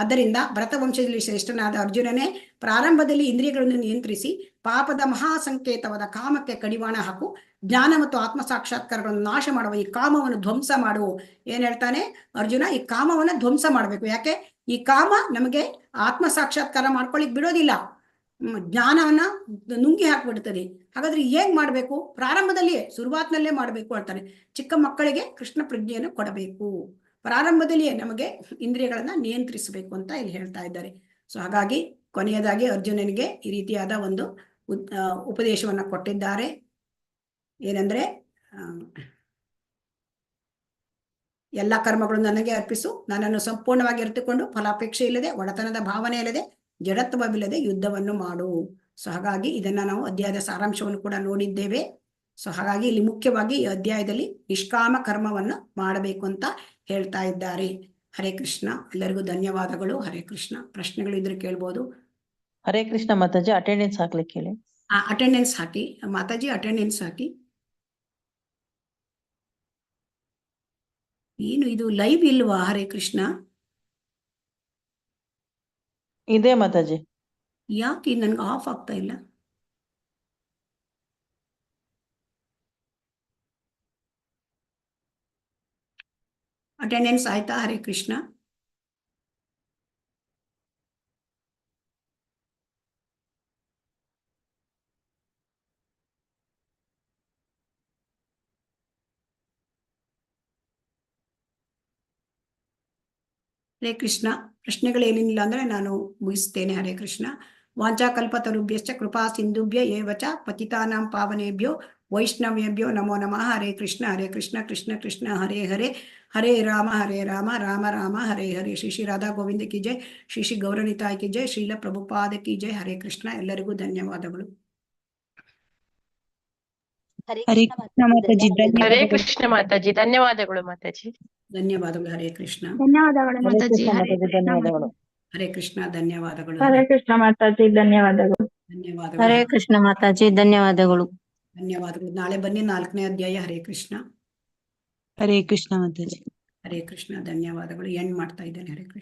ಆದ್ದರಿಂದ ಭರತವಂಶದಲ್ಲಿ ಶ್ರೇಷ್ಠನಾದ ಅರ್ಜುನನೇ, ಪ್ರಾರಂಭದಲ್ಲಿ ಇಂದ್ರಿಯಗಳನ್ನು ನಿಯಂತ್ರಿಸಿ ಪಾಪದ ಮಹಾಸಂಕೇತವಾದ ಕಾಮಕ್ಕೆ ಕಡಿವಾಣ ಹಾಕು, ಜ್ಞಾನ ಮತ್ತು ಆತ್ಮ ಸಾಕ್ಷಾತ್ಕಾರಗಳನ್ನು ನಾಶ ಮಾಡುವ ಈ ಕಾಮವನ್ನು ಧ್ವಂಸ ಮಾಡು. ಏನ್ ಹೇಳ್ತಾನೆ ಅರ್ಜುನ? ಈ ಕಾಮವನ್ನ ಧ್ವಂಸ ಮಾಡ್ಬೇಕು. ಯಾಕೆ? ಈ ಕಾಮ ನಮಗೆ ಆತ್ಮ ಸಾಕ್ಷಾತ್ಕಾರ ಮಾಡ್ಕೊಳ್ಳಿಕ್ ಬಿಡೋದಿಲ್ಲ, ಜ್ಞಾನವನ್ನ ನುಂಗಿ ಹಾಕ್ಬಿಡ್ತದೆ. ಹಾಗಾದ್ರೆ ಹೇಗ್ ಮಾಡ್ಬೇಕು? ಪ್ರಾರಂಭದಲ್ಲಿಯೇ, ಶುರುವಾತ್ನಲ್ಲೇ ಮಾಡ್ಬೇಕು ಅಂತಾನೆ. ಚಿಕ್ಕ ಮಕ್ಕಳಿಗೆ ಕೃಷ್ಣ ಪ್ರಜ್ಞೆಯನ್ನು ಕೊಡಬೇಕು, ಪ್ರಾರಂಭದಲ್ಲಿಯೇ ನಮಗೆ ಇಂದ್ರಿಯಗಳನ್ನ ನಿಯಂತ್ರಿಸಬೇಕು ಅಂತ ಇಲ್ಲಿ ಹೇಳ್ತಾ ಇದ್ದಾರೆ. ಸೊ ಹಾಗಾಗಿ ಕೊನೆಯದಾಗಿ ಅರ್ಜುನನಿಗೆ ಈ ರೀತಿಯಾದ ಒಂದು ಉಪದೇಶವನ್ನ ಕೊಟ್ಟಿದ್ದಾರೆ. ಏನಂದ್ರೆ ಎಲ್ಲ ಕರ್ಮಗಳನ್ನು ನನಗೆ ಅರ್ಪಿಸು, ನನ್ನನ್ನು ಸಂಪೂರ್ಣವಾಗಿ ಅರಿತುಕೊಂಡು ಫಲಾಪೇಕ್ಷೆ ಇಲ್ಲದೆ, ಒಡೆತನದ ಭಾವನೆ ಇಲ್ಲದೆ, ಜಡತ್ವವಿಲ್ಲದೆ ಯುದ್ಧವನ್ನು ಮಾಡು. ಸೊ ಹಾಗಾಗಿ ಇದನ್ನ ನಾವು ಅಧ್ಯಾಯದ ಸಾರಾಂಶವನ್ನು ಕೂಡ ನೋಡಿದ್ದೇವೆ. ಸೊ ಹಾಗಾಗಿ ಇಲ್ಲಿ ಮುಖ್ಯವಾಗಿ ಈ ಅಧ್ಯಾಯದಲ್ಲಿ ನಿಷ್ಕಾಮ ಕರ್ಮವನ್ನ ಮಾಡಬೇಕು ಅಂತ ಹೇಳ್ತಾ ಇದ್ದಾರೆ. ಹರೇ ಕೃಷ್ಣ, ಎಲ್ಲರಿಗೂ ಧನ್ಯವಾದಗಳು. ಹರೇ ಕೃಷ್ಣ. ಪ್ರಶ್ನೆಗಳು ಇದ್ರೆ ಕೇಳ್ಬೋದು. ಹರೇ ಕೃಷ್ಣ ಮಾತಾಜಿ, ಅಟೆಂಡೆನ್ಸ್ ಹಾಕ್ಲಿಕ್ಕೆ ಹೇಳಿ. ಅಟೆಂಡೆನ್ಸ್ ಹಾಕಿ ಮಾತಾಜಿ, ಅಟೆಂಡೆನ್ಸ್ ಹಾಕಿ. ಏನು ಇದು ಲೈವ್ ಇಲ್ವಾ? ಹರೇ ಕೃಷ್ಣ. ಇದೆ ಮಾತಾಜಿ. ಯಾಕೆ ನನ್ಗೆ ಆಫ್ ಆಗ್ತಾ ಇಲ್ಲ? ಅಟೆಂಡೆನ್ಸ್ ಆಯ್ತಾ? ಹರೇ ಕೃಷ್ಣ. ಹರೇ ಕೃಷ್ಣ. ಪ್ರಶ್ನೆಗಳೇನಿಲ್ಲ ಅಂದ್ರೆ ನಾನು ಮುಗಿಸ್ತೇನೆ. ಹರೇ ಕೃಷ್ಣ. ವಾಂಚಾಕಲ್ಪತರುಭ್ಯಶ್ಚ ಕೃಪಾ ಸಿಂಧುಭ್ಯ ಏವ ಚ ಪತಿತಾನಾಂ ಪಾವನೇಭ್ಯೋ ವೈಷ್ಣವೇಭ್ಯೋ ನಮೋ ನಮಃ. ಹರೇ ಕೃಷ್ಣ ಕೃಷ್ಣ ಕೃಷ್ಣ ಹರೇ ಹರೇ ಹರೇ ರಾಮ ರಾಮ ರಾಮ ಹರೇ ಹರೇ. ಶ್ರೀ ರಾಧಾ ಗೋವಿಂದ ಕಿ ಜೈ, ಶ್ರೀ ಗೌರನಿತಾಯ್ ಕಿ ಜೈ, ಶ್ರೀಲ ಪ್ರಭುಪಾದ ಕಿ ಜೈ. ಹರೇ ಕೃಷ್ಣ. ಎಲ್ಲರಿಗೂ ಧನ್ಯವಾದಗಳು. ಹರೇ ಕೃಷ್ಣ ಮಾತಾಜಿ, ಹರೇ ಕೃಷ್ಣ ಮಾತಾಜಿ, ಧನ್ಯವಾದಗಳು ಮಾತಾಜಿ. ಧನ್ಯವಾದಗಳು. ಹರೇ ಕೃಷ್ಣ. ಧನ್ಯವಾದಗಳು ಹರೇ ಮಾತಾಜಿ. ಕೃಷ್ಣ ಹರೇ ಮಾತಾಜಿ, ಕೃಷ್ಣ ಧನ್ಯವಾದಗಳು. ಹರೇ ಕೃಷ್ಣ. ಧನ್ಯವಾದಗಳು. ಹರೇ ಕೃಷ್ಣ ಮಾತಾಜಿ, ಧನ್ಯವಾದಗಳು. ಧನ್ಯವಾದಗಳು. ಹರೇ ಕೃಷ್ಣ ಮಾತಾಜಿ, ಧನ್ಯವಾದಗಳು. ಧನ್ಯವಾದಗಳು. ನಾಳೆ ಬನ್ನಿ 4ನೇ ಅಧ್ಯಾಯ. ಹರೇ ಕೃಷ್ಣ. ಹರೇ ಕೃಷ್ಣ ಮಾತಾಜಿ. ಹರೇ ಕೃಷ್ಣ. ಧನ್ಯವಾದಗಳು. ಎಂಡ್ ಮಾಡ್ತಾ ಇದ್ದೇನೆ. ಹರೇ ಕೃಷ್ಣ.